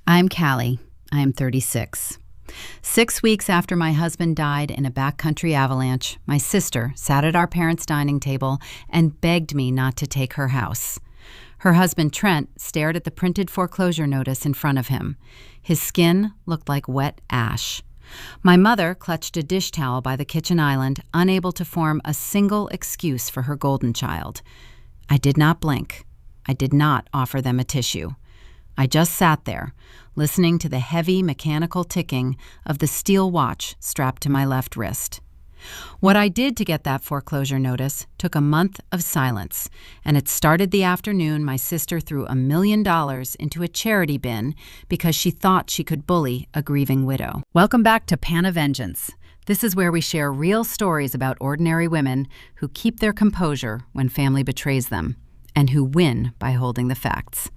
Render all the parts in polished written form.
I'm Callie. I am 36. 6 weeks after my husband died in a backcountry avalanche, my sister sat at our parents' dining table and begged me not to take her house. Her husband, Trent, stared at the printed foreclosure notice in front of him. His skin looked like wet ash. My mother clutched a dish towel by the kitchen island, unable to form a single excuse for her golden child. I did not blink. I did not offer them a tissue. I just sat there, listening to the heavy mechanical ticking of the steel watch strapped to my left wrist. What I did to get that foreclosure notice took a month of silence, and it started the afternoon my sister threw $1 million into a charity bin because she thought she could bully a grieving widow. Welcome back to Pan of Vengeance. This is where we share real stories about ordinary women who keep their composure when family betrays them, and who win by holding the facts.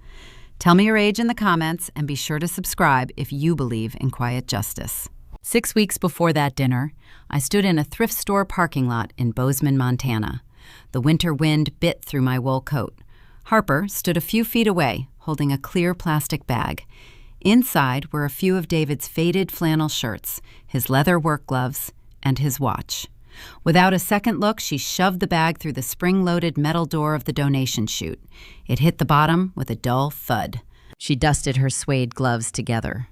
Tell me your age in the comments, and be sure to subscribe if you believe in quiet justice. 6 weeks before that dinner, I stood in a thrift store parking lot in Bozeman, Montana. The winter wind bit through my wool coat. Harper stood a few feet away, holding a clear plastic bag. Inside were a few of David's faded flannel shirts, his leather work gloves, and his watch. Without a second look, she shoved the bag through the spring-loaded metal door of the donation chute. It hit the bottom with a dull thud. She dusted her suede gloves together.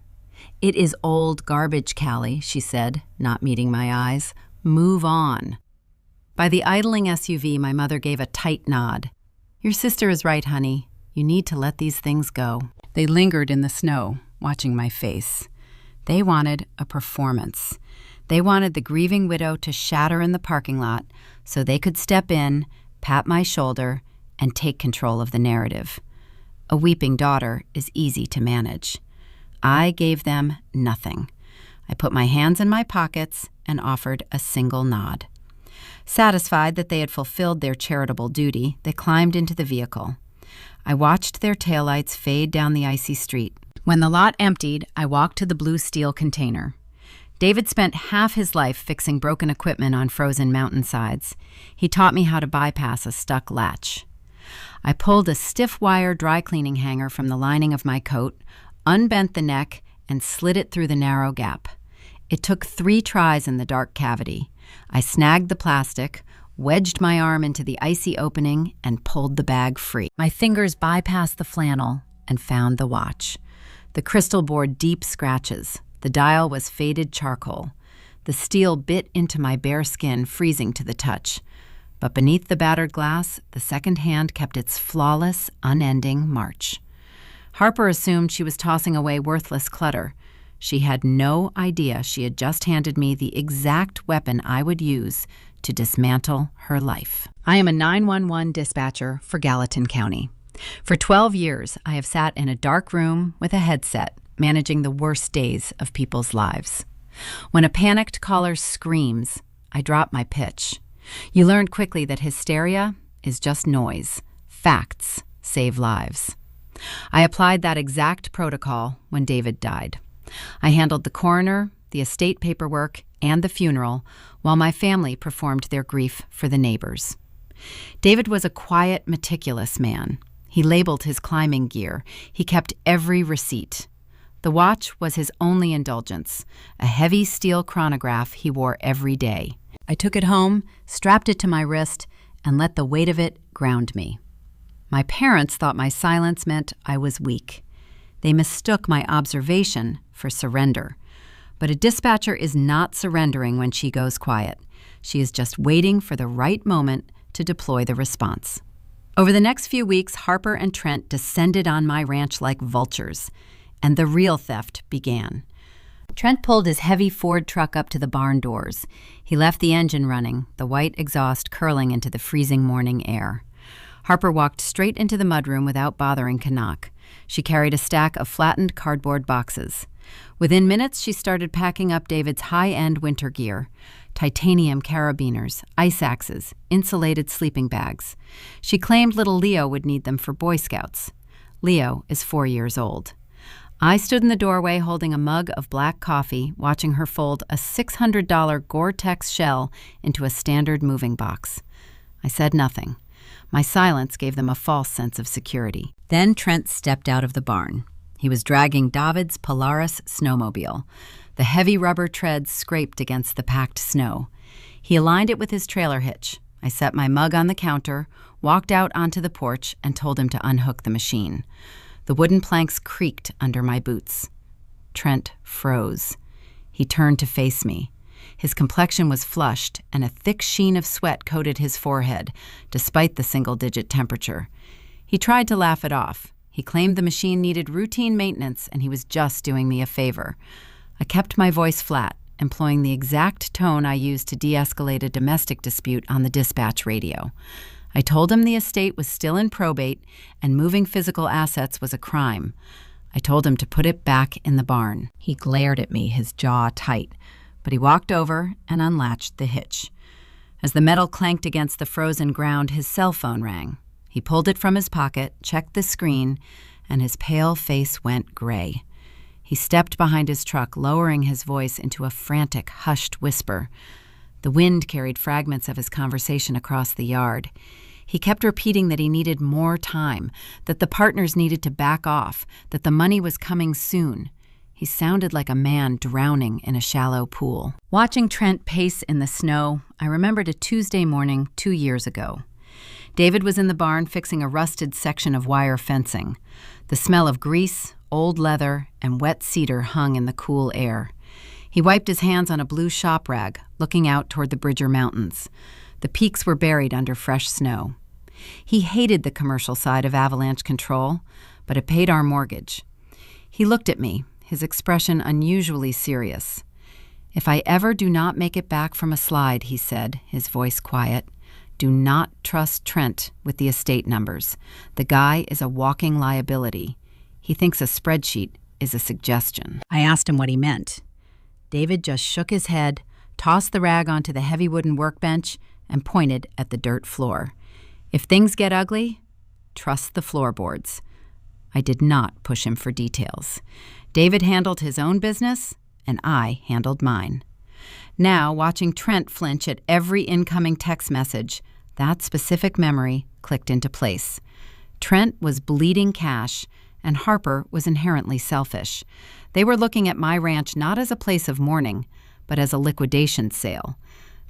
"It is old garbage, Callie," she said, not meeting my eyes. "Move on." By the idling SUV, my mother gave a tight nod. "Your sister is right, honey. You need to let these things go." They lingered in the snow, watching my face. They wanted a performance. They wanted the grieving widow to shatter in the parking lot so they could step in, pat my shoulder, and take control of the narrative. A weeping daughter is easy to manage. I gave them nothing. I put my hands in my pockets and offered a single nod. Satisfied that they had fulfilled their charitable duty, they climbed into the vehicle. I watched their taillights fade down the icy street. When the lot emptied, I walked to the blue steel container. David spent half his life fixing broken equipment on frozen mountainsides. He taught me how to bypass a stuck latch. I pulled a stiff wire dry cleaning hanger from the lining of my coat, unbent the neck, and slid it through the narrow gap. It took 3 tries in the dark cavity. I snagged the plastic, wedged my arm into the icy opening, and pulled the bag free. My fingers bypassed the flannel and found the watch. The crystal bore deep scratches. The dial was faded charcoal. The steel bit into my bare skin, freezing to the touch. But beneath the battered glass, the second hand kept its flawless, unending march. Harper assumed she was tossing away worthless clutter. She had no idea she had just handed me the exact weapon I would use to dismantle her life. I am a 911 dispatcher for Gallatin County. For 12 years, I have sat in a dark room with a headset, managing the worst days of people's lives. When a panicked caller screams, I drop my pitch. You learn quickly that hysteria is just noise. Facts save lives. I applied that exact protocol when David died. I handled the coroner, the estate paperwork, and the funeral while my family performed their grief for the neighbors. David was a quiet, meticulous man. He labeled his climbing gear. He kept every receipt. The watch was his only indulgence, a heavy steel chronograph he wore every day. I took it home, strapped it to my wrist, and let the weight of it ground me. My parents thought my silence meant I was weak. They mistook my observation for surrender. But a dispatcher is not surrendering when she goes quiet. She is just waiting for the right moment to deploy the response. Over the next few weeks, Harper and Trent descended on my ranch like vultures, and the real theft began. Trent pulled his heavy Ford truck up to the barn doors. He left the engine running, the white exhaust curling into the freezing morning air. Harper walked straight into the mudroom without bothering Canuck. She carried a stack of flattened cardboard boxes. Within minutes, she started packing up David's high-end winter gear: titanium carabiners, ice axes, insulated sleeping bags. She claimed little Leo would need them for Boy Scouts. Leo is 4 years old. I stood in the doorway holding a mug of black coffee, watching her fold a $600 Gore-Tex shell into a standard moving box. I said nothing. My silence gave them a false sense of security. Then Trent stepped out of the barn. He was dragging David's Polaris snowmobile. The heavy rubber treads scraped against the packed snow. He aligned it with his trailer hitch. I set my mug on the counter, walked out onto the porch, and told him to unhook the machine. The wooden planks creaked under my boots. Trent froze. He turned to face me. His complexion was flushed, and a thick sheen of sweat coated his forehead, despite the single-digit temperature. He tried to laugh it off. He claimed the machine needed routine maintenance, and he was just doing me a favor. I kept my voice flat, employing the exact tone I used to de-escalate a domestic dispute on the dispatch radio. I told him the estate was still in probate, and moving physical assets was a crime. I told him to put it back in the barn. He glared at me, his jaw tight, but he walked over and unlatched the hitch. As the metal clanked against the frozen ground, his cell phone rang. He pulled it from his pocket, checked the screen, and his pale face went gray. He stepped behind his truck, lowering his voice into a frantic, hushed whisper. The wind carried fragments of his conversation across the yard. He kept repeating that he needed more time, that the partners needed to back off, that the money was coming soon. He sounded like a man drowning in a shallow pool. Watching Trent pace in the snow, I remembered a Tuesday morning 2 years ago. David was in the barn fixing a rusted section of wire fencing. The smell of grease, old leather, and wet cedar hung in the cool air. He wiped his hands on a blue shop rag, looking out toward the Bridger Mountains. The peaks were buried under fresh snow. He hated the commercial side of avalanche control, but it paid our mortgage. He looked at me, his expression unusually serious. "If I ever do not make it back from a slide," he said, his voice quiet, "do not trust Trent with the estate numbers. The guy is a walking liability. He thinks a spreadsheet is a suggestion." I asked him what he meant. David just shook his head, tossed the rag onto the heavy wooden workbench, and pointed at the dirt floor. "If things get ugly, trust the floorboards." I did not push him for details. David handled his own business, and I handled mine. Now, watching Trent flinch at every incoming text message, that specific memory clicked into place. Trent was bleeding cash, and Harper was inherently selfish. They were looking at my ranch not as a place of mourning, but as a liquidation sale.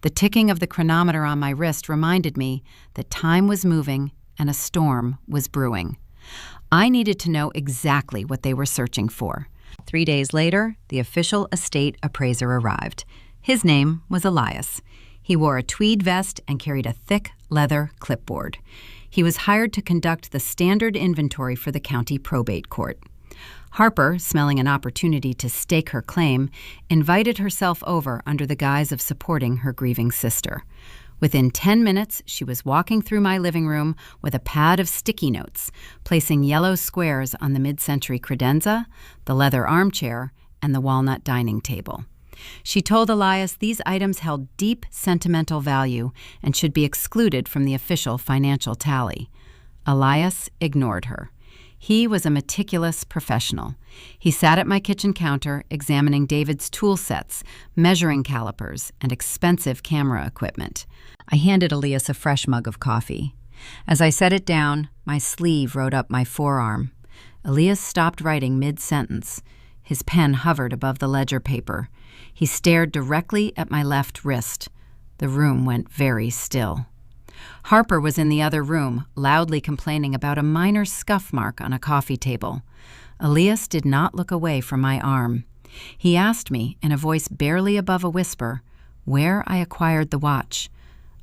The ticking of the chronometer on my wrist reminded me that time was moving and a storm was brewing. I needed to know exactly what they were searching for. 3 days later, the official estate appraiser arrived. His name was Elias. He wore a tweed vest and carried a thick leather clipboard. He was hired to conduct the standard inventory for the county probate court. Harper, smelling an opportunity to stake her claim, invited herself over under the guise of supporting her grieving sister. Within 10 minutes, she was walking through my living room with a pad of sticky notes, placing yellow squares on the mid-century credenza, the leather armchair, and the walnut dining table. She told Elias these items held deep sentimental value and should be excluded from the official financial tally. Elias ignored her. He was a meticulous professional. He sat at my kitchen counter examining David's tool sets, measuring calipers, and expensive camera equipment. I handed Elias a fresh mug of coffee. As I set it down, my sleeve rode up my forearm. Elias stopped writing mid-sentence. His pen hovered above the ledger paper. He stared directly at my left wrist. The room went very still. Harper was in the other room, loudly complaining about a minor scuff mark on a coffee table. Elias did not look away from my arm. He asked me, in a voice barely above a whisper, where I acquired the watch.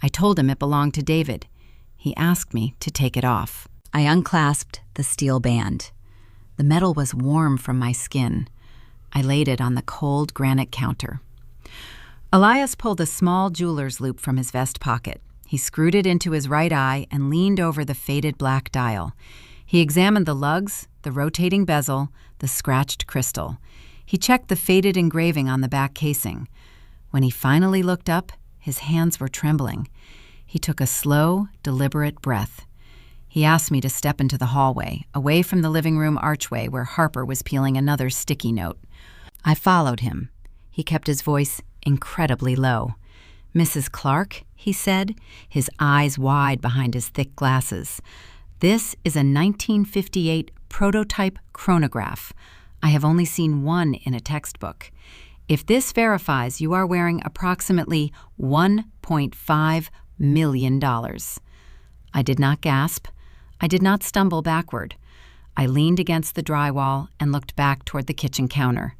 I told him it belonged to David. He asked me to take it off. I unclasped the steel band. The metal was warm from my skin. I laid it on the cold granite counter. Elias pulled a small jeweler's loop from his vest pocket. He screwed it into his right eye and leaned over the faded black dial. He examined the lugs, the rotating bezel, the scratched crystal. He checked the faded engraving on the back casing. When he finally looked up, his hands were trembling. He took a slow, deliberate breath. He asked me to step into the hallway, away from the living room archway where Harper was peeling another sticky note. I followed him. He kept his voice incredibly low. Mrs. Clark, he said, his eyes wide behind his thick glasses. This is a 1958 prototype chronograph. I have only seen one in a textbook. If this verifies you are wearing approximately $1.5 million. I did not gasp. I did not stumble backward. I leaned against the drywall and looked back toward the kitchen counter.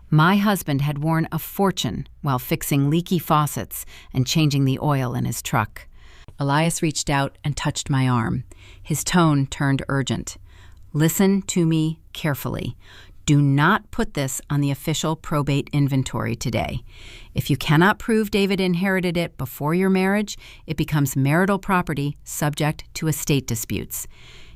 My husband had worn a fortune while fixing leaky faucets and changing the oil in his truck. Elias reached out and touched my arm. His tone turned urgent. Listen to me carefully. Do not put this on the official probate inventory today. If you cannot prove David inherited it before your marriage, it becomes marital property subject to estate disputes.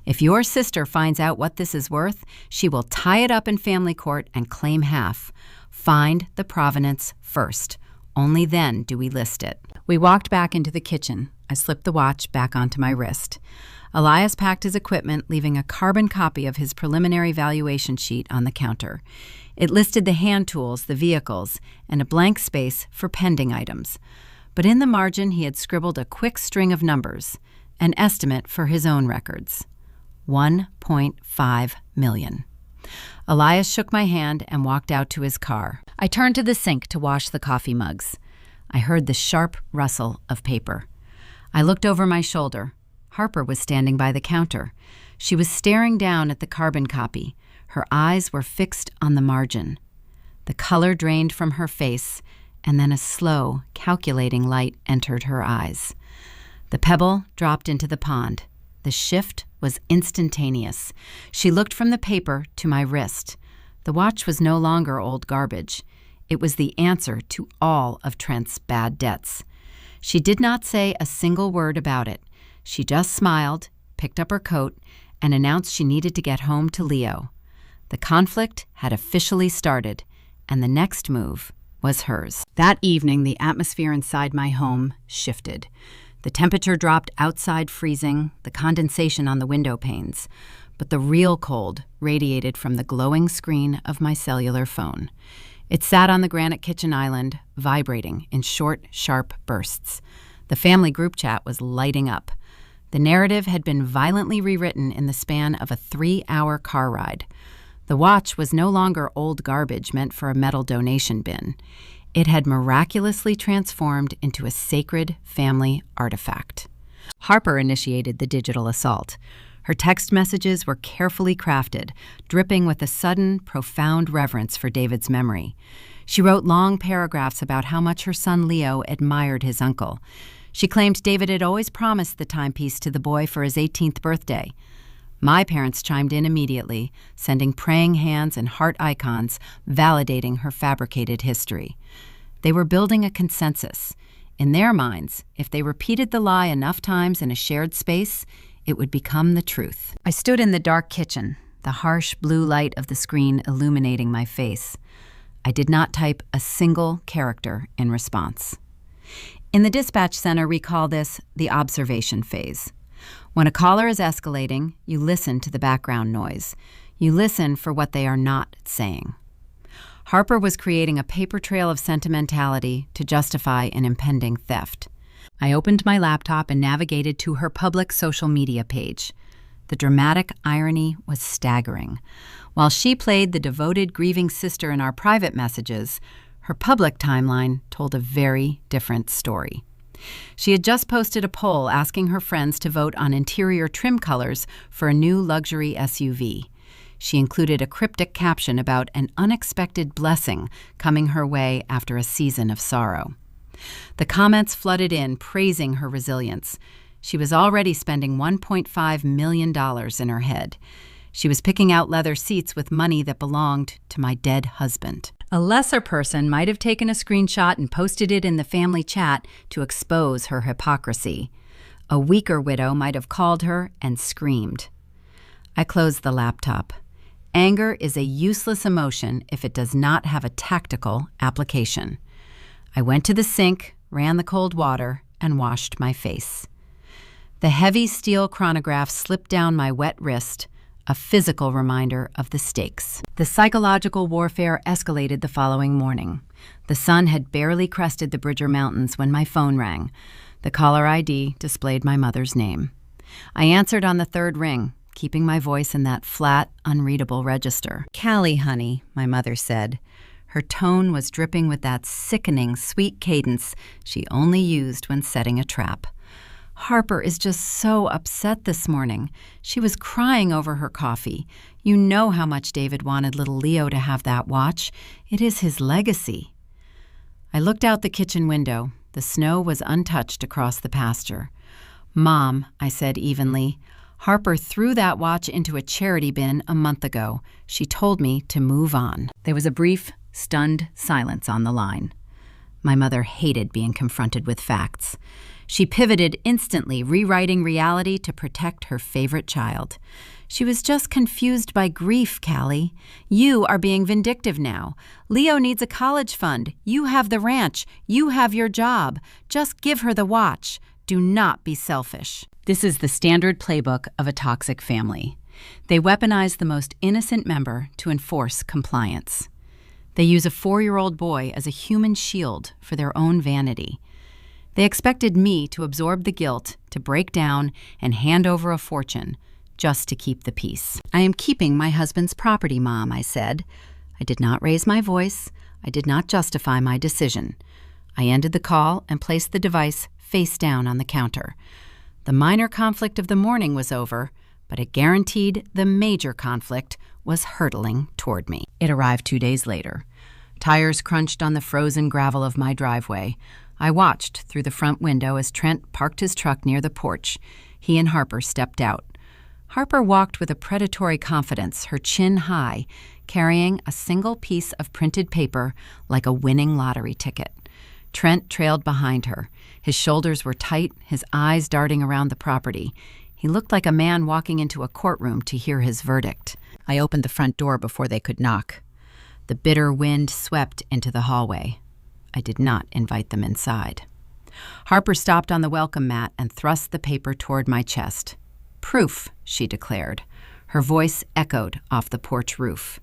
If your sister finds out what this is worth, she will tie it up in family court and claim half. Find the provenance first. Only then do we list it. We walked back into the kitchen. I slipped the watch back onto my wrist. Elias packed his equipment, leaving a carbon copy of his preliminary valuation sheet on the counter. It listed the hand tools, the vehicles, and a blank space for pending items. But in the margin, he had scribbled a quick string of numbers, an estimate for his own records. $1.5 million. Elias shook my hand and walked out to his car. I turned to the sink to wash the coffee mugs. I heard the sharp rustle of paper. I looked over my shoulder. Harper was standing by the counter. She was staring down at the carbon copy. Her eyes were fixed on the margin. The color drained from her face, and then a slow, calculating light entered her eyes. The pebble dropped into the pond. The shift was instantaneous. She looked from the paper to my wrist. The watch was no longer old garbage. It was the answer to all of Trent's bad debts. She did not say a single word about it. She just smiled, picked up her coat, and announced she needed to get home to Leo. The conflict had officially started, and the next move was hers. That evening, the atmosphere inside my home shifted. The temperature dropped outside freezing, the condensation on the window panes, but the real cold radiated from the glowing screen of my cellular phone. It sat on the granite kitchen island, vibrating in short, sharp bursts. The family group chat was lighting up. The narrative had been violently rewritten in the span of a 3-hour car ride. The watch was no longer old garbage meant for a metal donation bin. It had miraculously transformed into a sacred family artifact. Harper initiated the digital assault. Her text messages were carefully crafted, dripping with a sudden, profound reverence for David's memory. She wrote long paragraphs about how much her son Leo admired his uncle. She claimed David had always promised the timepiece to the boy for his 18th birthday. My parents chimed in immediately, sending praying hands and heart icons, validating her fabricated history. They were building a consensus. In their minds, if they repeated the lie enough times in a shared space, it would become the truth. I stood in the dark kitchen, the harsh blue light of the screen illuminating my face. I did not type a single character in response. In the dispatch center, we call this the observation phase. When a caller is escalating, you listen to the background noise. You listen for what they are not saying. Harper was creating a paper trail of sentimentality to justify an impending theft. I opened my laptop and navigated to her public social media page. The dramatic irony was staggering. While she played the devoted, grieving sister in our private messages, her public timeline told a very different story. She had just posted a poll asking her friends to vote on interior trim colors for a new luxury SUV. She included a cryptic caption about an unexpected blessing coming her way after a season of sorrow. The comments flooded in, praising her resilience. She was already spending $1.5 million in her head. She was picking out leather seats with money that belonged to my dead husband. A lesser person might have taken a screenshot and posted it in the family chat to expose her hypocrisy. A weaker widow might have called her and screamed. I closed the laptop. Anger is a useless emotion if it does not have a tactical application. I went to the sink, ran the cold water, and washed my face. The heavy steel chronograph slipped down my wet wrist, a physical reminder of the stakes. The psychological warfare escalated the following morning. The sun had barely crested the Bridger Mountains when my phone rang. The caller ID displayed my mother's name. I answered on the third ring, keeping my voice in that flat, unreadable register. "Callie, honey," my mother said. Her tone was dripping with that sickening, sweet cadence she only used when setting a trap. "Harper is just so upset this morning. She was crying over her coffee. You know how much David wanted little Leo to have that watch. It is his legacy." I looked out the kitchen window. The snow was untouched across the pasture. "Mom," I said evenly, "Harper threw that watch into a charity bin a month ago. She told me to move on." There was a brief, stunned silence on the line. My mother hated being confronted with facts. She pivoted instantly, rewriting reality to protect her favorite child. "She was just confused by grief, Callie. You are being vindictive now. Leo needs a college fund. You have the ranch. You have your job. Just give her the watch. Do not be selfish." This is the standard playbook of a toxic family. They weaponize the most innocent member to enforce compliance. They use a 4-year-old boy as a human shield for their own vanity. They expected me to absorb the guilt, to break down and hand over a fortune, just to keep the peace. "I am keeping my husband's property, Mom," I said. I did not raise my voice. I did not justify my decision. I ended the call and placed the device face down on the counter. The minor conflict of the morning was over, but it guaranteed the major conflict was hurtling toward me. It arrived 2 days later. Tires crunched on the frozen gravel of my driveway. I watched through the front window as Trent parked his truck near the porch. He and Harper stepped out. Harper walked with a predatory confidence, her chin high, carrying a single piece of printed paper like a winning lottery ticket. Trent trailed behind her. His shoulders were tight, his eyes darting around the property. He looked like a man walking into a courtroom to hear his verdict. I opened the front door before they could knock. The bitter wind swept into the hallway. I did not invite them inside. Harper stopped on the welcome mat and thrust the paper toward my chest. "Proof," she declared. Her voice echoed off the porch roof.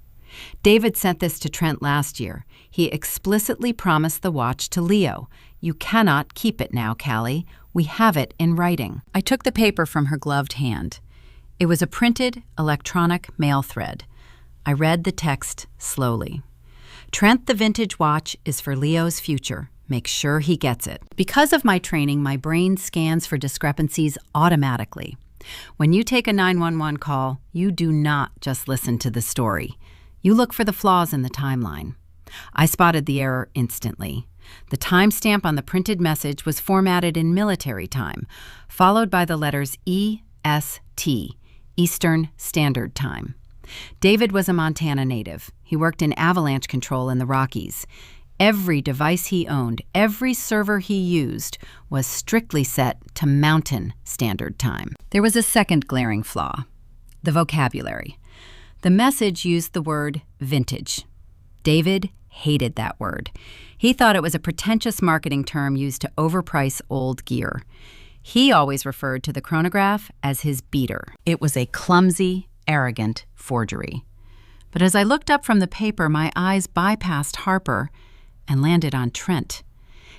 "David sent this to Trent last year. He explicitly promised the watch to Leo. You cannot keep it now, Callie. We have it in writing." I took the paper from her gloved hand. It was a printed, electronic mail thread. I read the text slowly. "Trent, the vintage watch is for Leo's future. Make sure he gets it." Because of my training, my brain scans for discrepancies automatically. When you take a 911 call, you do not just listen to the story. You look for the flaws in the timeline. I spotted the error instantly. The timestamp on the printed message was formatted in military time, followed by the letters EST, Eastern Standard Time. David was a Montana native. He worked in avalanche control in the Rockies. Every device he owned, every server he used, was strictly set to Mountain Standard Time. There was a second glaring flaw: the vocabulary. The message used the word vintage. David hated that word. He thought it was a pretentious marketing term used to overprice old gear. He always referred to the chronograph as his beater. It was a clumsy, arrogant forgery. But as I looked up from the paper, my eyes bypassed Harper and landed on Trent.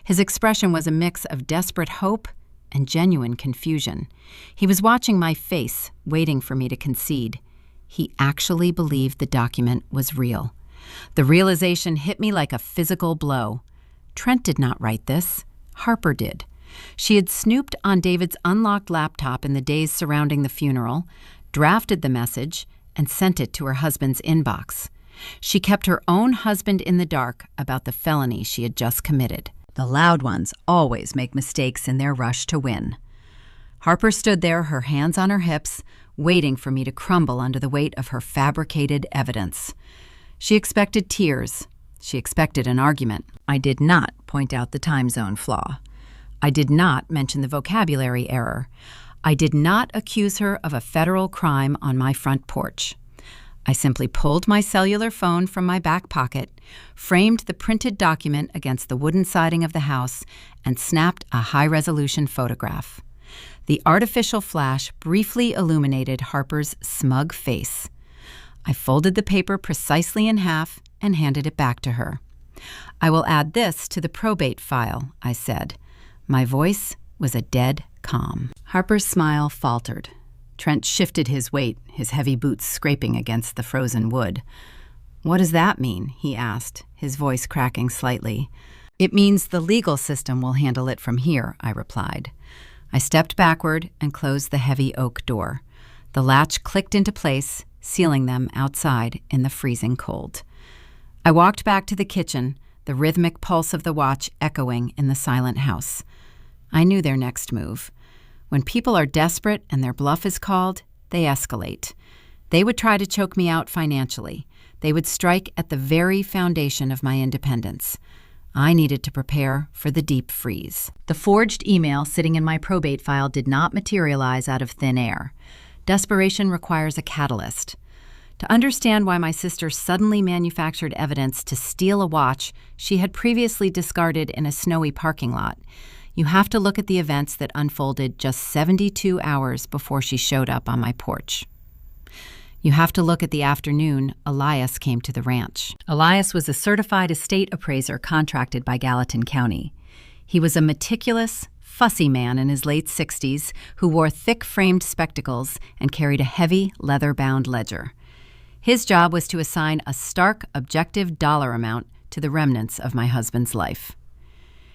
His expression was a mix of desperate hope and genuine confusion. He was watching my face, waiting for me to concede. He actually believed the document was real. The realization hit me like a physical blow. Trent did not write this. Harper did. She had snooped on David's unlocked laptop in the days surrounding the funeral, drafted the message, and sent it to her husband's inbox. She kept her own husband in the dark about the felony she had just committed. The loud ones always make mistakes in their rush to win. Harper stood there, her hands on her hips, waiting for me to crumble under the weight of her fabricated evidence. She expected tears. She expected an argument. I did not point out the time zone flaw. I did not mention the vocabulary error. I did not accuse her of a federal crime on my front porch. I simply pulled my cellular phone from my back pocket, framed the printed document against the wooden siding of the house, and snapped a high-resolution photograph. The artificial flash briefly illuminated Harper's smug face. I folded the paper precisely in half and handed it back to her. "I will add this to the probate file," I said. My voice was a dead calm. Harper's smile faltered. Trent shifted his weight, his heavy boots scraping against the frozen wood. "What does that mean?" he asked, his voice cracking slightly. "It means the legal system will handle it from here," I replied. I stepped backward and closed the heavy oak door. The latch clicked into place, sealing them outside in the freezing cold. I walked back to the kitchen, the rhythmic pulse of the watch echoing in the silent house. I knew their next move. When people are desperate and their bluff is called, they escalate. They would try to choke me out financially. They would strike at the very foundation of my independence. I needed to prepare for the deep freeze. The forged email sitting in my probate file did not materialize out of thin air. Desperation requires a catalyst. To understand why my sister suddenly manufactured evidence to steal a watch she had previously discarded in a snowy parking lot, you have to look at the events that unfolded just 72 hours before she showed up on my porch. You have to look at the afternoon Elias came to the ranch. Elias was a certified estate appraiser contracted by Gallatin County. He was a meticulous, fussy man in his late 60s who wore thick-framed spectacles and carried a heavy, leather-bound ledger. His job was to assign a stark, objective dollar amount to the remnants of my husband's life.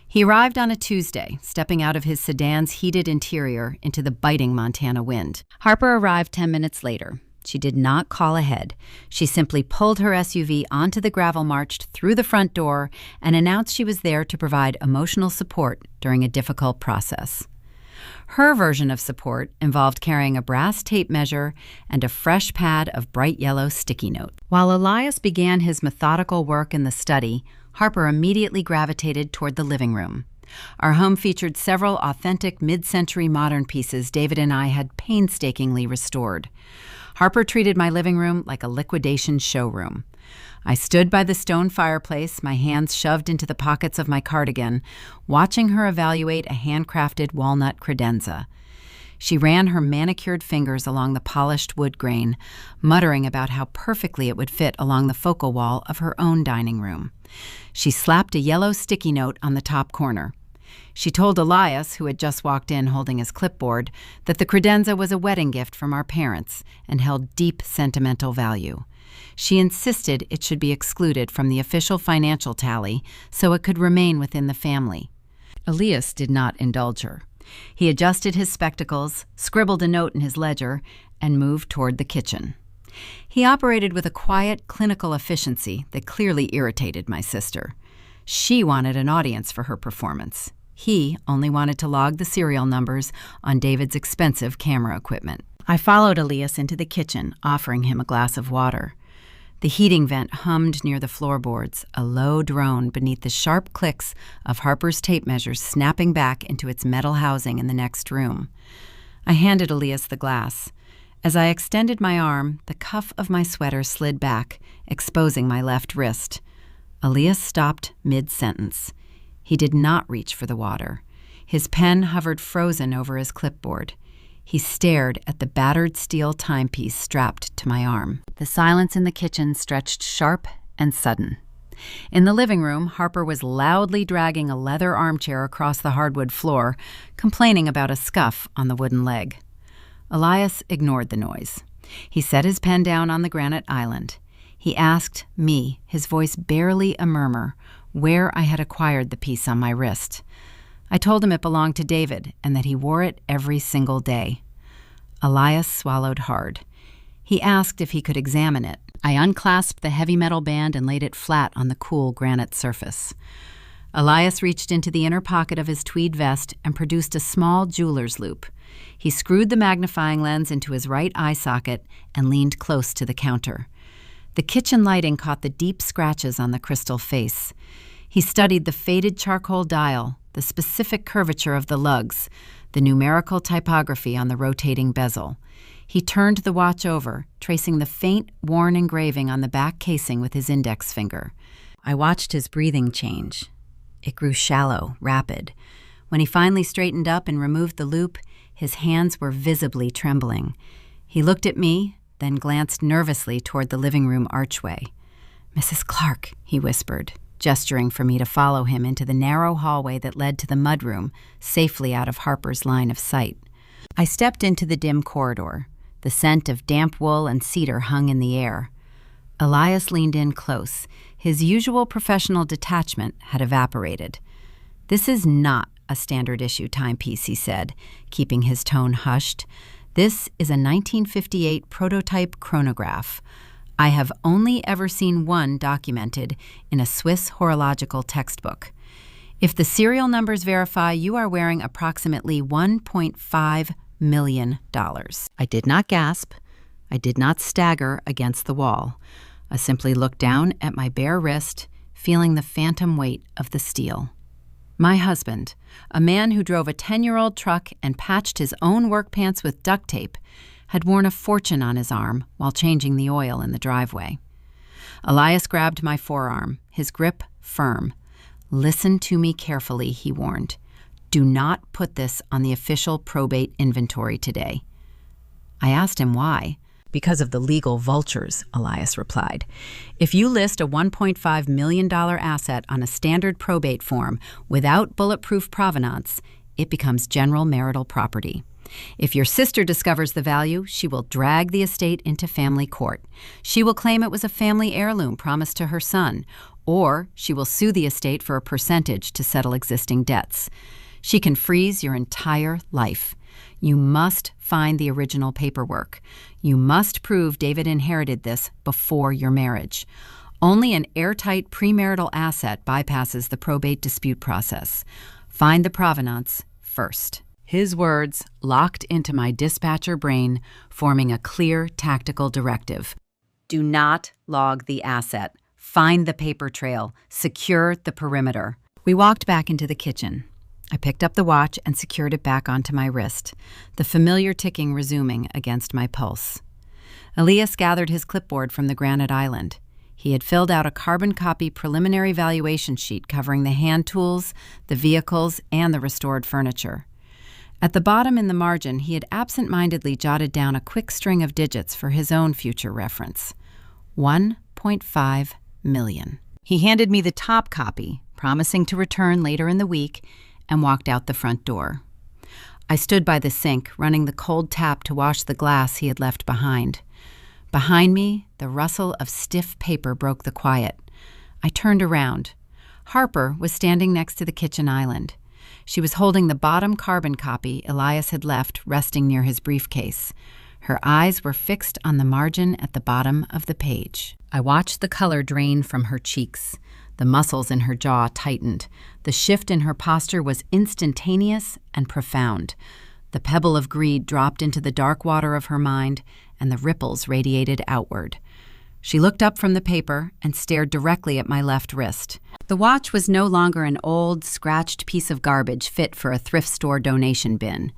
He arrived on a Tuesday, stepping out of his sedan's heated interior into the biting Montana wind. Harper arrived 10 minutes later. She did not call ahead. She simply pulled her SUV onto the gravel marched through the front door and announced she was there to provide emotional support during a difficult process. Her version of support involved carrying a brass tape measure and a fresh pad of bright yellow sticky note. While Elias began his methodical work in the study, Harper immediately gravitated toward the living room. Our home featured several authentic mid-century modern pieces David and I had painstakingly restored. Harper treated my living room like a liquidation showroom. I stood by the stone fireplace, my hands shoved into the pockets of my cardigan, watching her evaluate a handcrafted walnut credenza. She ran her manicured fingers along the polished wood grain, muttering about how perfectly it would fit along the focal wall of her own dining room. She slapped a yellow sticky note on the top corner. She told Elias, who had just walked in holding his clipboard, that the credenza was a wedding gift from our parents and held deep sentimental value. She insisted it should be excluded from the official financial tally so it could remain within the family. Elias did not indulge her. He adjusted his spectacles, scribbled a note in his ledger, and moved toward the kitchen. He operated with a quiet, clinical efficiency that clearly irritated my sister. She wanted an audience for her performance. He only wanted to log the serial numbers on David's expensive camera equipment. I followed Elias into the kitchen, offering him a glass of water. The heating vent hummed near the floorboards, a low drone beneath the sharp clicks of Harper's tape measures snapping back into its metal housing in the next room. I handed Elias the glass. As I extended my arm, the cuff of my sweater slid back, exposing my left wrist. Elias stopped mid-sentence. He did not reach for the water. His pen hovered frozen over his clipboard. He stared at the battered steel timepiece strapped to my arm. The silence in the kitchen stretched sharp and sudden. In the living room, Harper was loudly dragging a leather armchair across the hardwood floor, complaining about a scuff on the wooden leg. Elias ignored the noise. He set his pen down on the granite island. He asked me, his voice barely a murmur, where I had acquired the piece on my wrist. I told him it belonged to David and that he wore it every single day. Elias swallowed hard. He asked if he could examine it. I unclasped the heavy metal band and laid it flat on the cool granite surface. Elias reached into the inner pocket of his tweed vest and produced a small jeweler's loop. He screwed the magnifying lens into his right eye socket and leaned close to the counter. The kitchen lighting caught the deep scratches on the crystal face. He studied the faded charcoal dial, the specific curvature of the lugs, the numerical typography on the rotating bezel. He turned the watch over, tracing the faint, worn engraving on the back casing with his index finger. I watched his breathing change. It grew shallow, rapid. When he finally straightened up and removed the loop, his hands were visibly trembling. He looked at me, then glanced nervously toward the living room archway. "Mrs. Clark," he whispered. gesturing for me to follow him into the narrow hallway that led to the mudroom, safely out of Harper's line of sight. I stepped into the dim corridor. The scent of damp wool and cedar hung in the air. Elias leaned in close. His usual professional detachment had evaporated. "This is not a standard-issue timepiece," he said, keeping his tone hushed. "This is a 1958 prototype chronograph. I have only ever seen one documented in a Swiss horological textbook. If the serial numbers verify, you are wearing approximately $1.5 million. I did not gasp. I did not stagger against the wall. I simply looked down at my bare wrist, feeling the phantom weight of the steel. My husband, a man who drove a 10-year-old truck and patched his own work pants with duct tape, had worn a fortune on his arm while changing the oil in the driveway. Elias grabbed my forearm, his grip firm. "Listen to me carefully," he warned. "Do not put this on the official probate inventory today." I asked him why. "Because of the legal vultures," Elias replied. "If you list a $1.5 million asset on a standard probate form without bulletproof provenance, it becomes general marital property. If your sister discovers the value, she will drag the estate into family court. She will claim it was a family heirloom promised to her son, or she will sue the estate for a percentage to settle existing debts. She can freeze your entire life. You must find the original paperwork. You must prove David inherited this before your marriage. Only an airtight premarital asset bypasses the probate dispute process. Find the provenance first." His words locked into my dispatcher brain, forming a clear tactical directive. Do not log the asset. Find the paper trail. Secure the perimeter. We walked back into the kitchen. I picked up the watch and secured it back onto my wrist, the familiar ticking resuming against my pulse. Elias gathered his clipboard from the granite island. He had filled out a carbon copy preliminary valuation sheet covering the hand tools, the vehicles, and the restored furniture. At the bottom in the margin, he had absent-mindedly jotted down a quick string of digits for his own future reference. 1.5 million. He handed me the top copy, promising to return later in the week, and walked out the front door. I stood by the sink, running the cold tap to wash the glass he had left behind. Behind me, the rustle of stiff paper broke the quiet. I turned around. Harper was standing next to the kitchen island. She was holding the bottom carbon copy Elias had left resting near his briefcase. Her eyes were fixed on the margin at the bottom of the page. I watched the color drain from her cheeks. The muscles in her jaw tightened. The shift in her posture was instantaneous and profound. The pebble of greed dropped into the dark water of her mind, and the ripples radiated outward. She looked up from the paper and stared directly at my left wrist. The watch was no longer an old, scratched piece of garbage fit for a thrift store donation bin.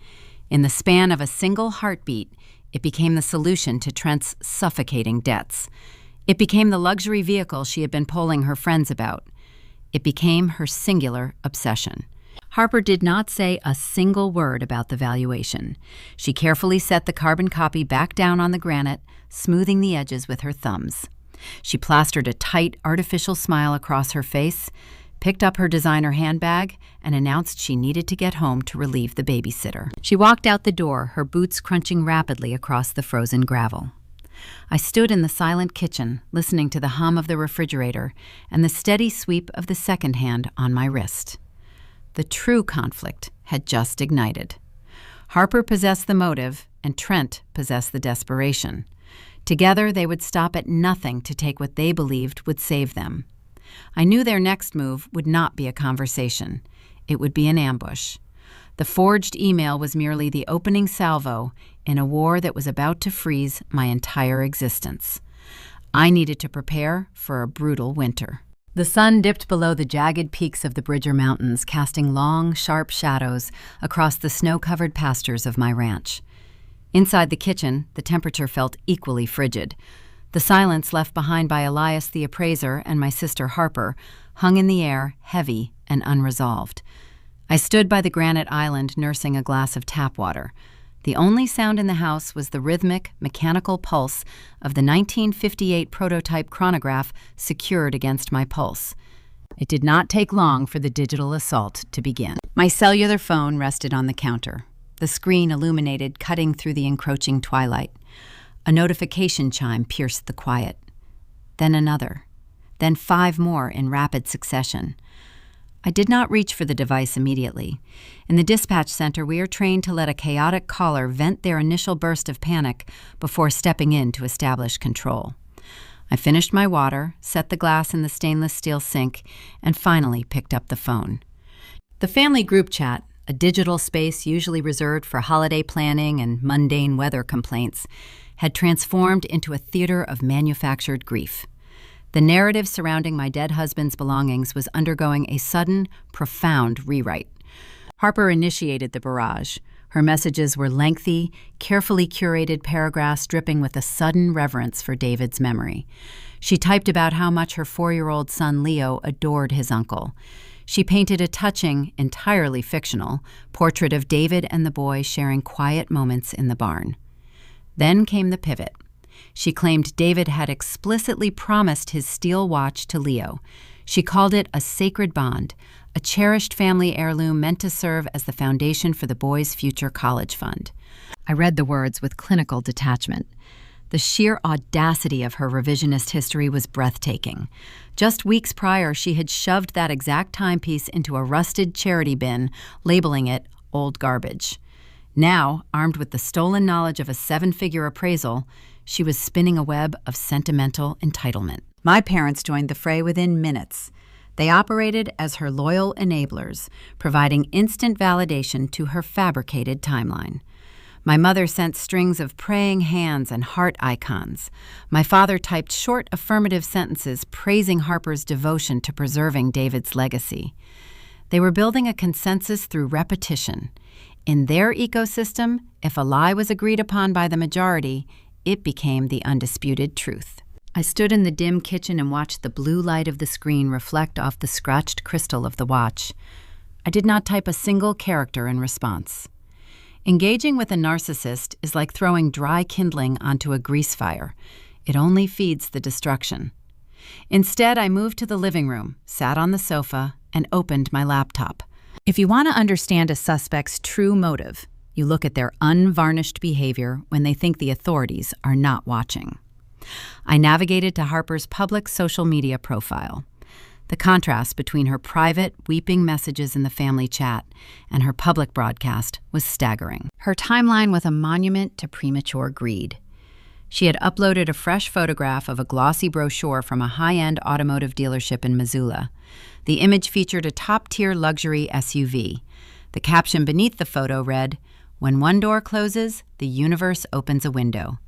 In the span of a single heartbeat, it became the solution to Trent's suffocating debts. It became the luxury vehicle she had been polling her friends about. It became her singular obsession. Harper did not say a single word about the valuation. She carefully set the carbon copy back down on the granite, smoothing the edges with her thumbs. She plastered a tight, artificial smile across her face, picked up her designer handbag, and announced she needed to get home to relieve the babysitter. She walked out the door, her boots crunching rapidly across the frozen gravel. I stood in the silent kitchen, listening to the hum of the refrigerator and the steady sweep of the second hand on my wrist. The true conflict had just ignited. Harper possessed the motive, and Trent possessed the desperation. Together, they would stop at nothing to take what they believed would save them. I knew their next move would not be a conversation. It would be an ambush. The forged email was merely the opening salvo in a war that was about to freeze my entire existence. I needed to prepare for a brutal winter. The sun dipped below the jagged peaks of the Bridger Mountains, casting long, sharp shadows across the snow-covered pastures of my ranch. Inside the kitchen, the temperature felt equally frigid. The silence left behind by Elias the Appraiser and my sister Harper hung in the air, heavy and unresolved. I stood by the granite island nursing a glass of tap water. The only sound in the house was the rhythmic, mechanical pulse of the 1958 prototype chronograph secured against my pulse. It did not take long for the digital assault to begin. My cellular phone rested on the counter, the screen illuminated, cutting through the encroaching twilight. A notification chime pierced the quiet. Then another. Then 5 more in rapid succession. I did not reach for the device immediately. In the dispatch center, we are trained to let a chaotic caller vent their initial burst of panic before stepping in to establish control. I finished my water, set the glass in the stainless steel sink, and finally picked up the phone. The family group chat, a digital space usually reserved for holiday planning and mundane weather complaints, had transformed into a theater of manufactured grief. The narrative surrounding my dead husband's belongings was undergoing a sudden, profound rewrite. Harper initiated the barrage. Her messages were lengthy, carefully curated paragraphs dripping with a sudden reverence for David's memory. She typed about how much her 4-year-old son Leo adored his uncle. She painted a touching, entirely fictional, portrait of David and the boy sharing quiet moments in the barn. Then came the pivot. She claimed David had explicitly promised his steel watch to Leo. She called it a sacred bond, a cherished family heirloom meant to serve as the foundation for the boy's future college fund. I read the words with clinical detachment. The sheer audacity of her revisionist history was breathtaking. Just weeks prior, she had shoved that exact timepiece into a rusted charity bin, labeling it old garbage. Now, armed with the stolen knowledge of a 7-figure appraisal, she was spinning a web of sentimental entitlement. My parents joined the fray within minutes. They operated as her loyal enablers, providing instant validation to her fabricated timeline. My mother sent strings of praying hands and heart icons. My father typed short affirmative sentences praising Harper's devotion to preserving David's legacy. They were building a consensus through repetition. In their ecosystem, if a lie was agreed upon by the majority, it became the undisputed truth. I stood in the dim kitchen and watched the blue light of the screen reflect off the scratched crystal of the watch. I did not type a single character in response. Engaging with a narcissist is like throwing dry kindling onto a grease fire. It only feeds the destruction. Instead, I moved to the living room, sat on the sofa, and opened my laptop. If you want to understand a suspect's true motive, you look at their unvarnished behavior when they think the authorities are not watching. I navigated to Harper's public social media profile. The contrast between her private, weeping messages in the family chat and her public broadcast was staggering. Her timeline was a monument to premature greed. She had uploaded a fresh photograph of a glossy brochure from a high-end automotive dealership in Missoula. The image featured a top-tier luxury SUV. The caption beneath the photo read, "When one door closes, the universe opens a window."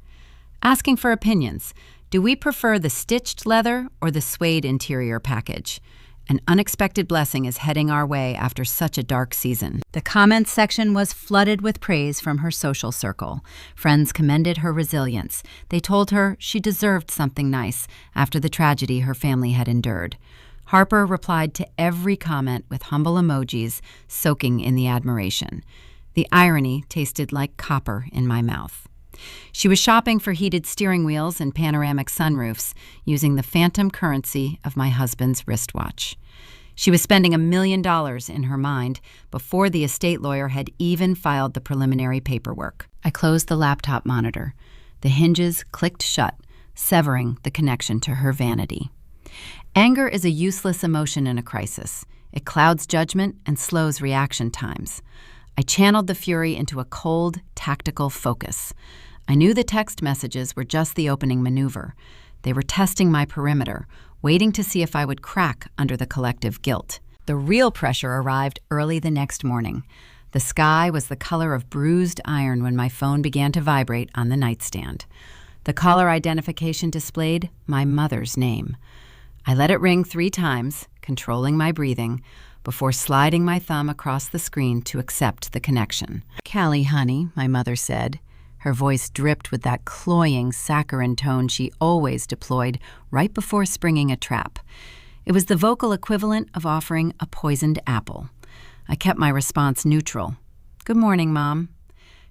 Asking for opinions, do we prefer the stitched leather or the suede interior package? An unexpected blessing is heading our way after such a dark season. The comments section was flooded with praise from her social circle. Friends commended her resilience. They told her she deserved something nice after the tragedy her family had endured. Harper replied to every comment with humble emojis, soaking in the admiration. The irony tasted like copper in my mouth. She was shopping for heated steering wheels and panoramic sunroofs using the phantom currency of my husband's wristwatch. She was spending $1 million in her mind before the estate lawyer had even filed the preliminary paperwork. I closed the laptop monitor. The hinges clicked shut, severing the connection to her vanity. Anger is a useless emotion in a crisis. It clouds judgment and slows reaction times. I channeled the fury into a cold, tactical focus. I knew the text messages were just the opening maneuver. They were testing my perimeter, waiting to see if I would crack under the collective guilt. The real pressure arrived early the next morning. The sky was the color of bruised iron when my phone began to vibrate on the nightstand. The caller identification displayed my mother's name. I let it ring 3 times, controlling my breathing, before sliding my thumb across the screen to accept the connection. "Callie, honey," my mother said. Her voice dripped with that cloying, saccharine tone she always deployed right before springing a trap. It was the vocal equivalent of offering a poisoned apple. I kept my response neutral. "Good morning, Mom."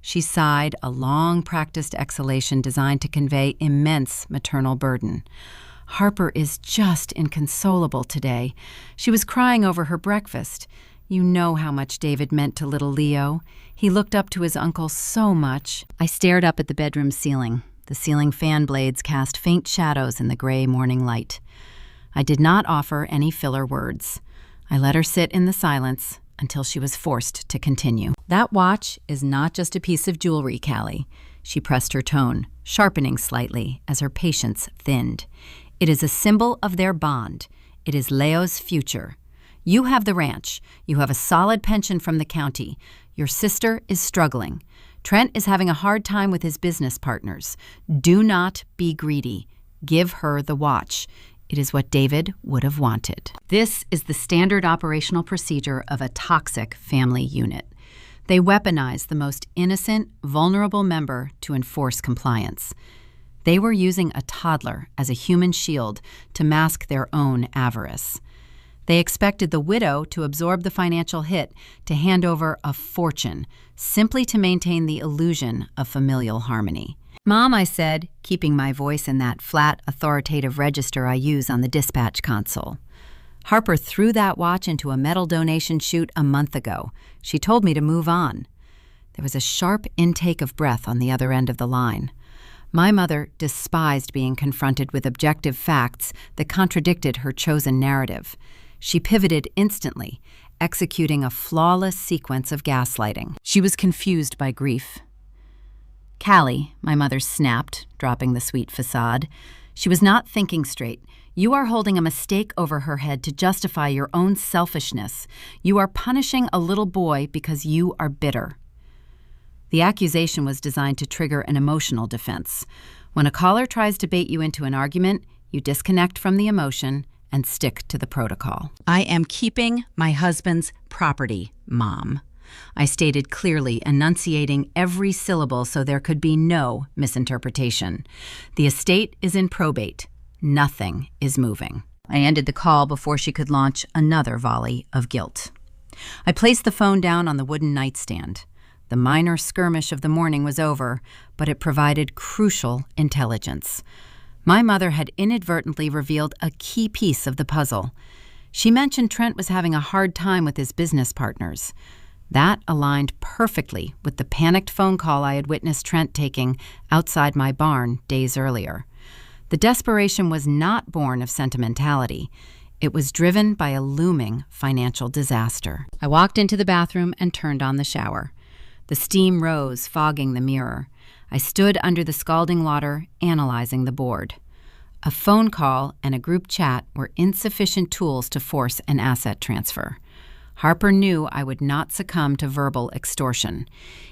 She sighed, a long-practiced exhalation designed to convey immense maternal burden. Harper is just inconsolable today. She was crying over her breakfast. You know how much David meant to little Leo. He looked up to his uncle so much. I stared up at the bedroom ceiling. The ceiling fan blades cast faint shadows in the gray morning light. I did not offer any filler words. I let her sit in the silence until she was forced to continue. That watch is not just a piece of jewelry, Callie. She pressed her tone, sharpening slightly as her patience thinned. It is a symbol of their bond. It is Leo's future. You have the ranch. You have a solid pension from the county. Your sister is struggling. Trent is having a hard time with his business partners. Do not be greedy. Give her the watch. It is what David would have wanted. This is the standard operational procedure of a toxic family unit. They weaponize the most innocent, vulnerable member to enforce compliance. They were using a toddler as a human shield to mask their own avarice. They expected the widow to absorb the financial hit, to hand over a fortune, simply to maintain the illusion of familial harmony. "Mom," I said, keeping my voice in that flat, authoritative register I use on the dispatch console. "Harper threw that watch into a metal donation chute a month ago. She told me to move on." There was a sharp intake of breath on the other end of the line. My mother despised being confronted with objective facts that contradicted her chosen narrative. She pivoted instantly, executing a flawless sequence of gaslighting. She was confused by grief. "Callie," my mother snapped, dropping the sweet facade. She was not thinking straight. "You are holding a mistake over her head to justify your own selfishness. You are punishing a little boy because you are bitter." The accusation was designed to trigger an emotional defense. When a caller tries to bait you into an argument, you disconnect from the emotion and stick to the protocol. "I am keeping my husband's property, Mom," I stated clearly, enunciating every syllable so there could be no misinterpretation. "The estate is in probate. Nothing is moving." I ended the call before she could launch another volley of guilt. I placed the phone down on the wooden nightstand. The minor skirmish of the morning was over, but it provided crucial intelligence. My mother had inadvertently revealed a key piece of the puzzle. She mentioned Trent was having a hard time with his business partners. That aligned perfectly with the panicked phone call I had witnessed Trent taking outside my barn days earlier. The desperation was not born of sentimentality. It was driven by a looming financial disaster. I walked into the bathroom and turned on the shower. The steam rose, fogging the mirror. I stood under the scalding water, analyzing the board. A phone call and a group chat were insufficient tools to force an asset transfer. Harper knew I would not succumb to verbal extortion.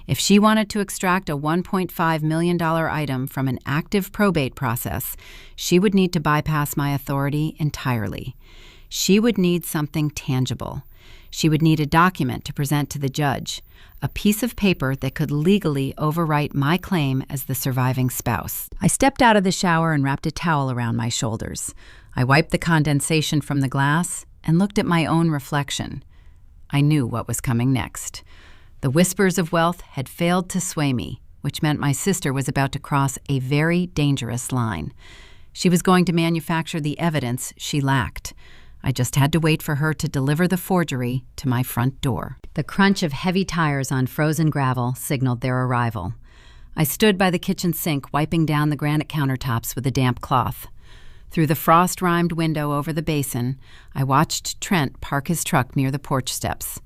If she wanted to extract a $1.5 million item from an active probate process, she would need to bypass my authority entirely. She would need something tangible. She would need a document to present to the judge, a piece of paper that could legally overwrite my claim as the surviving spouse. I stepped out of the shower and wrapped a towel around my shoulders. I wiped the condensation from the glass and looked at my own reflection. I knew what was coming next. The whispers of wealth had failed to sway me, which meant my sister was about to cross a very dangerous line. She was going to manufacture the evidence she lacked. I just had to wait for her to deliver the forgery to my front door. The crunch of heavy tires on frozen gravel signaled their arrival. I stood by the kitchen sink, wiping down the granite countertops with a damp cloth. Through the frost-rimed window over the basin, I watched Trent park his truck near the porch steps.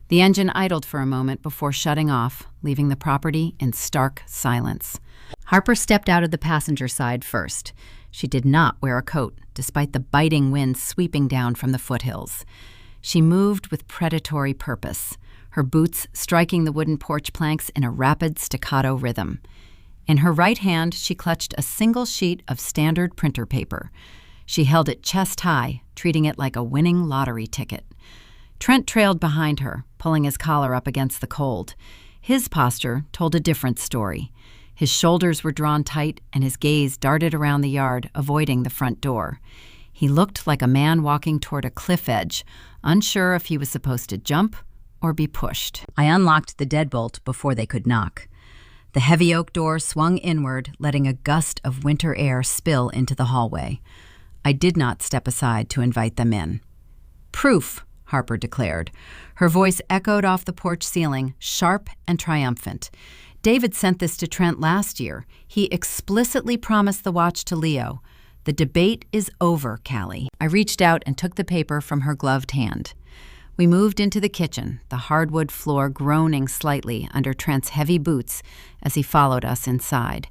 The engine idled for a moment before shutting off, leaving the property in stark silence. Harper stepped out of the passenger side first. She did not wear a coat, despite the biting wind sweeping down from the foothills. She moved with predatory purpose, her boots striking the wooden porch planks in a rapid staccato rhythm. In her right hand, she clutched a single sheet of standard printer paper. She held it chest high, treating it like a winning lottery ticket. Trent trailed behind her, pulling his collar up against the cold. His posture told a different story. His shoulders were drawn tight, and his gaze darted around the yard, avoiding the front door. He looked like a man walking toward a cliff edge, unsure if he was supposed to jump or be pushed. I unlocked the deadbolt before they could knock. The heavy oak door swung inward, letting a gust of winter air spill into the hallway. I did not step aside to invite them in. "Proof," Harper declared. Her voice echoed off the porch ceiling, sharp and triumphant. "David sent this to Trent last year. He explicitly promised the watch to Leo. The debate is over, Callie." I reached out and took the paper from her gloved hand. We moved into the kitchen, the hardwood floor groaning slightly under Trent's heavy boots as he followed us inside.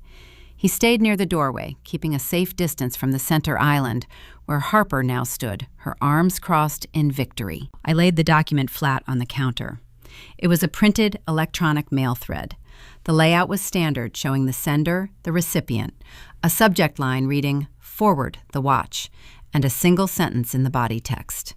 He stayed near the doorway, keeping a safe distance from the center island, where Harper now stood, her arms crossed in victory. I laid the document flat on the counter. It was a printed electronic mail thread. The layout was standard, showing the sender, the recipient, a subject line reading, "Forward the watch," and a single sentence in the body text.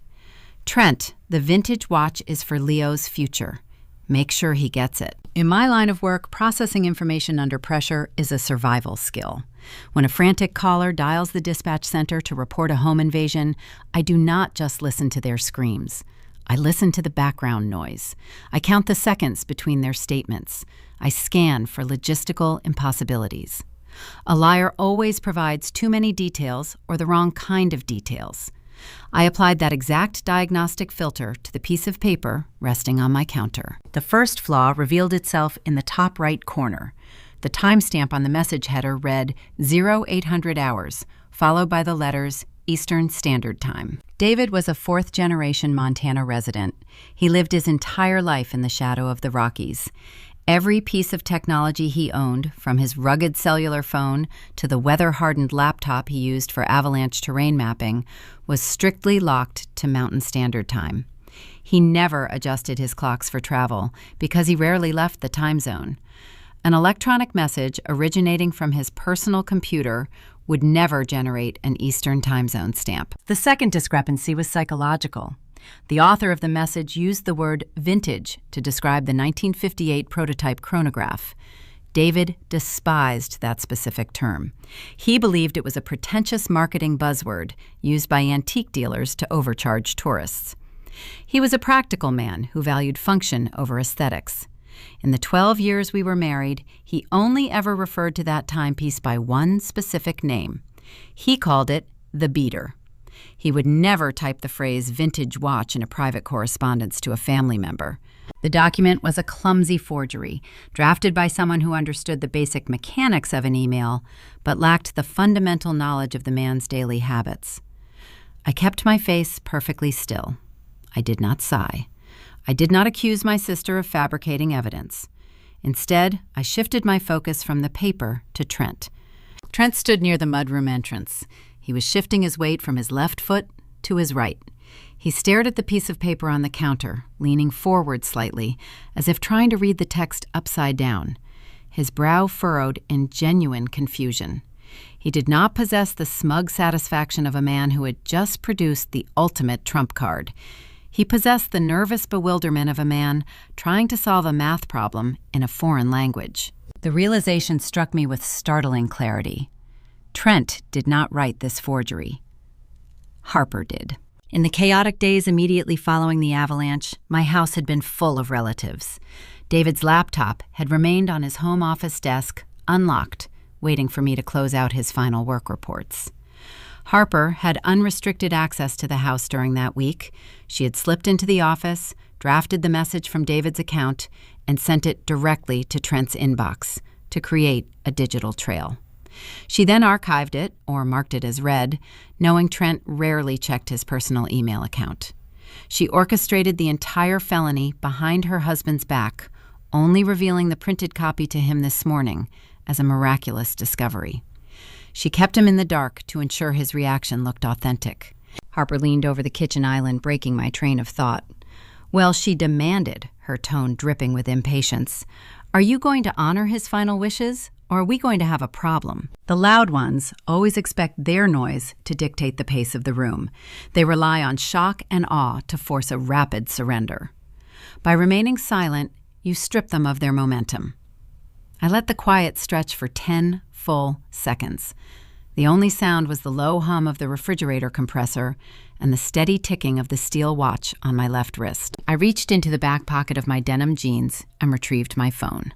"Trent, the vintage watch is for Leo's future. Make sure he gets it." In my line of work, processing information under pressure is a survival skill. When a frantic caller dials the dispatch center to report a home invasion, I do not just listen to their screams. I listen to the background noise. I count the seconds between their statements. I scan for logistical impossibilities. A liar always provides too many details or the wrong kind of details. I applied that exact diagnostic filter to the piece of paper resting on my counter. The first flaw revealed itself in the top right corner. The timestamp on the message header read 0800 hours, followed by the letters Eastern Standard Time. David was a fourth-generation Montana resident. He lived his entire life in the shadow of the Rockies. Every piece of technology he owned, from his rugged cellular phone to the weather-hardened laptop he used for avalanche terrain mapping, was strictly locked to Mountain Standard Time. He never adjusted his clocks for travel because he rarely left the time zone. An electronic message originating from his personal computer would never generate an Eastern Time Zone stamp. The second discrepancy was psychological. The author of the message used the word vintage to describe the 1958 prototype chronograph. David despised that specific term. He believed it was a pretentious marketing buzzword used by antique dealers to overcharge tourists. He was a practical man who valued function over aesthetics. In the 12 years we were married, he only ever referred to that timepiece by one specific name. He called it the beater. He would never type the phrase vintage watch in a private correspondence to a family member. The document was a clumsy forgery, drafted by someone who understood the basic mechanics of an email, but lacked the fundamental knowledge of the man's daily habits. I kept my face perfectly still. I did not sigh. I did not accuse my sister of fabricating evidence. Instead, I shifted my focus from the paper to Trent. Trent stood near the mudroom entrance. He was shifting his weight from his left foot to his right. He stared at the piece of paper on the counter, leaning forward slightly, as if trying to read the text upside down. His brow furrowed in genuine confusion. He did not possess the smug satisfaction of a man who had just produced the ultimate trump card. He possessed the nervous bewilderment of a man trying to solve a math problem in a foreign language. The realization struck me with startling clarity. Trent did not write this forgery. Harper did. In the chaotic days immediately following the avalanche, my house had been full of relatives. David's laptop had remained on his home office desk, unlocked, waiting for me to close out his final work reports. Harper had unrestricted access to the house during that week. She had slipped into the office, drafted the message from David's account, and sent it directly to Trent's inbox to create a digital trail. She then archived it, or marked it as read, knowing Trent rarely checked his personal email account. She orchestrated the entire felony behind her husband's back, only revealing the printed copy to him this morning as a miraculous discovery. She kept him in the dark to ensure his reaction looked authentic. Harper leaned over the kitchen island, breaking my train of thought. "Well, she demanded," her tone dripping with impatience. "Are you going to honor his final wishes, or are we going to have a problem?" The loud ones always expect their noise to dictate the pace of the room. They rely on shock and awe to force a rapid surrender. By remaining silent, you strip them of their momentum. I let the quiet stretch for 10 full seconds. The only sound was the low hum of the refrigerator compressor and the steady ticking of the steel watch on my left wrist. I reached into the back pocket of my denim jeans and retrieved my phone.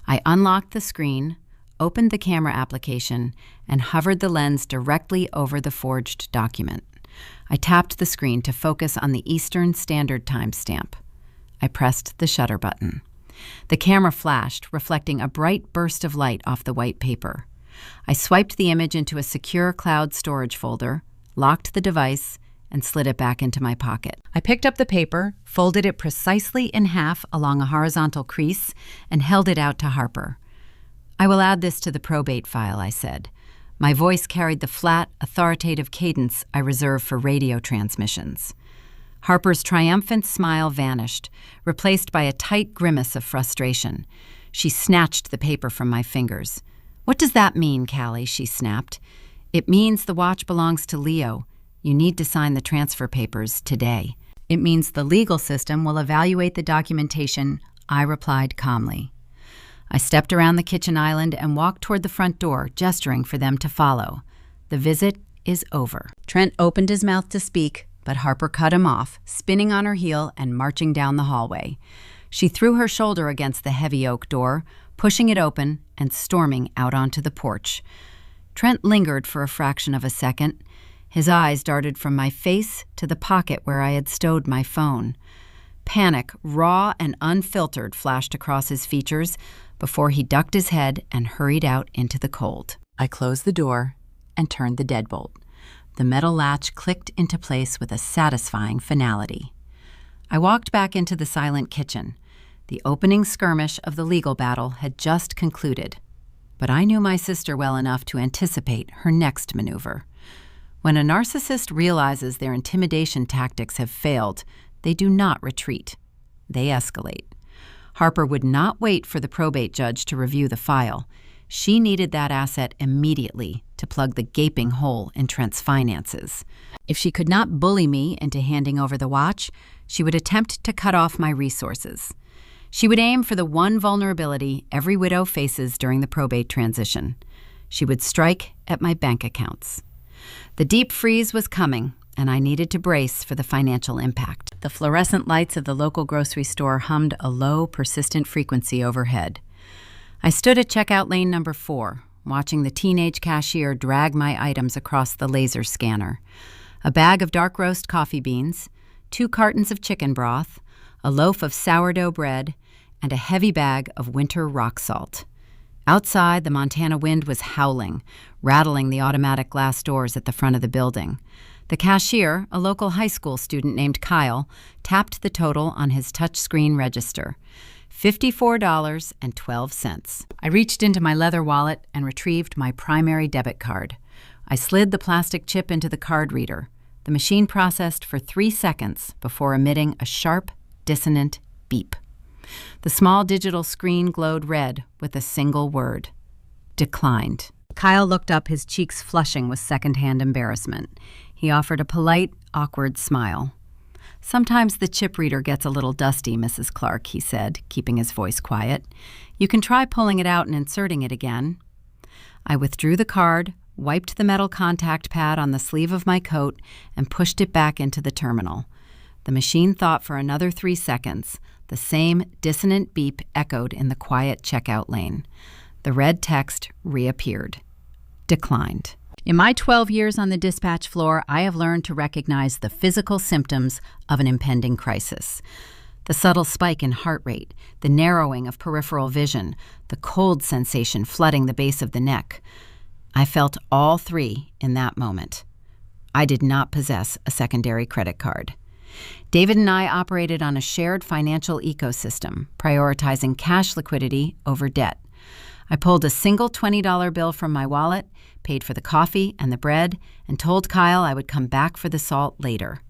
I unlocked the screen, opened the camera application, and hovered the lens directly over the forged document. I tapped the screen to focus on the Eastern Standard Time stamp. I pressed the shutter button. The camera flashed, reflecting a bright burst of light off the white paper. I swiped the image into a secure cloud storage folder, locked the device, and slid it back into my pocket. I picked up the paper, folded it precisely in half along a horizontal crease, and held it out to Harper. "I will add this to the probate file," I said. My voice carried the flat, authoritative cadence I reserve for radio transmissions. Harper's triumphant smile vanished, replaced by a tight grimace of frustration. She snatched the paper from my fingers. "What does that mean, Callie?" she snapped. "It means the watch belongs to Leo. You need to sign the transfer papers today." "It means the legal system will evaluate the documentation," I replied calmly. I stepped around the kitchen island and walked toward the front door, gesturing for them to follow. "The visit is over." Trent opened his mouth to speak, but Harper cut him off, spinning on her heel and marching down the hallway. She threw her shoulder against the heavy oak door, pushing it open and storming out onto the porch. Trent lingered for a fraction of a second. His eyes darted from my face to the pocket where I had stowed my phone. Panic, raw and unfiltered, flashed across his features before he ducked his head and hurried out into the cold. I closed the door and turned the deadbolt. The metal latch clicked into place with a satisfying finality. I walked back into the silent kitchen. The opening skirmish of the legal battle had just concluded, but I knew my sister well enough to anticipate her next maneuver. When a narcissist realizes their intimidation tactics have failed, they do not retreat. They escalate. Harper would not wait for the probate judge to review the file. She needed that asset immediately to plug the gaping hole in Trent's finances. If she could not bully me into handing over the watch, she would attempt to cut off my resources. She would aim for the one vulnerability every widow faces during the probate transition. She would strike at my bank accounts. The deep freeze was coming, and I needed to brace for the financial impact. The fluorescent lights of the local grocery store hummed a low, persistent frequency overhead. I stood at checkout lane number 4, watching the teenage cashier drag my items across the laser scanner. A bag of dark roast coffee beans, 2 cartons of chicken broth, a loaf of sourdough bread, and a heavy bag of winter rock salt. Outside, the Montana wind was howling, rattling the automatic glass doors at the front of the building. The cashier, a local high school student named Kyle, tapped the total on his touchscreen register. $54.12. I reached into my leather wallet and retrieved my primary debit card. I slid the plastic chip into the card reader. The machine processed for 3 seconds before emitting a sharp, dissonant beep. The small digital screen glowed red with a single word: declined. Kyle looked up, his cheeks flushing with secondhand embarrassment. He offered a polite, awkward smile. "Sometimes the chip reader gets a little dusty, Mrs. Clark," he said, keeping his voice quiet. "You can try pulling it out and inserting it again." I withdrew the card, wiped the metal contact pad on the sleeve of my coat, and pushed it back into the terminal. The machine thought for another 3 seconds. The same dissonant beep echoed in the quiet checkout lane. The red text reappeared. Declined. In my 12 years on the dispatch floor, I have learned to recognize the physical symptoms of an impending crisis. The subtle spike in heart rate, the narrowing of peripheral vision, the cold sensation flooding the base of the neck. I felt all 3 in that moment. I did not possess a secondary credit card. David and I operated on a shared financial ecosystem, prioritizing cash liquidity over debt. I pulled a single $20 bill from my wallet, paid for the coffee and the bread, and told Kyle I would come back for the salt later.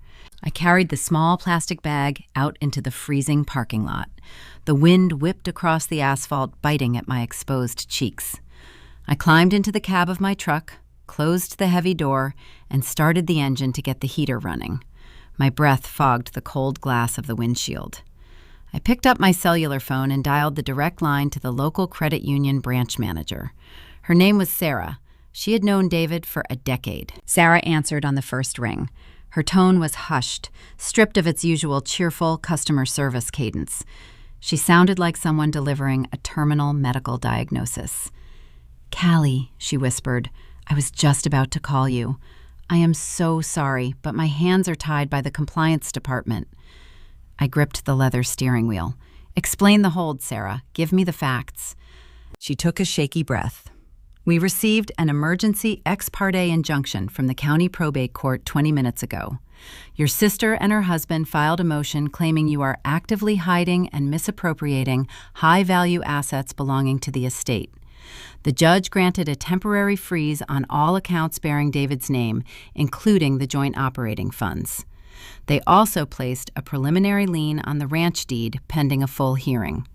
I carried the small plastic bag out into the freezing parking lot. The wind whipped across the asphalt, biting at my exposed cheeks. I climbed into the cab of my truck, closed the heavy door, and started the engine to get the heater running. My breath fogged the cold glass of the windshield. I picked up my cellular phone and dialed the direct line to the local credit union branch manager. Her name was Sarah. She had known David for a decade. Sarah answered on the first ring. Her tone was hushed, stripped of its usual cheerful customer service cadence. She sounded like someone delivering a terminal medical diagnosis. "Callie," she whispered, "I was just about to call you. I am so sorry, but my hands are tied by the compliance department." I gripped the leather steering wheel. "Explain the hold, Sarah. Give me the facts." She took a shaky breath. "We received an emergency ex parte injunction from the county probate court 20 minutes ago. Your sister and her husband filed a motion claiming you are actively hiding and misappropriating high-value assets belonging to the estate. The judge granted a temporary freeze on all accounts bearing David's name, including the joint operating funds. They also placed a preliminary lien on the ranch deed pending a full hearing.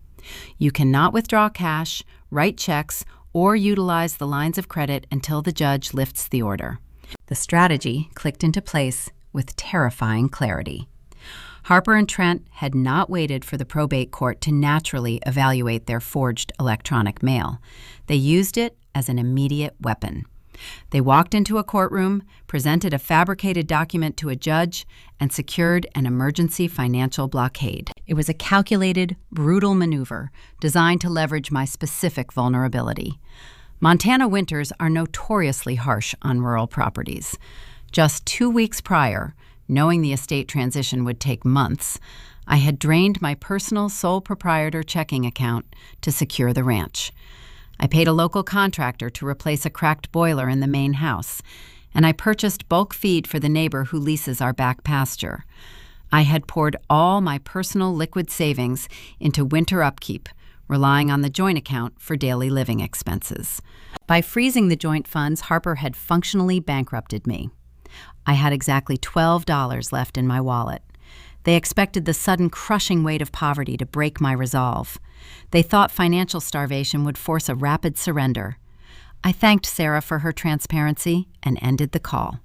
You cannot withdraw cash, write checks, or utilize the lines of credit until the judge lifts the order." The strategy clicked into place with terrifying clarity. Harper and Trent had not waited for the probate court to naturally evaluate their forged electronic mail. They used it as an immediate weapon. They walked into a courtroom, presented a fabricated document to a judge, and secured an emergency financial blockade. It was a calculated, brutal maneuver designed to leverage my specific vulnerability. Montana winters are notoriously harsh on rural properties. Just 2 weeks prior, knowing the estate transition would take months, I had drained my personal sole proprietor checking account to secure the ranch. I paid a local contractor to replace a cracked boiler in the main house, and I purchased bulk feed for the neighbor who leases our back pasture. I had poured all my personal liquid savings into winter upkeep, relying on the joint account for daily living expenses. By freezing the joint funds, Harper had functionally bankrupted me. I had exactly $12 left in my wallet. They expected the sudden crushing weight of poverty to break my resolve. They thought financial starvation would force a rapid surrender. I thanked Sarah for her transparency and ended the call.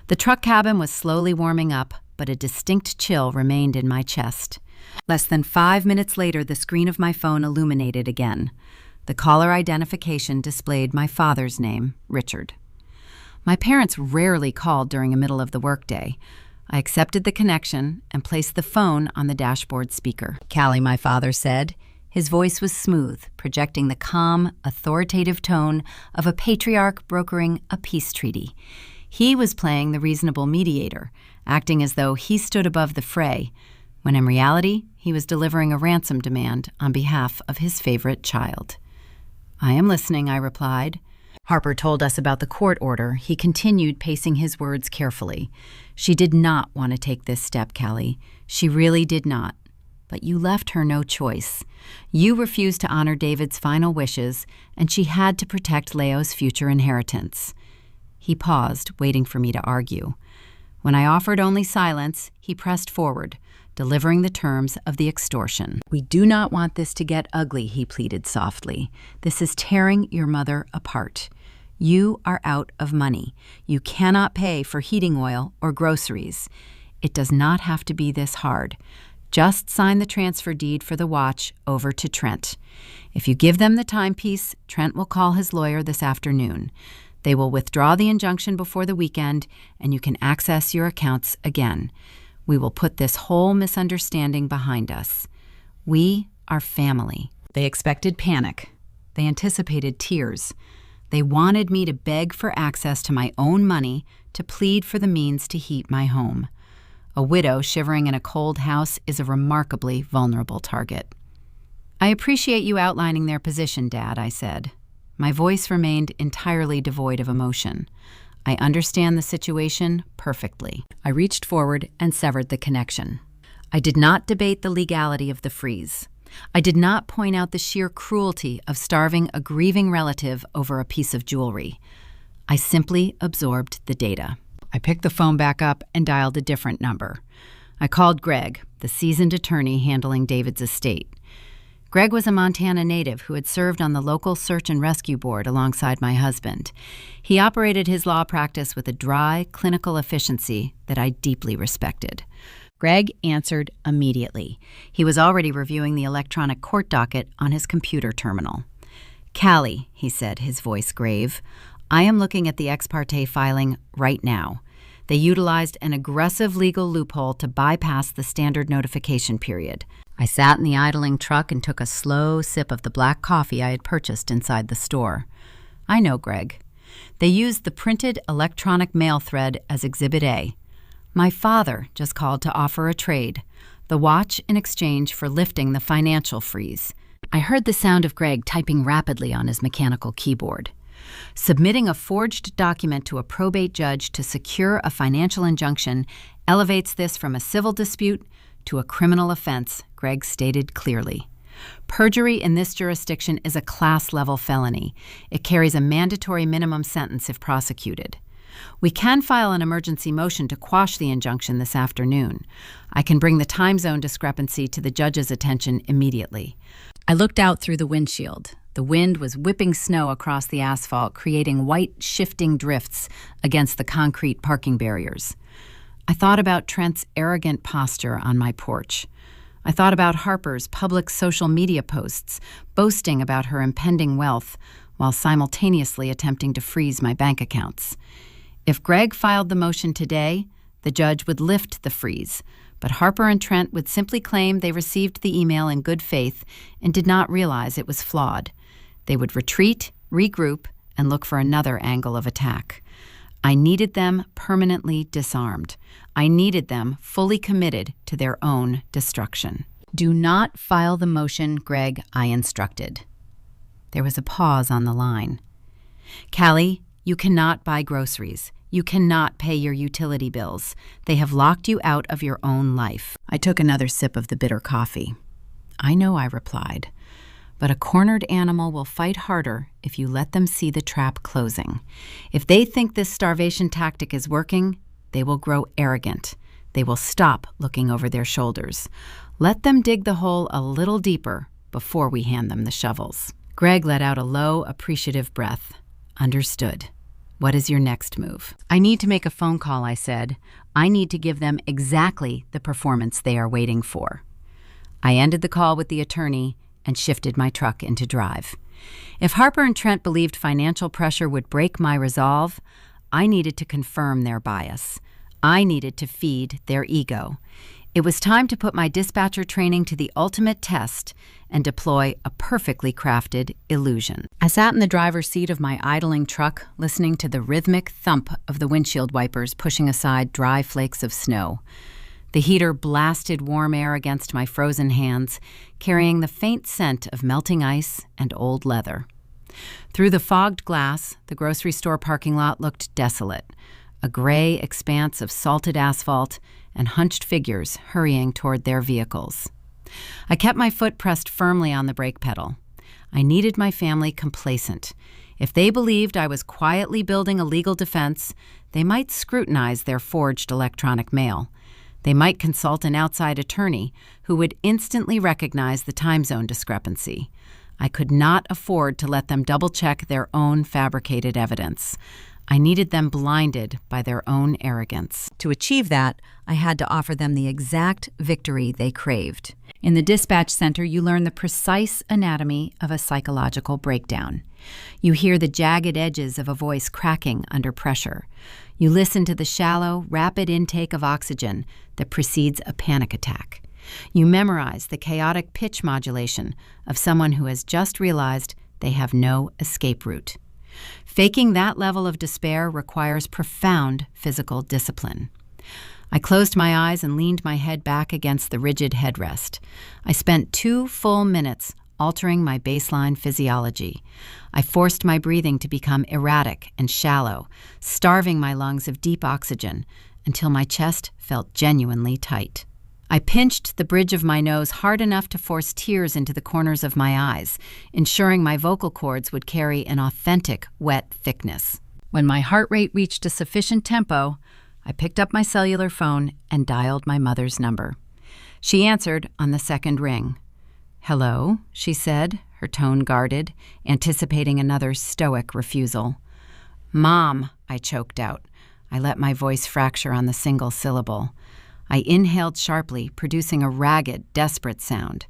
The truck cabin was slowly warming up, but a distinct chill remained in my chest. Less than 5 minutes later, the screen of my phone illuminated again. The caller identification displayed my father's name, Richard. My parents rarely called during the middle of the workday. I accepted the connection and placed the phone on the dashboard speaker. "Callie," my father said. His voice was smooth, projecting the calm, authoritative tone of a patriarch brokering a peace treaty. He was playing the reasonable mediator, acting as though he stood above the fray, when in reality, he was delivering a ransom demand on behalf of his favorite child. "I am listening," I replied. Harper told us about the court order. He continued, pacing his words carefully. "She did not want to take this step, Callie. She really did not. But you left her no choice. You refused to honor David's final wishes, and she had to protect Leo's future inheritance." He paused, waiting for me to argue. When I offered only silence, he pressed forward, delivering the terms of the extortion. "We do not want this to get ugly," he pleaded softly. "This is tearing your mother apart. You are out of money. You cannot pay for heating oil or groceries. It does not have to be this hard. Just sign the transfer deed for the watch over to Trent. If you give them the timepiece, Trent will call his lawyer this afternoon. They will withdraw the injunction before the weekend, and you can access your accounts again. We will put this whole misunderstanding behind us. We are family." They expected panic. They anticipated tears. They wanted me to beg for access to my own money, to plead for the means to heat my home. A widow shivering in a cold house is a remarkably vulnerable target. "I appreciate you outlining their position, Dad," I said. My voice remained entirely devoid of emotion. "I understand the situation perfectly." I reached forward and severed the connection. I did not debate the legality of the freeze. I did not point out the sheer cruelty of starving a grieving relative over a piece of jewelry. I simply absorbed the data. I picked the phone back up and dialed a different number. I called Greg, the seasoned attorney handling David's estate. Greg was a Montana native who had served on the local search and rescue board alongside my husband. He operated his law practice with a dry, clinical efficiency that I deeply respected. Greg answered immediately. He was already reviewing the electronic court docket on his computer terminal. "Callie," he said, his voice grave, "I am looking at the ex parte filing right now. They utilized an aggressive legal loophole to bypass the standard notification period." I sat in the idling truck and took a slow sip of the black coffee I had purchased inside the store. I know Greg. They used the printed electronic mail thread as Exhibit A. My father just called to offer a trade, the watch in exchange for lifting the financial freeze. I heard the sound of Greg typing rapidly on his mechanical keyboard. Submitting a forged document to a probate judge to secure a financial injunction elevates this from a civil dispute to a criminal offense, Greg stated clearly. Perjury in this jurisdiction is a class-level felony. It carries a mandatory minimum sentence if prosecuted. We can file an emergency motion to quash the injunction this afternoon. I can bring the time zone discrepancy to the judge's attention immediately. I looked out through the windshield. The wind was whipping snow across the asphalt, creating white, shifting drifts against the concrete parking barriers. I thought about Trent's arrogant posture on my porch. I thought about Harper's public social media posts, boasting about her impending wealth while simultaneously attempting to freeze my bank accounts. If Greg filed the motion today, the judge would lift the freeze, but Harper and Trent would simply claim they received the email in good faith and did not realize it was flawed. They would retreat, regroup, and look for another angle of attack. I needed them permanently disarmed. I needed them fully committed to their own destruction. Do not file the motion, Greg, I instructed. There was a pause on the line. Callie, you cannot buy groceries. You cannot pay your utility bills. They have locked you out of your own life. I took another sip of the bitter coffee. I know, I replied. But a cornered animal will fight harder if you let them see the trap closing. If they think this starvation tactic is working, they will grow arrogant. They will stop looking over their shoulders. Let them dig the hole a little deeper before we hand them the shovels. Greg let out a low, appreciative breath. Understood. What is your next move? I need to make a phone call, I said. I need to give them exactly the performance they are waiting for. I ended the call with the attorney and shifted my truck into drive. If Harper and Trent believed financial pressure would break my resolve, I needed to confirm their bias. I needed to feed their ego. It was time to put my dispatcher training to the ultimate test and deploy a perfectly crafted illusion. I sat in the driver's seat of my idling truck, listening to the rhythmic thump of the windshield wipers pushing aside dry flakes of snow. The heater blasted warm air against my frozen hands, carrying the faint scent of melting ice and old leather. Through the fogged glass, the grocery store parking lot looked desolate, a gray expanse of salted asphalt and hunched figures hurrying toward their vehicles. I kept my foot pressed firmly on the brake pedal. I needed my family complacent. If they believed I was quietly building a legal defense, they might scrutinize their forged electronic mail. They might consult an outside attorney who would instantly recognize the time zone discrepancy. I could not afford to let them double-check their own fabricated evidence. I needed them blinded by their own arrogance. To achieve that, I had to offer them the exact victory they craved. In the dispatch center, you learn the precise anatomy of a psychological breakdown. You hear the jagged edges of a voice cracking under pressure. You listen to the shallow, rapid intake of oxygen that precedes a panic attack. You memorize the chaotic pitch modulation of someone who has just realized they have no escape route. Faking that level of despair requires profound physical discipline. I closed my eyes and leaned my head back against the rigid headrest. I spent 2 full minutes altering my baseline physiology. I forced my breathing to become erratic and shallow, starving my lungs of deep oxygen until my chest felt genuinely tight. I pinched the bridge of my nose hard enough to force tears into the corners of my eyes, ensuring my vocal cords would carry an authentic, wet thickness. When my heart rate reached a sufficient tempo, I picked up my cellular phone and dialed my mother's number. She answered on the second ring. "Hello," she said, her tone guarded, anticipating another stoic refusal. "Mom," I choked out. I let my voice fracture on the single syllable. I inhaled sharply, producing a ragged, desperate sound.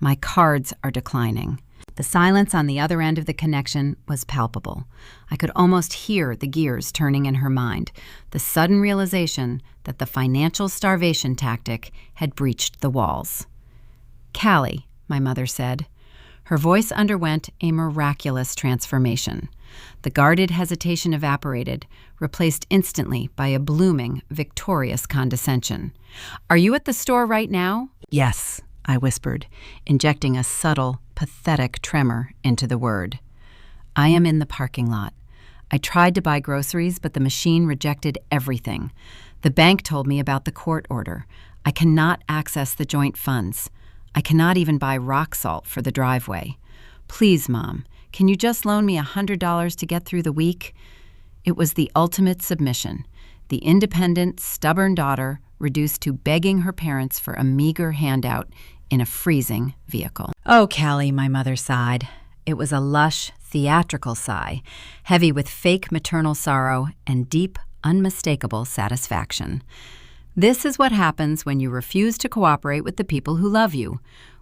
My cards are declining. The silence on the other end of the connection was palpable. I could almost hear the gears turning in her mind, the sudden realization that the financial starvation tactic had breached the walls. "Callie," my mother said. Her voice underwent a miraculous transformation. The guarded hesitation evaporated, replaced instantly by a blooming, victorious condescension. "Are you at the store right now?" "Yes," I whispered, injecting a subtle, pathetic tremor into the word. "I am in the parking lot. I tried to buy groceries, but the machine rejected everything. The bank told me about the court order. I cannot access the joint funds. I cannot even buy rock salt for the driveway. Please, Mom, can you just loan me $100 to get through the week?" It was the ultimate submission. The independent, stubborn daughter reduced to begging her parents for a meager handout in a freezing vehicle. "Oh, Callie," my mother sighed. It was a lush, theatrical sigh, heavy with fake maternal sorrow and deep, unmistakable satisfaction. "This is what happens when you refuse to cooperate with the people who love you.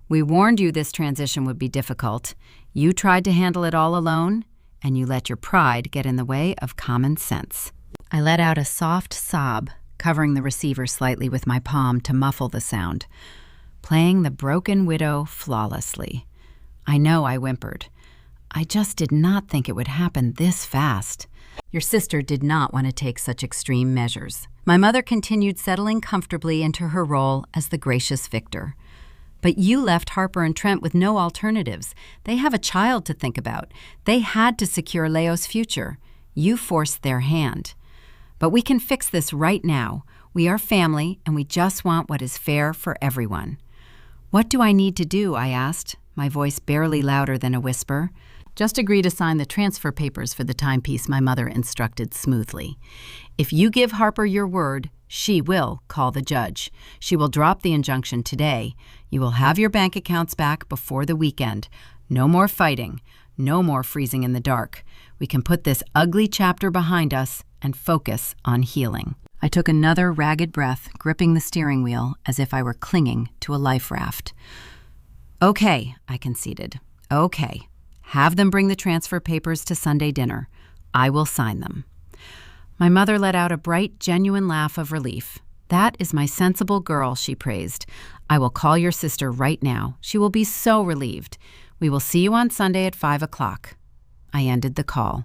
We warned you this transition would be difficult. You tried to handle it all alone, and you let your pride get in the way of common sense." I let out a soft sob, covering the receiver slightly with my palm to muffle the sound, playing the broken widow flawlessly. I know I whimpered. I just did not think it would happen this fast. Your sister did not want to take such extreme measures. My mother continued settling comfortably into her role as the gracious victor. But you left Harper and Trent with no alternatives. They have a child to think about. They had to secure Leo's future. You forced their hand. But we can fix this right now. We are family, and we just want what is fair for everyone. "What do I need to do?" I asked, my voice barely louder than a whisper. "Just agree to sign the transfer papers for the timepiece," my mother instructed smoothly. "If you give Harper your word, she will call the judge. She will drop the injunction today. You will have your bank accounts back before the weekend. No more fighting. No more freezing in the dark. We can put this ugly chapter behind us and focus on healing." I took another ragged breath, gripping the steering wheel as if I were clinging to a life raft. "Okay," I conceded. "Okay. Have them bring the transfer papers to Sunday dinner. I will sign them." My mother let out a bright, genuine laugh of relief. "That is my sensible girl," she praised. "I will call your sister right now. She will be so relieved. We will see you on Sunday at 5 o'clock. I ended the call.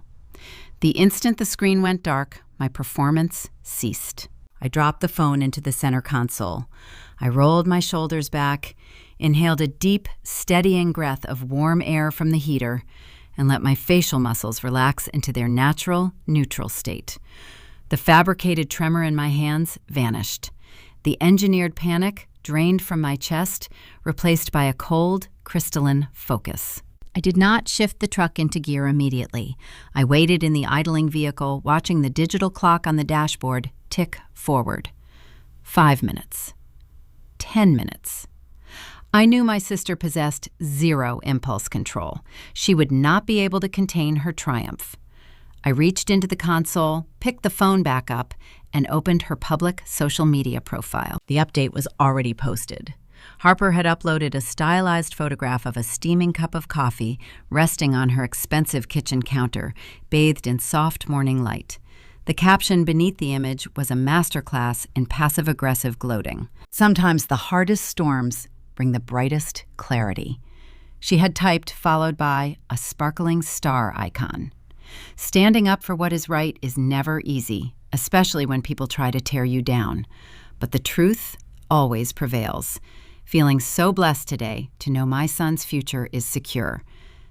The instant the screen went dark, my performance ceased. I dropped the phone into the center console. I rolled my shoulders back, inhaled a deep, steadying breath of warm air from the heater, and let my facial muscles relax into their natural, neutral state. The fabricated tremor in my hands vanished. The engineered panic drained from my chest, replaced by a cold, crystalline focus. I did not shift the truck into gear immediately. I waited in the idling vehicle, watching the digital clock on the dashboard tick forward. 5 minutes. 10 minutes. I knew my sister possessed zero impulse control. She would not be able to contain her triumph. I reached into the console, picked the phone back up, and opened her public social media profile. The update was already posted. Harper had uploaded a stylized photograph of a steaming cup of coffee resting on her expensive kitchen counter, bathed in soft morning light. The caption beneath the image was a masterclass in passive-aggressive gloating. "Sometimes the hardest storms bring the brightest clarity." She had typed, followed by a sparkling star icon. Standing up for what is right is never easy, especially when people try to tear you down. But the truth always prevails. Feeling so blessed today to know my son's future is secure.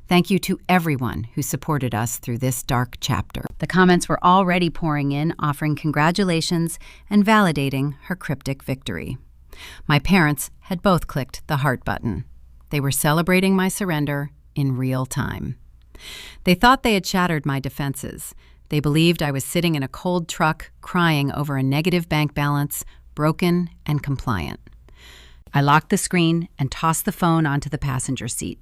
Thank you to everyone who supported us through this dark chapter. The comments were already pouring in, offering congratulations and validating her cryptic victory. My parents had both clicked the heart button. They were celebrating my surrender in real time. They thought they had shattered my defenses. They believed I was sitting in a cold truck, crying over a negative bank balance, broken and compliant. I locked the screen and tossed the phone onto the passenger seat.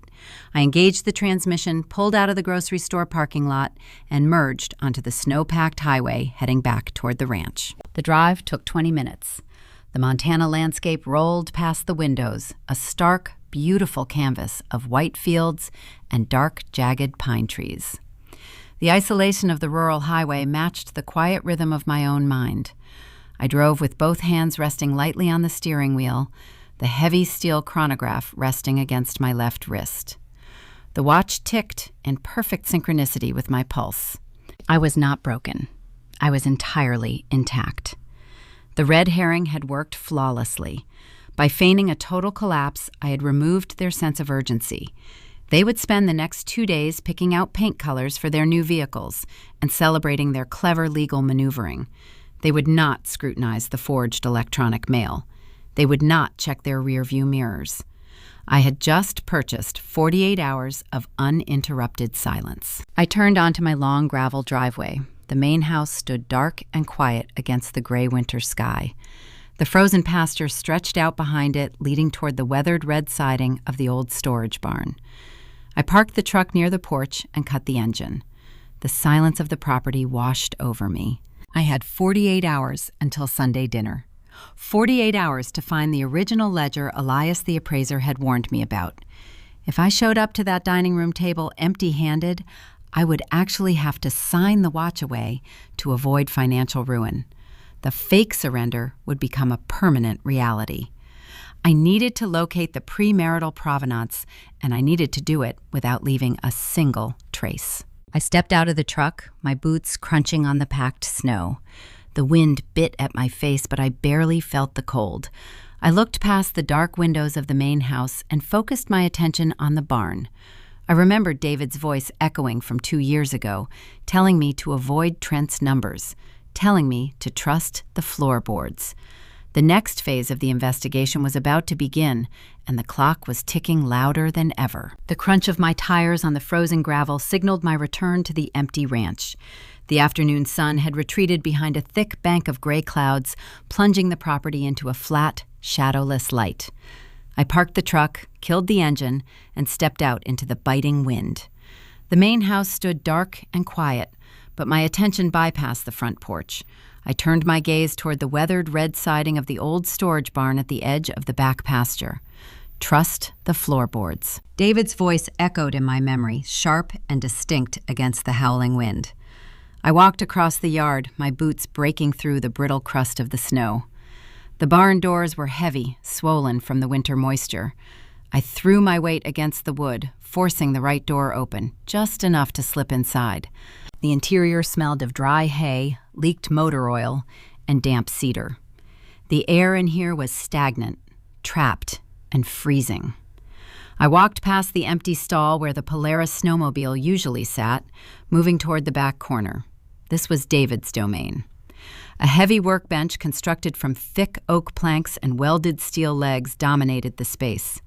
I engaged the transmission, pulled out of the grocery store parking lot, and merged onto the snow-packed highway heading back toward the ranch. The drive took 20 minutes. The Montana landscape rolled past the windows, a stark, beautiful canvas of white fields and dark, jagged pine trees. The isolation of the rural highway matched the quiet rhythm of my own mind. I drove with both hands resting lightly on the steering wheel, the heavy steel chronograph resting against my left wrist. The watch ticked in perfect synchronicity with my pulse. I was not broken. I was entirely intact. The red herring had worked flawlessly. By feigning a total collapse, I had removed their sense of urgency. They would spend the next 2 days picking out paint colors for their new vehicles and celebrating their clever legal maneuvering. They would not scrutinize the forged electronic mail. They would not check their rearview mirrors. I had just purchased 48 hours of uninterrupted silence. I turned onto my long gravel driveway. The main house stood dark and quiet against the gray winter sky. The frozen pasture stretched out behind it, leading toward the weathered red siding of the old storage barn. I parked the truck near the porch and cut the engine. The silence of the property washed over me. I had 48 hours until Sunday dinner. 48 hours to find the original ledger Elias the appraiser had warned me about. If I showed up to that dining room table empty-handed, I would actually have to sign the watch away to avoid financial ruin. The fake surrender would become a permanent reality. I needed to locate the premarital provenance, and I needed to do it without leaving a single trace. I stepped out of the truck, my boots crunching on the packed snow. The wind bit at my face, but I barely felt the cold. I looked past the dark windows of the main house and focused my attention on the barn. I remembered David's voice echoing from 2 years ago, telling me to avoid Trent's numbers, telling me to trust the floorboards. The next phase of the investigation was about to begin, and the clock was ticking louder than ever. The crunch of my tires on the frozen gravel signaled my return to the empty ranch. The afternoon sun had retreated behind a thick bank of gray clouds, plunging the property into a flat, shadowless light. I parked the truck, killed the engine, and stepped out into the biting wind. The main house stood dark and quiet, but my attention bypassed the front porch. I turned my gaze toward the weathered red siding of the old storage barn at the edge of the back pasture. Trust the floorboards. David's voice echoed in my memory, sharp and distinct against the howling wind. I walked across the yard, my boots breaking through the brittle crust of the snow. The barn doors were heavy, swollen from the winter moisture. I threw my weight against the wood, forcing the right door open, just enough to slip inside. The interior smelled of dry hay, leaked motor oil, and damp cedar. The air in here was stagnant, trapped, and freezing. I walked past the empty stall where the Polaris snowmobile usually sat, moving toward the back corner. This was David's domain. A heavy workbench constructed from thick oak planks and welded steel legs dominated the space.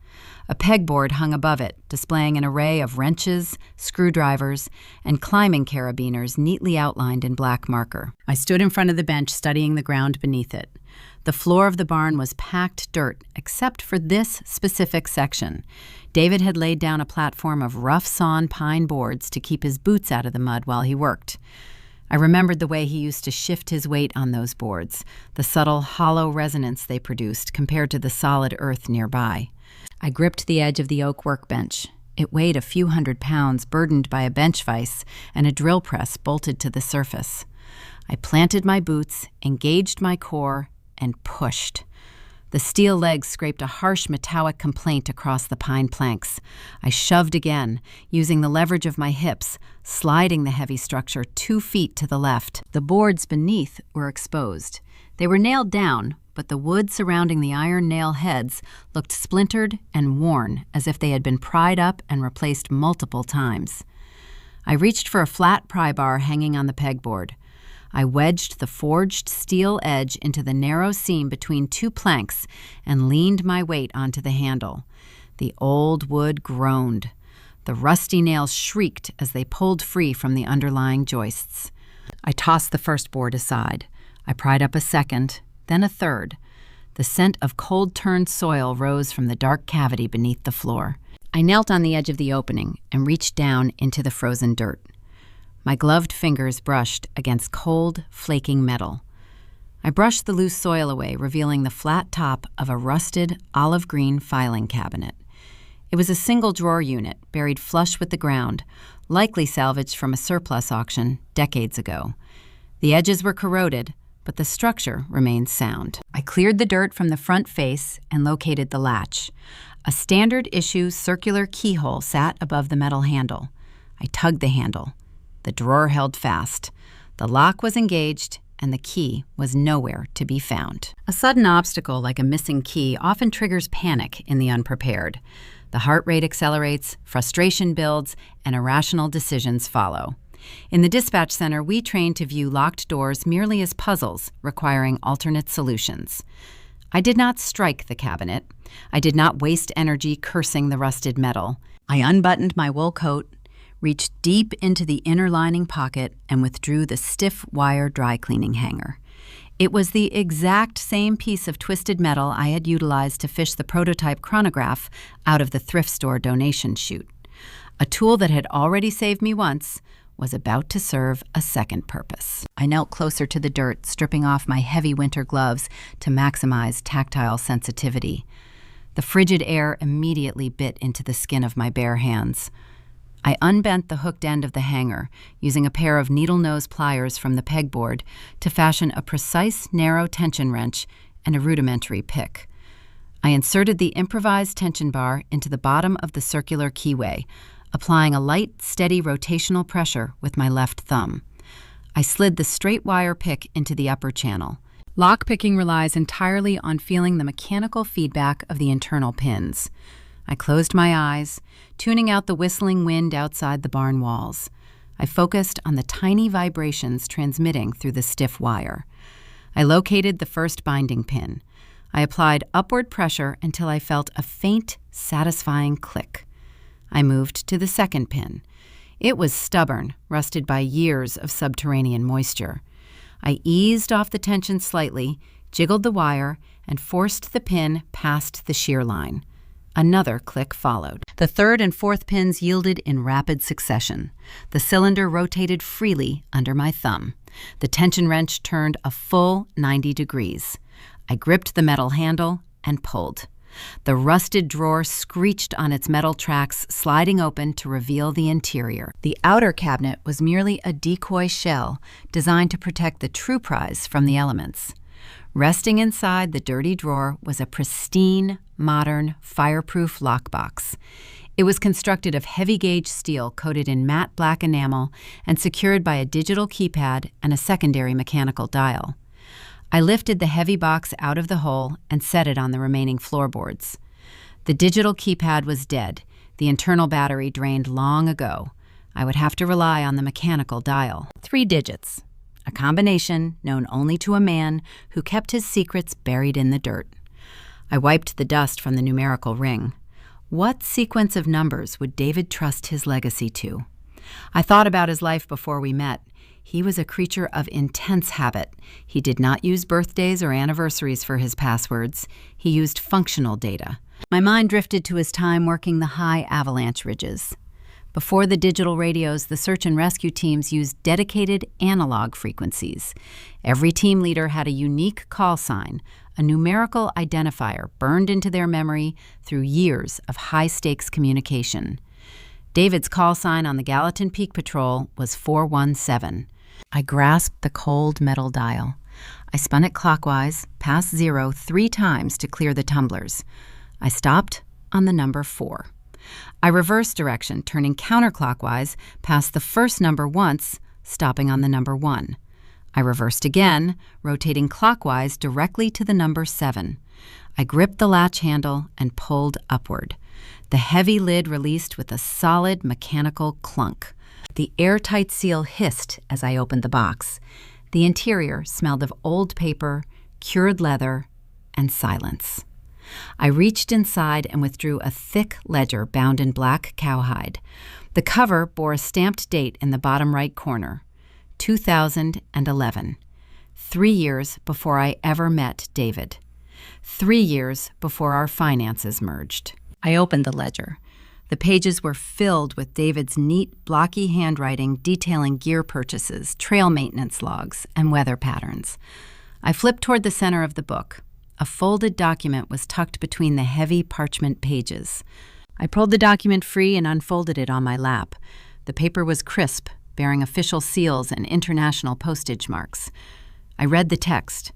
A pegboard hung above it, displaying an array of wrenches, screwdrivers, and climbing carabiners neatly outlined in black marker. I stood in front of the bench, studying the ground beneath it. The floor of the barn was packed dirt, except for this specific section. David had laid down a platform of rough-sawn pine boards to keep his boots out of the mud while he worked. I remembered the way he used to shift his weight on those boards, the subtle, hollow resonance they produced compared to the solid earth nearby. I gripped the edge of the oak workbench. It weighed a few 100 pounds, burdened by a bench vise and a drill press bolted to the surface. I planted my boots, engaged my core, and pushed. The steel legs scraped a harsh metallic complaint across the pine planks. I shoved again, using the leverage of my hips, sliding the heavy structure 2 feet to the left. The boards beneath were exposed. They were nailed down, but the wood surrounding the iron nail heads looked splintered and worn, as if they had been pried up and replaced multiple times. I reached for a flat pry bar hanging on the pegboard. I wedged the forged steel edge into the narrow seam between 2 planks and leaned my weight onto the handle. The old wood groaned. The rusty nails shrieked as they pulled free from the underlying joists. I tossed the first board aside. I pried up a second, then a third. The scent of cold-turned soil rose from the dark cavity beneath the floor. I knelt on the edge of the opening and reached down into the frozen dirt. My gloved fingers brushed against cold, flaking metal. I brushed the loose soil away, revealing the flat top of a rusted, olive-green filing cabinet. It was a single-drawer unit, buried flush with the ground, likely salvaged from a surplus auction decades ago. The edges were corroded, but the structure remained sound. I cleared the dirt from the front face and located the latch. A standard-issue circular keyhole sat above the metal handle. I tugged the handle. The drawer held fast. The lock was engaged, and the key was nowhere to be found. A sudden obstacle like a missing key often triggers panic in the unprepared. The heart rate accelerates, frustration builds, and irrational decisions follow. In the dispatch center, we train to view locked doors merely as puzzles, requiring alternate solutions. I did not strike the cabinet. I did not waste energy cursing the rusted metal. I unbuttoned my wool coat, reached deep into the inner lining pocket, and withdrew the stiff wire dry cleaning hanger. It was the exact same piece of twisted metal I had utilized to fish the prototype chronograph out of the thrift store donation chute. A tool that had already saved me once was about to serve a second purpose. I knelt closer to the dirt, stripping off my heavy winter gloves to maximize tactile sensitivity. The frigid air immediately bit into the skin of my bare hands. I unbent the hooked end of the hanger, using a pair of needle-nose pliers from the pegboard to fashion a precise, narrow tension wrench and a rudimentary pick. I inserted the improvised tension bar into the bottom of the circular keyway, applying a light, steady rotational pressure with my left thumb. I slid the straight wire pick into the upper channel. Lockpicking relies entirely on feeling the mechanical feedback of the internal pins. I closed my eyes, tuning out the whistling wind outside the barn walls. I focused on the tiny vibrations transmitting through the stiff wire. I located the first binding pin. I applied upward pressure until I felt a faint, satisfying click. I moved to the second pin. It was stubborn, rusted by years of subterranean moisture. I eased off the tension slightly, jiggled the wire, and forced the pin past the shear line. Another click followed. The third and fourth pins yielded in rapid succession. The cylinder rotated freely under my thumb. The tension wrench turned a full 90 degrees. I gripped the metal handle and pulled. The rusted drawer screeched on its metal tracks, sliding open to reveal the interior. The outer cabinet was merely a decoy shell designed to protect the true prize from the elements. Resting inside the dirty drawer was a pristine, modern, fireproof lockbox. It was constructed of heavy-gauge steel coated in matte black enamel and secured by a digital keypad and a secondary mechanical dial. I lifted the heavy box out of the hole and set it on the remaining floorboards. The digital keypad was dead. The internal battery drained long ago. I would have to rely on the mechanical dial. 3 digits. A combination known only to a man who kept his secrets buried in the dirt. I wiped the dust from the numerical ring. What sequence of numbers would David trust his legacy to? I thought about his life before we met. He was a creature of intense habit. He did not use birthdays or anniversaries for his passwords. He used functional data. My mind drifted to his time working the high avalanche ridges. Before the digital radios, the search and rescue teams used dedicated analog frequencies. Every team leader had a unique call sign, a numerical identifier burned into their memory through years of high-stakes communication. David's call sign on the Gallatin Peak Patrol was 417. I grasped the cold metal dial. I spun it clockwise, past 0 3 times to clear the tumblers. I stopped on the number 4. I reversed direction, turning counterclockwise past the first number once, stopping on the number 1. I reversed again, rotating clockwise directly to the number 7. I gripped the latch handle and pulled upward. The heavy lid released with a solid mechanical clunk. The airtight seal hissed as I opened the box. The interior smelled of old paper, cured leather, and silence. I reached inside and withdrew a thick ledger bound in black cowhide. The cover bore a stamped date in the bottom right corner, 2011, 3 years before I ever met David, 3 years before our finances merged. I opened the ledger. The pages were filled with David's neat, blocky handwriting detailing gear purchases, trail maintenance logs, and weather patterns. I flipped toward the center of the book. A folded document was tucked between the heavy parchment pages. I pulled the document free and unfolded it on my lap. The paper was crisp, bearing official seals and international postage marks. I read the text.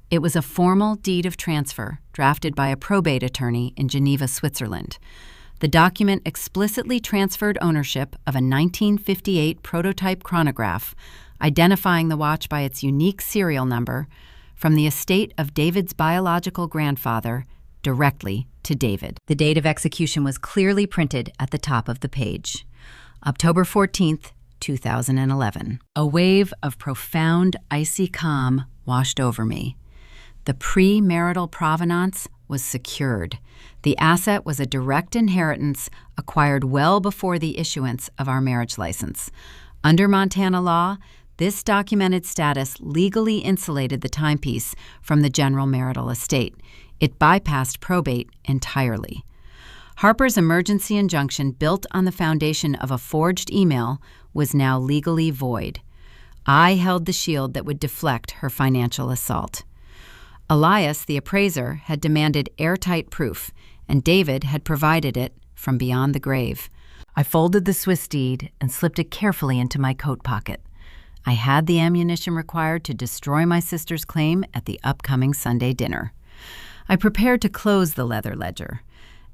It was a formal deed of transfer drafted by a probate attorney in Geneva, Switzerland. The document explicitly transferred ownership of a 1958 prototype chronograph, identifying the watch by its unique serial number, from the estate of David's biological grandfather directly to David. The date of execution was clearly printed at the top of the page. October 14th, 2011. A wave of profound, icy calm washed over me. The premarital provenance was secured. The asset was a direct inheritance acquired well before the issuance of our marriage license. Under Montana law, this documented status legally insulated the timepiece from the general marital estate. It bypassed probate entirely. Harper's emergency injunction, built on the foundation of a forged email, was now legally void. I held the shield that would deflect her financial assault. Elias, the appraiser, had demanded airtight proof, and David had provided it from beyond the grave. I folded the Swiss deed and slipped it carefully into my coat pocket. I had the ammunition required to destroy my sister's claim at the upcoming Sunday dinner. I prepared to close the leather ledger.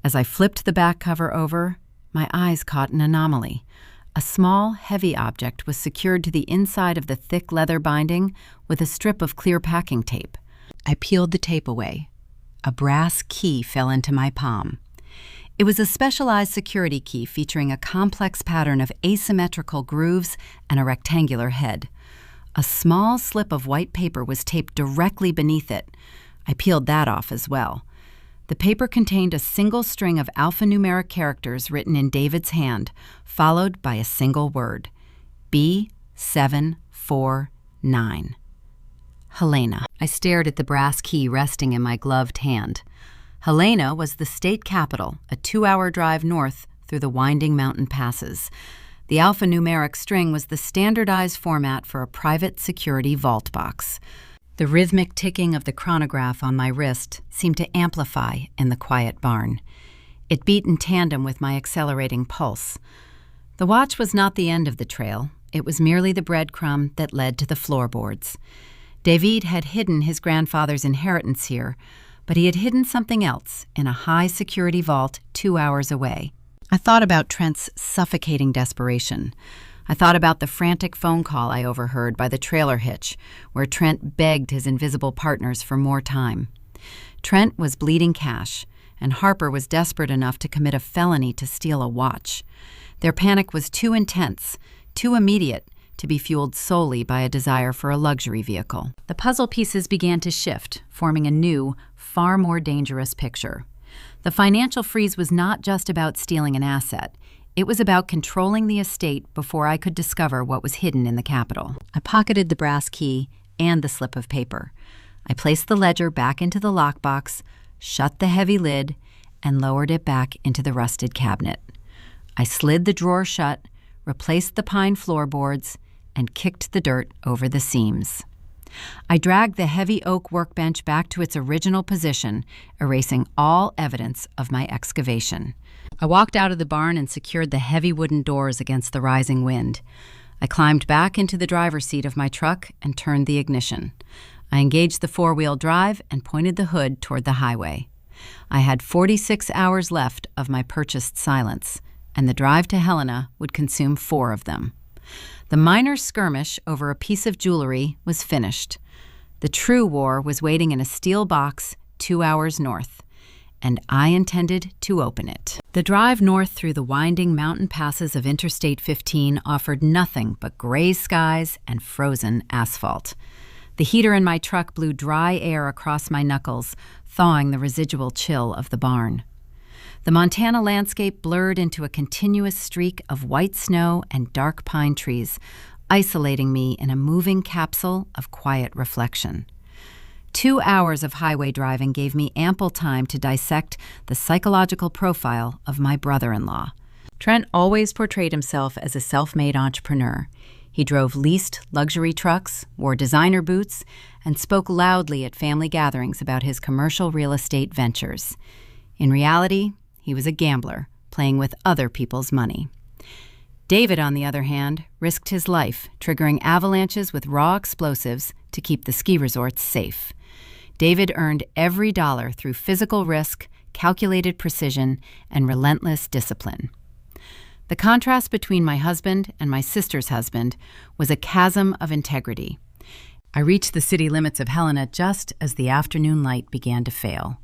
As I flipped the back cover over, my eyes caught an anomaly. A small, heavy object was secured to the inside of the thick leather binding with a strip of clear packing tape. I peeled the tape away. A brass key fell into my palm. It was a specialized security key featuring a complex pattern of asymmetrical grooves and a rectangular head. A small slip of white paper was taped directly beneath it. I peeled that off as well. The paper contained a single string of alphanumeric characters written in David's hand, followed by a single word: B749. Helena. I stared at the brass key resting in my gloved hand. Helena was the state capital, a 2-hour drive north through the winding mountain passes. The alphanumeric string was the standardized format for a private security vault box. The rhythmic ticking of the chronograph on my wrist seemed to amplify in the quiet barn. It beat in tandem with my accelerating pulse. The watch was not the end of the trail. It was merely the breadcrumb that led to the floorboards. David had hidden his grandfather's inheritance here, but he had hidden something else in a high-security vault 2 hours away. I thought about Trent's suffocating desperation. I thought about the frantic phone call I overheard by the trailer hitch, where Trent begged his invisible partners for more time. Trent was bleeding cash, and Harper was desperate enough to commit a felony to steal a watch. Their panic was too intense, too immediate, to be fueled solely by a desire for a luxury vehicle. The puzzle pieces began to shift, forming a new, far more dangerous picture. The financial freeze was not just about stealing an asset. It was about controlling the estate before I could discover what was hidden in the capital. I pocketed the brass key and the slip of paper. I placed the ledger back into the lockbox, shut the heavy lid, and lowered it back into the rusted cabinet. I slid the drawer shut, replaced the pine floorboards, and kicked the dirt over the seams. I dragged the heavy oak workbench back to its original position, erasing all evidence of my excavation. I walked out of the barn and secured the heavy wooden doors against the rising wind. I climbed back into the driver's seat of my truck and turned the ignition. I engaged the four-wheel drive and pointed the hood toward the highway. I had 46 hours left of my purchased silence, and the drive to Helena would consume 4 of them. The minor skirmish over a piece of jewelry was finished. The true war was waiting in a steel box 2 hours north, and I intended to open it. The drive north through the winding mountain passes of Interstate 15 offered nothing but gray skies and frozen asphalt. The heater in my truck blew dry air across my knuckles, thawing the residual chill of the barn. The Montana landscape blurred into a continuous streak of white snow and dark pine trees, isolating me in a moving capsule of quiet reflection. 2 hours of highway driving gave me ample time to dissect the psychological profile of my brother-in-law. Trent always portrayed himself as a self-made entrepreneur. He drove leased luxury trucks, wore designer boots, and spoke loudly at family gatherings about his commercial real estate ventures. In reality, he was a gambler, playing with other people's money. David, on the other hand, risked his life, triggering avalanches with raw explosives to keep the ski resorts safe. David earned every dollar through physical risk, calculated precision, and relentless discipline. The contrast between my husband and my sister's husband was a chasm of integrity. I reached the city limits of Helena just as the afternoon light began to fail.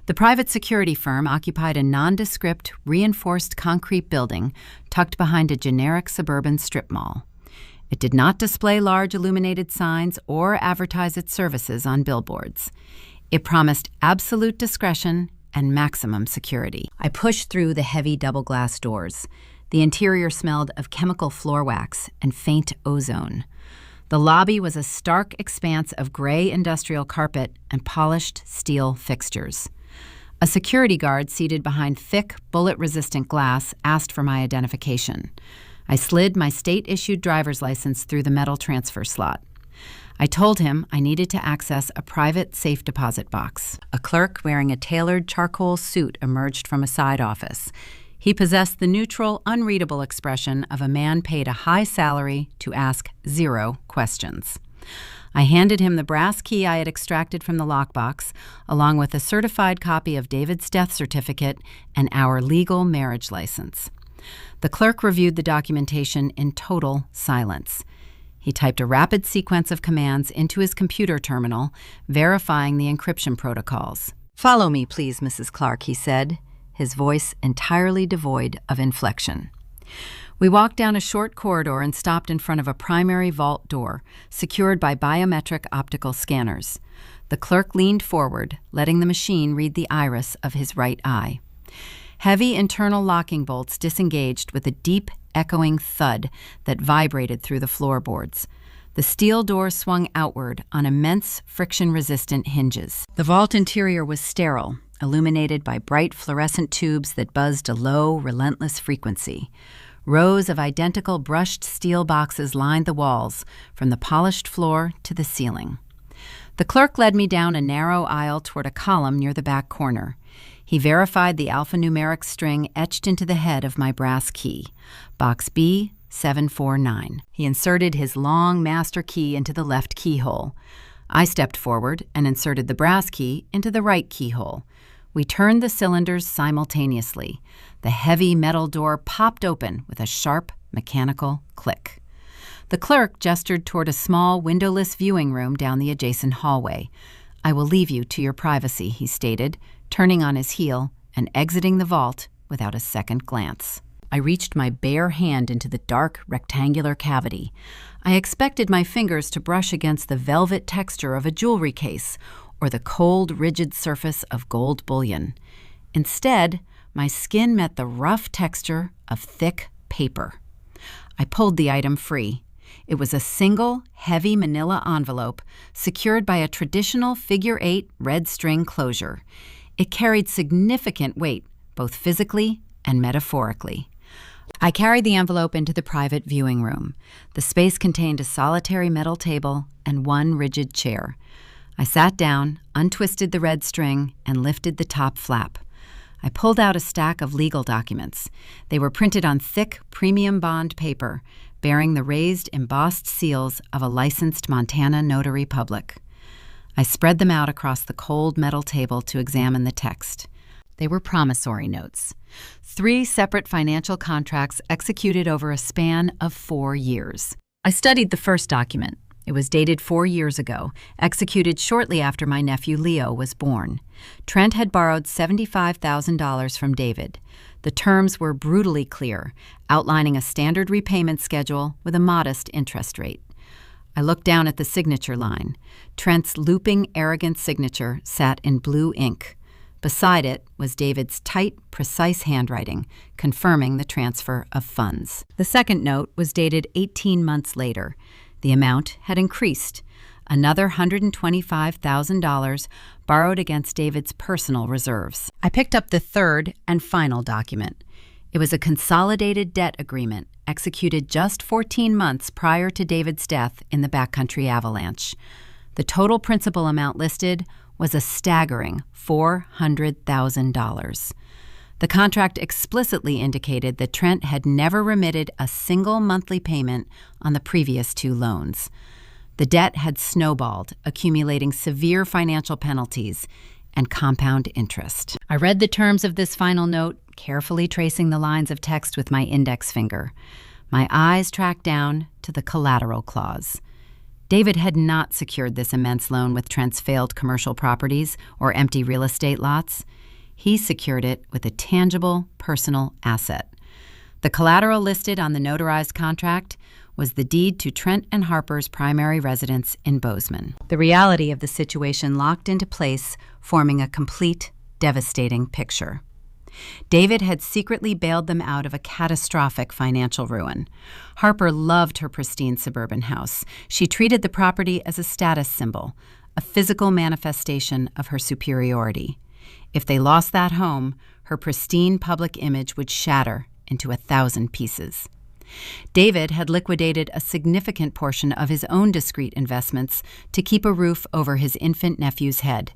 The private security firm occupied a nondescript, reinforced concrete building tucked behind a generic suburban strip mall. It did not display large illuminated signs or advertise its services on billboards. It promised absolute discretion and maximum security. I pushed through the heavy double-glass doors. The interior smelled of chemical floor wax and faint ozone. The lobby was a stark expanse of gray industrial carpet and polished steel fixtures. A security guard seated behind thick, bullet-resistant glass asked for my identification. I slid my state-issued driver's license through the metal transfer slot. I told him I needed to access a private safe deposit box. A clerk wearing a tailored charcoal suit emerged from a side office. He possessed the neutral, unreadable expression of a man paid a high salary to ask 0 questions. I handed him the brass key I had extracted from the lockbox, along with a certified copy of David's death certificate and our legal marriage license. The clerk reviewed the documentation in total silence. He typed a rapid sequence of commands into his computer terminal, verifying the encryption protocols. "Follow me, please, Mrs. Clark," he said, his voice entirely devoid of inflection. We walked down a short corridor and stopped in front of a primary vault door, secured by biometric optical scanners. The clerk leaned forward, letting the machine read the iris of his right eye. Heavy internal locking bolts disengaged with a deep, echoing thud that vibrated through the floorboards. The steel door swung outward on immense, friction-resistant hinges. The vault interior was sterile, illuminated by bright fluorescent tubes that buzzed a low, relentless frequency. Rows of identical brushed steel boxes lined the walls, from the polished floor to the ceiling. The clerk led me down a narrow aisle toward a column near the back corner. He verified the alphanumeric string etched into the head of my brass key, box B749. He inserted his long master key into the left keyhole. I stepped forward and inserted the brass key into the right keyhole. We turned the cylinders simultaneously. The heavy metal door popped open with a sharp, mechanical click. The clerk gestured toward a small, windowless viewing room down the adjacent hallway. "I will leave you to your privacy," he stated, turning on his heel and exiting the vault without a second glance. I reached my bare hand into the dark, rectangular cavity. I expected my fingers to brush against the velvet texture of a jewelry case or the cold, rigid surface of gold bullion. Instead, my skin met the rough texture of thick paper. I pulled the item free. It was a single, heavy manila envelope secured by a traditional figure-8 red string closure. It carried significant weight, both physically and metaphorically. I carried the envelope into the private viewing room. The space contained a solitary metal table and one rigid chair. I sat down, untwisted the red string, and lifted the top flap. I pulled out a stack of legal documents. They were printed on thick, premium bond paper, bearing the raised, embossed seals of a licensed Montana notary public. I spread them out across the cold metal table to examine the text. They were promissory notes. 3 separate financial contracts executed over a span of 4 years. I studied the first document. It was dated 4 years ago, executed shortly after my nephew Leo was born. Trent had borrowed $75,000 from David. The terms were brutally clear, outlining a standard repayment schedule with a modest interest rate. I looked down at the signature line. Trent's looping, arrogant signature sat in blue ink. Beside it was David's tight, precise handwriting, confirming the transfer of funds. The second note was dated 18 months later. The amount had increased. Another $125,000 borrowed against David's personal reserves. I picked up the third and final document. It was a consolidated debt agreement executed just 14 months prior to David's death in the backcountry avalanche. The total principal amount listed was a staggering $400,000. The contract explicitly indicated that Trent had never remitted a single monthly payment on the previous 2 loans. The debt had snowballed, accumulating severe financial penalties and compound interest. I read the terms of this final note, carefully tracing the lines of text with my index finger. My eyes tracked down to the collateral clause. David had not secured this immense loan with Trent's failed commercial properties or empty real estate lots. He secured it with a tangible personal asset. The collateral listed on the notarized contract was the deed to Trent and Harper's primary residence in Bozeman. The reality of the situation locked into place, forming a complete, devastating picture. David had secretly bailed them out of a catastrophic financial ruin. Harper loved her pristine suburban house. She treated the property as a status symbol, a physical manifestation of her superiority. If they lost that home, her pristine public image would shatter into 1,000 pieces. David had liquidated a significant portion of his own discreet investments to keep a roof over his infant nephew's head.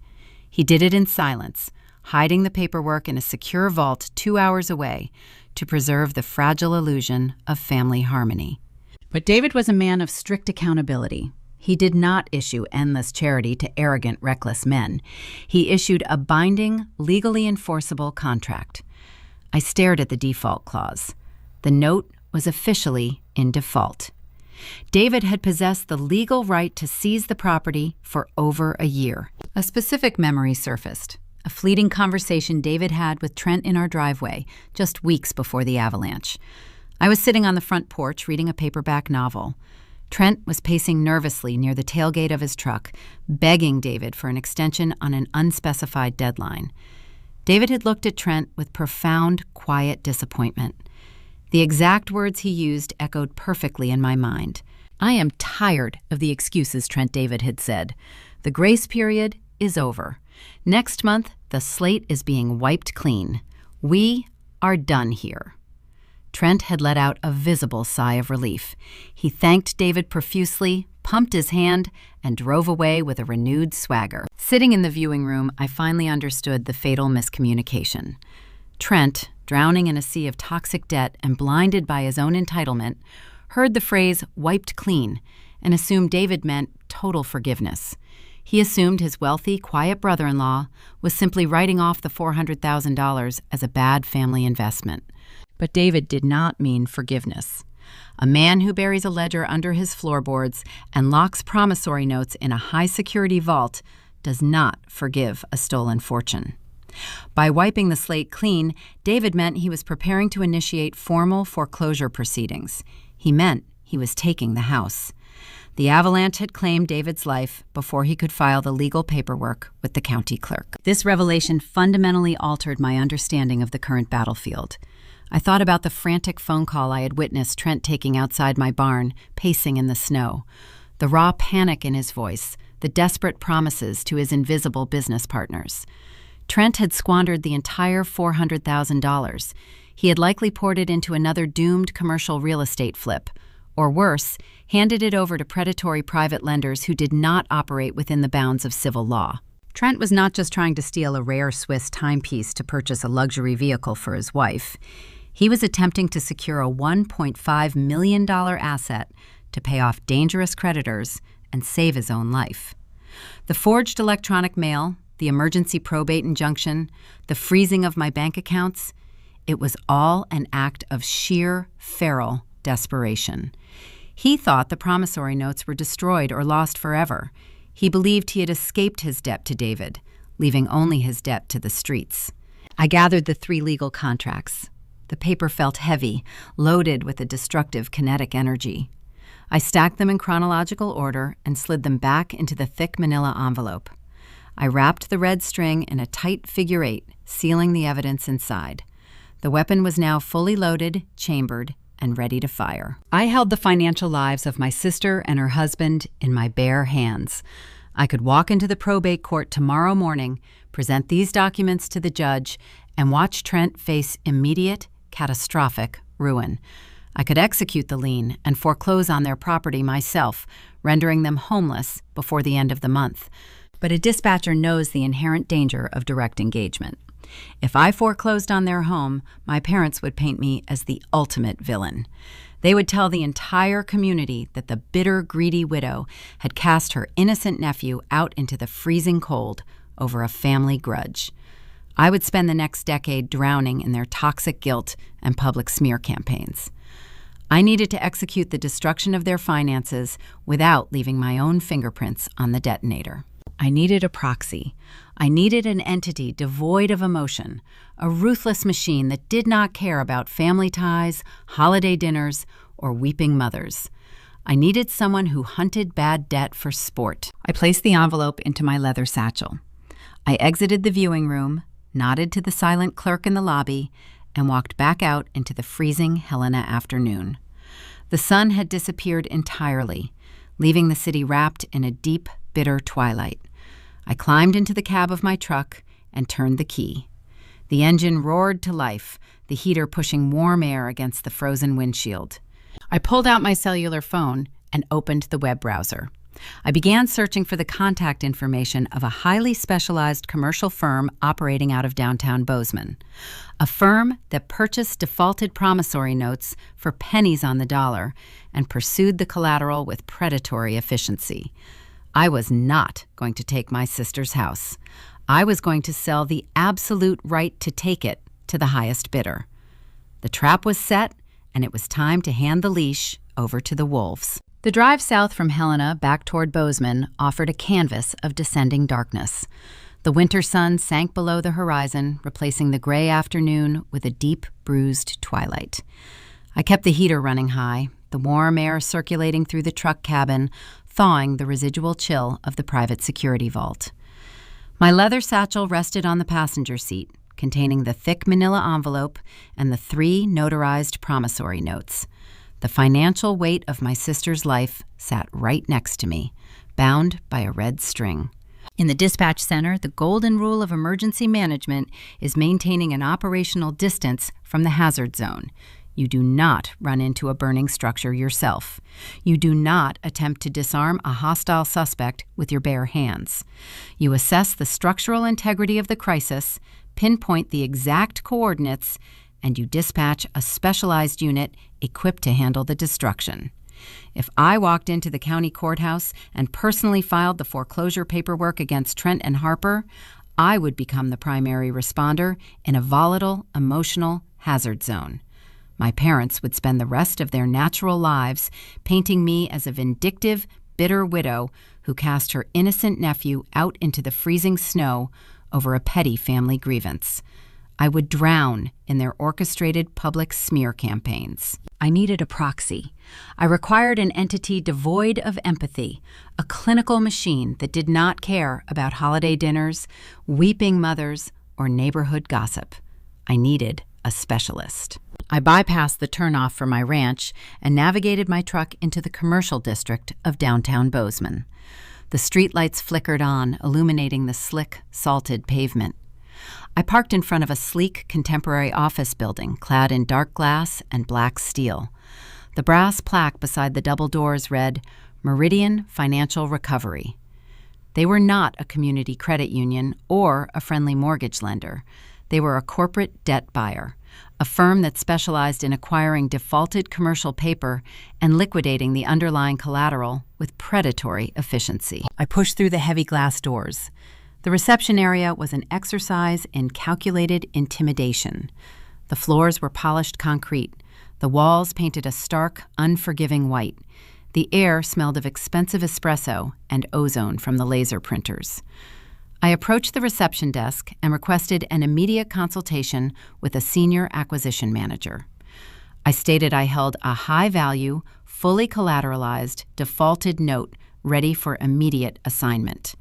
He did it in silence, hiding the paperwork in a secure vault 2 hours away to preserve the fragile illusion of family harmony. But David was a man of strict accountability. He did not issue endless charity to arrogant, reckless men. He issued a binding, legally enforceable contract. I stared at the default clause. The note was officially in default. David had possessed the legal right to seize the property for over a year. A specific memory surfaced, a fleeting conversation David had with Trent in our driveway just weeks before the avalanche. I was sitting on the front porch reading a paperback novel. Trent was pacing nervously near the tailgate of his truck, begging David for an extension on an unspecified deadline. David had looked at Trent with profound, quiet disappointment. The exact words he used echoed perfectly in my mind. "I am tired of the excuses," Trent David had said. "The grace period is over. Next month, the slate is being wiped clean. We are done here." Trent had let out a visible sigh of relief. He thanked David profusely, pumped his hand, and drove away with a renewed swagger. Sitting in the viewing room, I finally understood the fatal miscommunication. Trent, drowning in a sea of toxic debt and blinded by his own entitlement, heard the phrase "wiped clean" and assumed David meant total forgiveness. He assumed his wealthy, quiet brother-in-law was simply writing off the $400,000 as a bad family investment. But David did not mean forgiveness. A man who buries a ledger under his floorboards and locks promissory notes in a high-security vault does not forgive a stolen fortune. By wiping the slate clean, David meant he was preparing to initiate formal foreclosure proceedings. He meant he was taking the house. The avalanche had claimed David's life before he could file the legal paperwork with the county clerk. This revelation fundamentally altered my understanding of the current battlefield. I thought about the frantic phone call I had witnessed Trent taking outside my barn, pacing in the snow. The raw panic in his voice, the desperate promises to his invisible business partners. Trent had squandered the entire $400,000. He had likely poured it into another doomed commercial real estate flip, or worse, handed it over to predatory private lenders who did not operate within the bounds of civil law. Trent was not just trying to steal a rare Swiss timepiece to purchase a luxury vehicle for his wife. He was attempting to secure a $1.5 million asset to pay off dangerous creditors and save his own life. The forged electronic mail, the emergency probate injunction, the freezing of my bank accounts, it was all an act of sheer, feral desperation. He thought the promissory notes were destroyed or lost forever. He believed he had escaped his debt to David, leaving only his debt to the streets. I gathered the 3 legal contracts. The paper felt heavy, loaded with a destructive kinetic energy. I stacked them in chronological order and slid them back into the thick manila envelope. I wrapped the red string in a tight figure 8, sealing the evidence inside. The weapon was now fully loaded, chambered, and ready to fire. I held the financial lives of my sister and her husband in my bare hands. I could walk into the probate court tomorrow morning, present these documents to the judge, and watch Trent face immediate, catastrophic ruin. I could execute the lien and foreclose on their property myself, rendering them homeless before the end of the month. But a dispatcher knows the inherent danger of direct engagement. If I foreclosed on their home, my parents would paint me as the ultimate villain. They would tell the entire community that the bitter, greedy widow had cast her innocent nephew out into the freezing cold over a family grudge. I would spend the next decade drowning in their toxic guilt and public smear campaigns. I needed to execute the destruction of their finances without leaving my own fingerprints on the detonator. I needed a proxy. I needed an entity devoid of emotion, a ruthless machine that did not care about family ties, holiday dinners, or weeping mothers. I needed someone who hunted bad debt for sport. I placed the envelope into my leather satchel. I exited the viewing room, nodded to the silent clerk in the lobby, and walked back out into the freezing Helena afternoon. The sun had disappeared entirely, leaving the city wrapped in a deep, bitter twilight. I climbed into the cab of my truck and turned the key. The engine roared to life, the heater pushing warm air against the frozen windshield. I pulled out my cellular phone and opened the web browser. I began searching for the contact information of a highly specialized commercial firm operating out of downtown Bozeman, a firm that purchased defaulted promissory notes for pennies on the dollar and pursued the collateral with predatory efficiency. I was not going to take my sister's house. I was going to sell the absolute right to take it to the highest bidder. The trap was set, and it was time to hand the leash over to the wolves. The drive south from Helena back toward Bozeman offered a canvas of descending darkness. The winter sun sank below the horizon, replacing the gray afternoon with a deep, bruised twilight. I kept the heater running high, the warm air circulating through the truck cabin, thawing the residual chill of the private security vault. My leather satchel rested on the passenger seat, containing the thick manila envelope and the 3 notarized promissory notes. The financial weight of my sister's life sat right next to me, bound by a red string. In the dispatch center, the golden rule of emergency management is maintaining an operational distance from the hazard zone. You do not run into a burning structure yourself. You do not attempt to disarm a hostile suspect with your bare hands. You assess the structural integrity of the crisis, pinpoint the exact coordinates, and you dispatch a specialized unit equipped to handle the destruction. If I walked into the county courthouse and personally filed the foreclosure paperwork against Trent and Harper, I would become the primary responder in a volatile, emotional hazard zone. My parents would spend the rest of their natural lives painting me as a vindictive, bitter widow who cast her innocent nephew out into the freezing snow over a petty family grievance. I would drown in their orchestrated public smear campaigns. I needed a proxy. I required an entity devoid of empathy, a clinical machine that did not care about holiday dinners, weeping mothers, or neighborhood gossip. I needed a specialist. I bypassed the turnoff for my ranch and navigated my truck into the commercial district of downtown Bozeman. The streetlights flickered on, illuminating the slick, salted pavement. I parked in front of a sleek, contemporary office building clad in dark glass and black steel. The brass plaque beside the double doors read, Meridian Financial Recovery. They were not a community credit union or a friendly mortgage lender. They were a corporate debt buyer, a firm that specialized in acquiring defaulted commercial paper and liquidating the underlying collateral with predatory efficiency. I pushed through the heavy glass doors. The reception area was an exercise in calculated intimidation. The floors were polished concrete. The walls painted a stark, unforgiving white. The air smelled of expensive espresso and ozone from the laser printers. I approached the reception desk and requested an immediate consultation with a senior acquisition manager. I stated I held a high-value, fully collateralized, defaulted note ready for immediate assignment.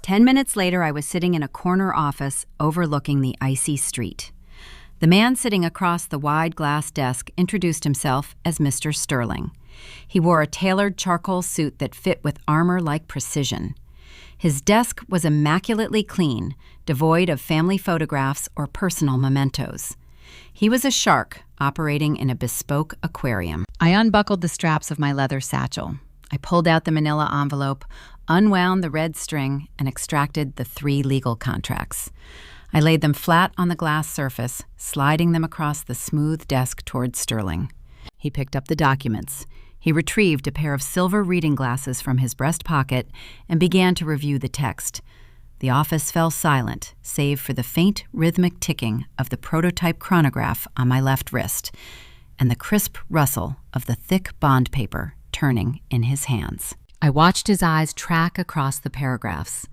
10 minutes later, I was sitting in a corner office overlooking the icy street. The man sitting across the wide glass desk introduced himself as Mr. Sterling. He wore a tailored charcoal suit that fit with armor-like precision. His desk was immaculately clean, devoid of family photographs or personal mementos. He was a shark operating in a bespoke aquarium. I unbuckled the straps of my leather satchel. I pulled out the manila envelope, unwound the red string, and extracted the 3 legal contracts. I laid them flat on the glass surface, sliding them across the smooth desk toward Sterling. He picked up the documents. He retrieved a pair of silver reading glasses from his breast pocket and began to review the text. The office fell silent, save for the faint rhythmic ticking of the prototype chronograph on my left wrist and the crisp rustle of the thick bond paper turning in his hands. I watched his eyes track across the paragraphs.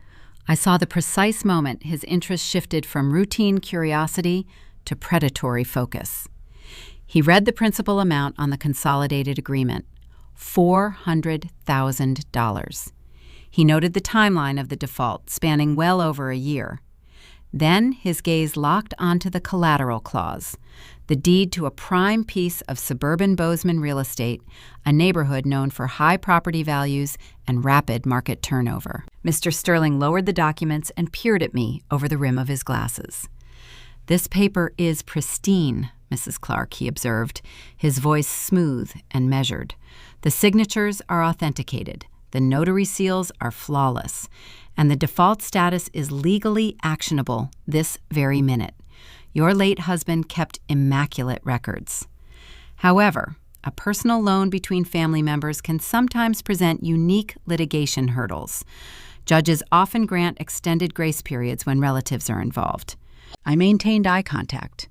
I saw the precise moment his interest shifted from routine curiosity to predatory focus. He read the principal amount on the consolidated agreement, $400,000. He noted the timeline of the default, spanning well over a year. Then his gaze locked onto the collateral clause, the deed to a prime piece of suburban Bozeman real estate, a neighborhood known for high property values and rapid market turnover. Mr. Sterling lowered the documents and peered at me over the rim of his glasses. "This paper is pristine, Mrs. Clark," he observed, his voice smooth and measured. "The signatures are authenticated, the notary seals are flawless, and the default status is legally actionable this very minute. Your late husband kept immaculate records. However, a personal loan between family members can sometimes present unique litigation hurdles. Judges often grant extended grace periods when relatives are involved." I maintained eye contact.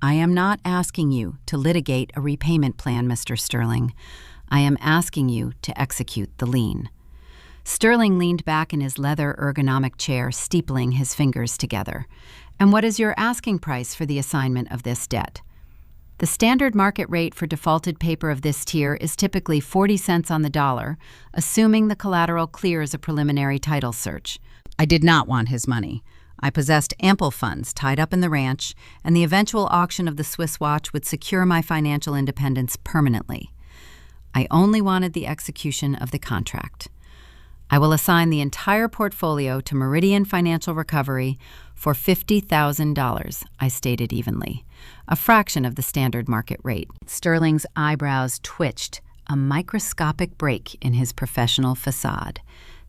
"I am not asking you to litigate a repayment plan, Mr. Sterling. I am asking you to execute the lien." Sterling leaned back in his leather ergonomic chair, steepling his fingers together. "And what is your asking price for the assignment of this debt?" "The standard market rate for defaulted paper of this tier is typically 40 cents on the dollar, assuming the collateral clears a preliminary title search." I did not want his money. I possessed ample funds tied up in the ranch, and the eventual auction of the Swiss watch would secure my financial independence permanently. I only wanted the execution of the contract. "I will assign the entire portfolio to Meridian Financial Recovery for $50,000, I stated evenly, a fraction of the standard market rate. Sterling's eyebrows twitched, a microscopic break in his professional facade.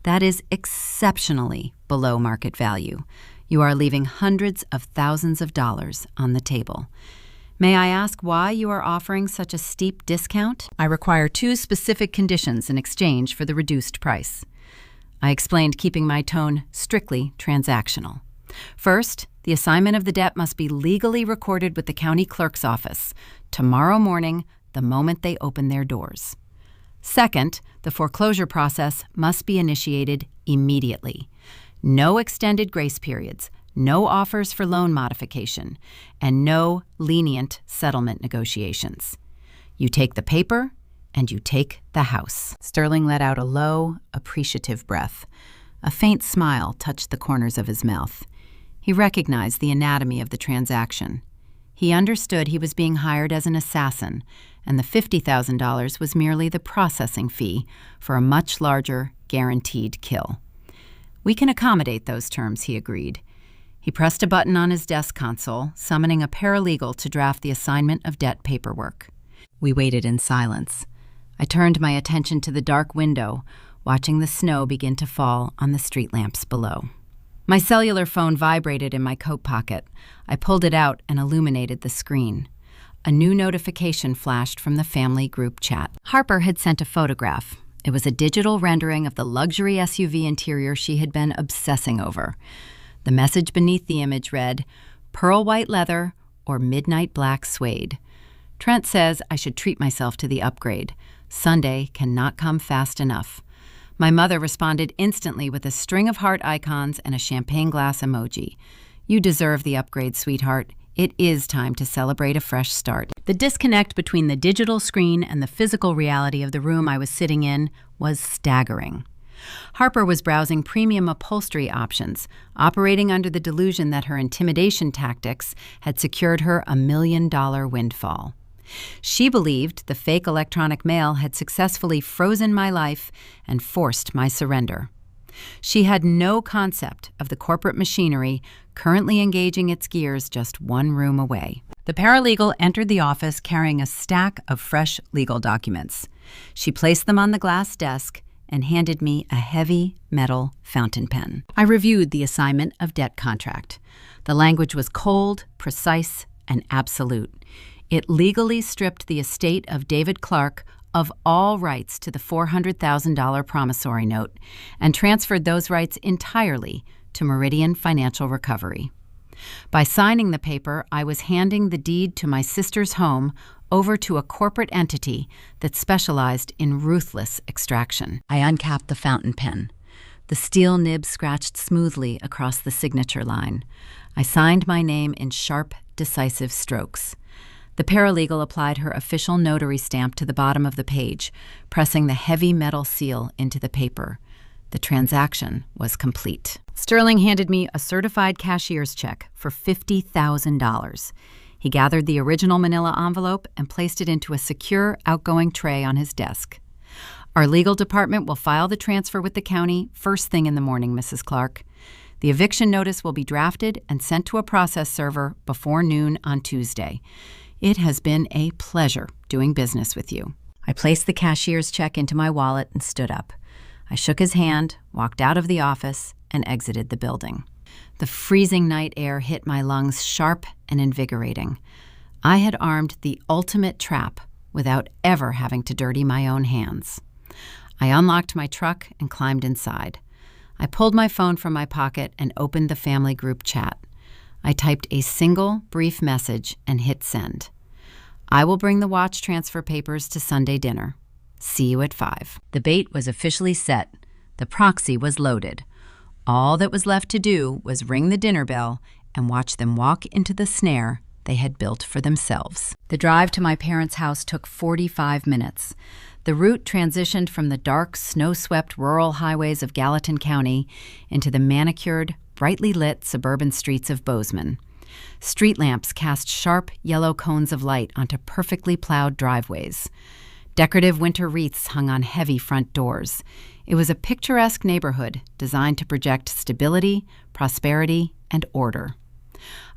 "That is exceptionally below market value. You are leaving hundreds of thousands of dollars on the table. May I ask why you are offering such a steep discount?" "I require 2 specific conditions in exchange for the reduced price." I explained, keeping my tone strictly transactional. "First, the assignment of the debt must be legally recorded with the county clerk's office tomorrow morning, the moment they open their doors. Second, the foreclosure process must be initiated immediately. No extended grace periods, no offers for loan modification, and no lenient settlement negotiations. You take the paper, and you take the house." Sterling let out a low, appreciative breath. A faint smile touched the corners of his mouth. He recognized the anatomy of the transaction. He understood he was being hired as an assassin, and the $50,000 was merely the processing fee for a much larger, guaranteed kill. "We can accommodate those terms," he agreed. He pressed a button on his desk console, summoning a paralegal to draft the assignment of debt paperwork. We waited in silence. I turned my attention to the dark window, watching the snow begin to fall on the street lamps below. My cellular phone vibrated in my coat pocket. I pulled it out and illuminated the screen. A new notification flashed from the family group chat. Harper had sent a photograph. It was a digital rendering of the luxury SUV interior she had been obsessing over. The message beneath the image read, "Pearl white leather or midnight black suede. Trent says I should treat myself to the upgrade. Sunday cannot come fast enough." My mother responded instantly with a string of heart icons and a champagne glass emoji. "You deserve the upgrade, sweetheart. It is time to celebrate a fresh start." The disconnect between the digital screen and the physical reality of the room I was sitting in was staggering. Harper was browsing premium upholstery options, operating under the delusion that her intimidation tactics had secured her $1 million windfall. She believed the fake electronic mail had successfully frozen my life and forced my surrender. She had no concept of the corporate machinery currently engaging its gears just one room away. The paralegal entered the office carrying a stack of fresh legal documents. She placed them on the glass desk and handed me a heavy metal fountain pen. I reviewed the assignment of debt contract. The language was cold, precise, and absolute. It legally stripped the estate of David Clark of all rights to the $400,000 promissory note and transferred those rights entirely to Meridian Financial Recovery. By signing the paper, I was handing the deed to my sister's home over to a corporate entity that specialized in ruthless extraction. I uncapped the fountain pen. The steel nib scratched smoothly across the signature line. I signed my name in sharp, decisive strokes. The paralegal applied her official notary stamp to the bottom of the page, pressing the heavy metal seal into the paper. The transaction was complete. Sterling handed me a certified cashier's check for $50,000. He gathered the original manila envelope and placed it into a secure outgoing tray on his desk. Our legal department will file the transfer with the county first thing in the morning, Mrs. Clark. The eviction notice will be drafted and sent to a process server before noon on Tuesday. It has been a pleasure doing business with you. I placed the cashier's check into my wallet and stood up. I shook his hand, walked out of the office, and exited the building. The freezing night air hit my lungs sharp and invigorating. I had armed the ultimate trap without ever having to dirty my own hands. I unlocked my truck and climbed inside. I pulled my phone from my pocket and opened the family group chat. I typed a single brief message and hit send. I will bring the watch transfer papers to Sunday dinner. See you at 5. The bait was officially set. The proxy was loaded. All that was left to do was ring the dinner bell and watch them walk into the snare they had built for themselves. The drive to my parents' house took 45 minutes. The route transitioned from the dark, snow-swept rural highways of Gallatin County into the manicured, brightly lit suburban streets of Bozeman. Street lamps cast sharp yellow cones of light onto perfectly plowed driveways. Decorative winter wreaths hung on heavy front doors. It was a picturesque neighborhood designed to project stability, prosperity, and order.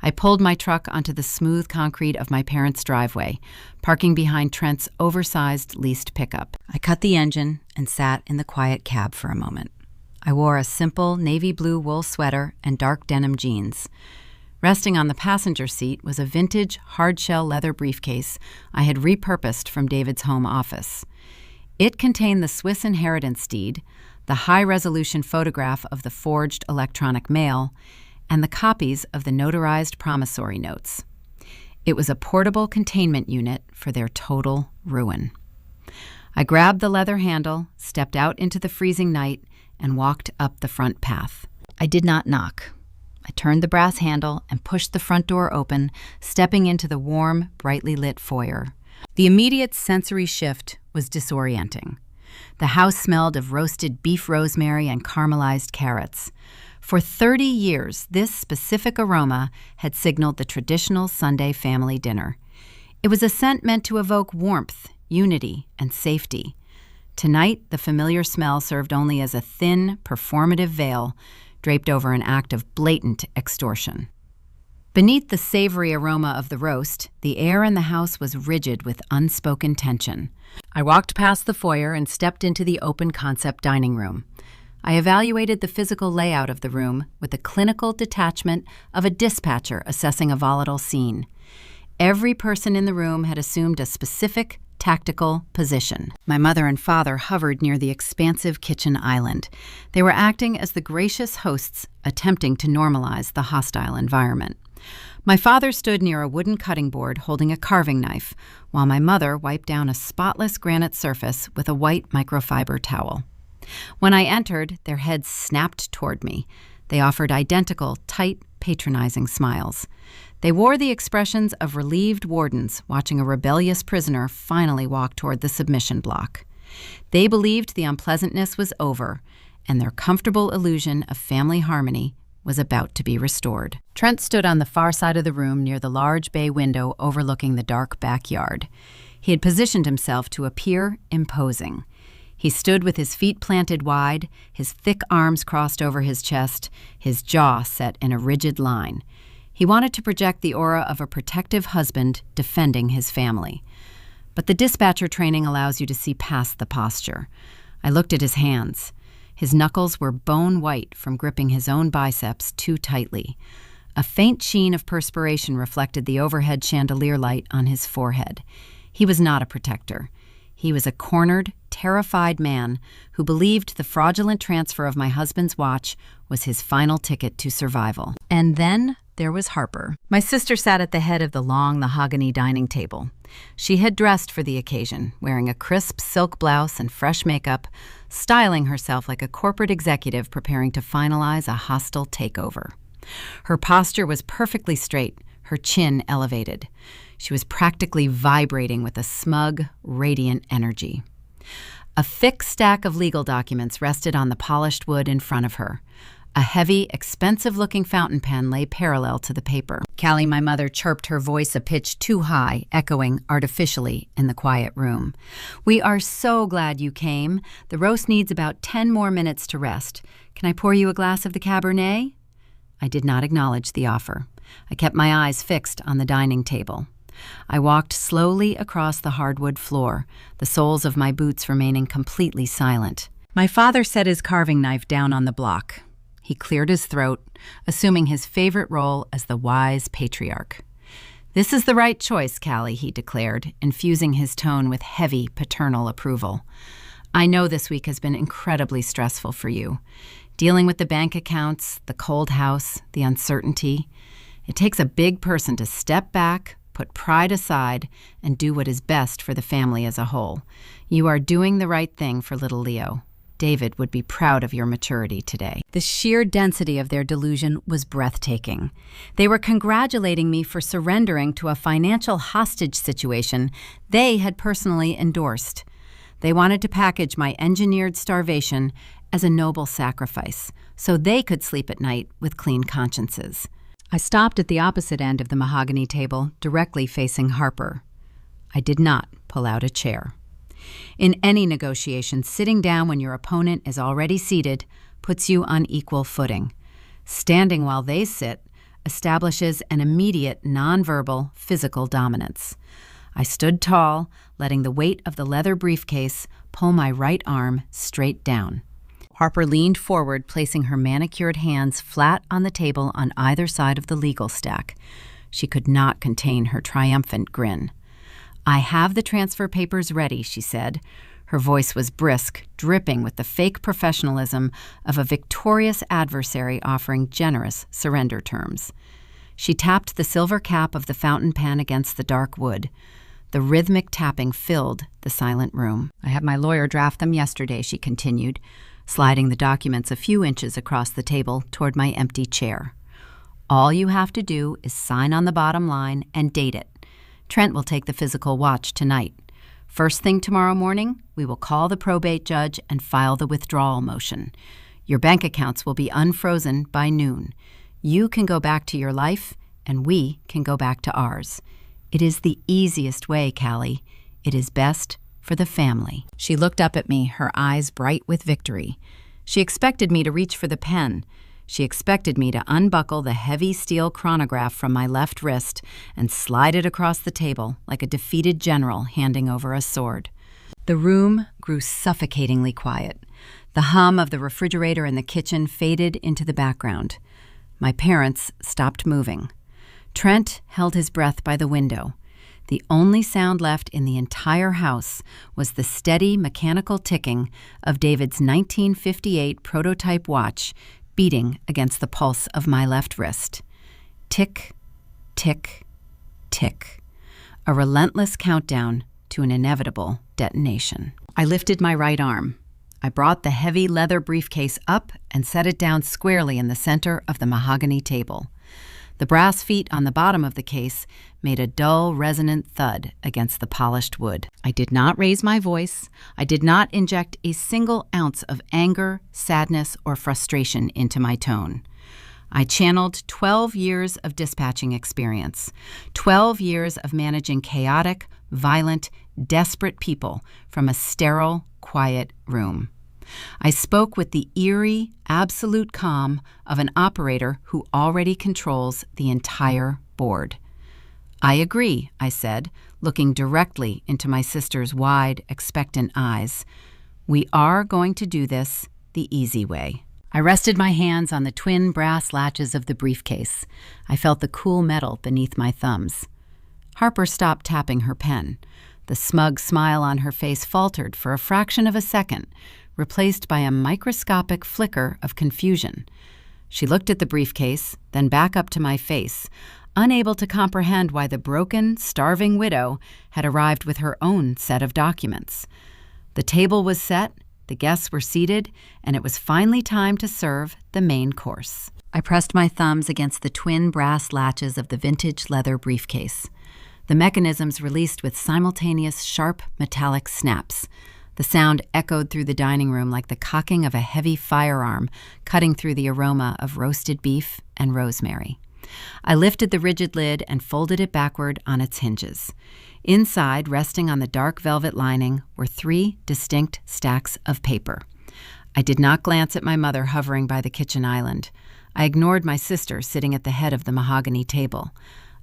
I pulled my truck onto the smooth concrete of my parents' driveway, parking behind Trent's oversized leased pickup. I cut the engine and sat in the quiet cab for a moment. I wore a simple navy blue wool sweater and dark denim jeans. Resting on the passenger seat was a vintage hard-shell leather briefcase I had repurposed from David's home office. It contained the Swiss inheritance deed, the high-resolution photograph of the forged electronic mail, and the copies of the notarized promissory notes. It was a portable containment unit for their total ruin. I grabbed the leather handle, stepped out into the freezing night, and walked up the front path. I did not knock. I turned the brass handle and pushed the front door open, stepping into the warm, brightly lit foyer. The immediate sensory shift was disorienting. The house smelled of roasted beef rosemary and caramelized carrots. For 30 years, this specific aroma had signaled the traditional Sunday family dinner. It was a scent meant to evoke warmth, unity, and safety. Tonight, the familiar smell served only as a thin, performative veil draped over an act of blatant extortion. Beneath the savory aroma of the roast, the air in the house was rigid with unspoken tension. I walked past the foyer and stepped into the open-concept dining room. I evaluated the physical layout of the room with the clinical detachment of a dispatcher assessing a volatile scene. Every person in the room had assumed a specific, tactical position. My mother and father hovered near the expansive kitchen island. They were acting as the gracious hosts attempting to normalize the hostile environment. My father stood near a wooden cutting board holding a carving knife, while my mother wiped down a spotless granite surface with a white microfiber towel. When I entered, their heads snapped toward me. They offered identical, tight, patronizing smiles. They wore the expressions of relieved wardens watching a rebellious prisoner finally walk toward the submission block. They believed the unpleasantness was over, and their comfortable illusion of family harmony was about to be restored. Trent stood on the far side of the room near the large bay window overlooking the dark backyard. He had positioned himself to appear imposing. He stood with his feet planted wide, his thick arms crossed over his chest, his jaw set in a rigid line. He wanted to project the aura of a protective husband defending his family. But the dispatcher training allows you to see past the posture. I looked at his hands. His knuckles were bone white from gripping his own biceps too tightly. A faint sheen of perspiration reflected the overhead chandelier light on his forehead. He was not a protector. He was a cornered, terrified man who believed the fraudulent transfer of my husband's watch was his final ticket to survival. And then there was Harper. My sister sat at the head of the long mahogany dining table. She had dressed for the occasion, wearing a crisp silk blouse and fresh makeup, styling herself like a corporate executive preparing to finalize a hostile takeover. Her posture was perfectly straight, her chin elevated. She was practically vibrating with a smug, radiant energy. A thick stack of legal documents rested on the polished wood in front of her. A heavy, expensive-looking fountain pen lay parallel to the paper. Callie, my mother, chirped, her voice a pitch too high, echoing artificially in the quiet room. "We are so glad you came. The roast needs about 10 more minutes to rest. Can I pour you a glass of the Cabernet?" I did not acknowledge the offer. I kept my eyes fixed on the dining table. I walked slowly across the hardwood floor, the soles of my boots remaining completely silent. My father set his carving knife down on the block. He cleared his throat, assuming his favorite role as the wise patriarch. "This is the right choice, Callie," he declared, infusing his tone with heavy paternal approval. "I know this week has been incredibly stressful for you. Dealing with the bank accounts, the cold house, the uncertainty. It takes a big person to step back, put pride aside, and do what is best for the family as a whole. You are doing the right thing for little Leo. David would be proud of your maturity today." The sheer density of their delusion was breathtaking. They were congratulating me for surrendering to a financial hostage situation they had personally endorsed. They wanted to package my engineered starvation as a noble sacrifice, so they could sleep at night with clean consciences. I stopped at the opposite end of the mahogany table, directly facing Harper. I did not pull out a chair. In any negotiation, sitting down when your opponent is already seated puts you on equal footing. Standing while they sit establishes an immediate nonverbal physical dominance. I stood tall, letting the weight of the leather briefcase pull my right arm straight down. Harper leaned forward, placing her manicured hands flat on the table on either side of the legal stack. She could not contain her triumphant grin. "I have the transfer papers ready," she said. Her voice was brisk, dripping with the fake professionalism of a victorious adversary offering generous surrender terms. She tapped the silver cap of the fountain pen against the dark wood. The rhythmic tapping filled the silent room. "I had my lawyer draft them yesterday," she continued, sliding the documents a few inches across the table toward my empty chair. "All you have to do is sign on the bottom line and date it. Trent will take the physical watch tonight. First thing tomorrow morning, we will call the probate judge and file the withdrawal motion. Your bank accounts will be unfrozen by noon. You can go back to your life, and we can go back to ours. It is the easiest way, Callie. It is best for the family." She looked up at me, her eyes bright with victory. She expected me to reach for the pen. She expected me to unbuckle the heavy steel chronograph from my left wrist and slide it across the table like a defeated general handing over a sword. The room grew suffocatingly quiet. The hum of the refrigerator in the kitchen faded into the background. My parents stopped moving. Trent held his breath by the window. The only sound left in the entire house was the steady mechanical ticking of David's 1958 prototype watch beating against the pulse of my left wrist. Tick, tick, tick. A relentless countdown to an inevitable detonation. I lifted my right arm. I brought the heavy leather briefcase up and set it down squarely in the center of the mahogany table. The brass feet on the bottom of the case made a dull, resonant thud against the polished wood. I did not raise my voice. I did not inject a single ounce of anger, sadness, or frustration into my tone. I channeled 12 years of dispatching experience, 12 years of managing chaotic, violent, desperate people from a sterile, quiet room. I spoke with the eerie, absolute calm of an operator who already controls the entire board. "I agree," I said, looking directly into my sister's wide, expectant eyes. We are going to do this the easy way. I rested my hands on the twin brass latches of the briefcase. I felt the cool metal beneath my thumbs. Harper stopped tapping her pen. The smug smile on her face faltered for a fraction of a second, replaced by a microscopic flicker of confusion. She looked at the briefcase, then back up to my face, unable to comprehend why the broken, starving widow had arrived with her own set of documents. The table was set, the guests were seated, and it was finally time to serve the main course. I pressed my thumbs against the twin brass latches of the vintage leather briefcase. The mechanisms released with simultaneous sharp metallic snaps. The sound echoed through the dining room like the cocking of a heavy firearm, cutting through the aroma of roasted beef and rosemary. I lifted the rigid lid and folded it backward on its hinges. Inside, resting on the dark velvet lining, were 3 distinct stacks of paper. I did not glance at my mother hovering by the kitchen island. I ignored my sister sitting at the head of the mahogany table.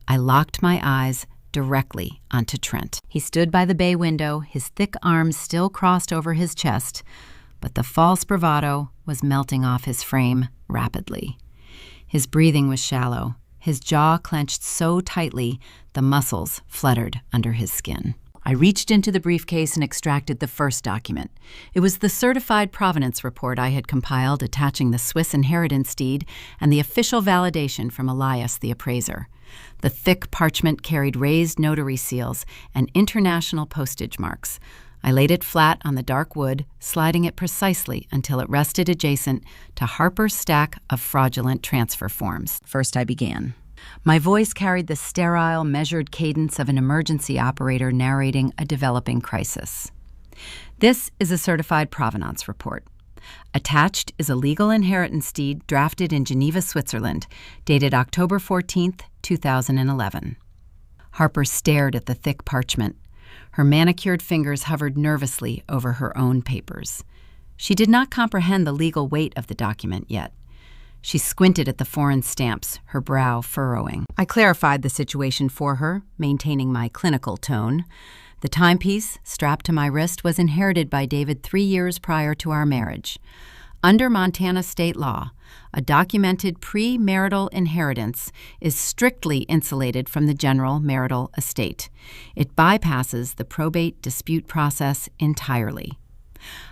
I locked my eyes directly onto Trent. He stood by the bay window, his thick arms still crossed over his chest, but the false bravado was melting off his frame rapidly. His breathing was shallow, his jaw clenched so tightly the muscles fluttered under his skin. I reached into the briefcase and extracted the first document. It was the certified provenance report I had compiled attaching the Swiss inheritance deed and the official validation from Elias the appraiser. The thick parchment carried raised notary seals and international postage marks. I laid it flat on the dark wood, sliding it precisely until it rested adjacent to Harper's stack of fraudulent transfer forms. First I began. My voice carried the sterile, measured cadence of an emergency operator narrating a developing crisis. This is a certified provenance report. Attached is a legal inheritance deed drafted in Geneva, Switzerland, dated October 14th, 2011. Harper stared at the thick parchment. Her manicured fingers hovered nervously over her own papers. She did not comprehend the legal weight of the document yet. She squinted at the foreign stamps, her brow furrowing. I clarified the situation for her, maintaining my clinical tone. The timepiece, strapped to my wrist, was inherited by David 3 years prior to our marriage. Under Montana state law, a documented premarital inheritance is strictly insulated from the general marital estate. It bypasses the probate dispute process entirely.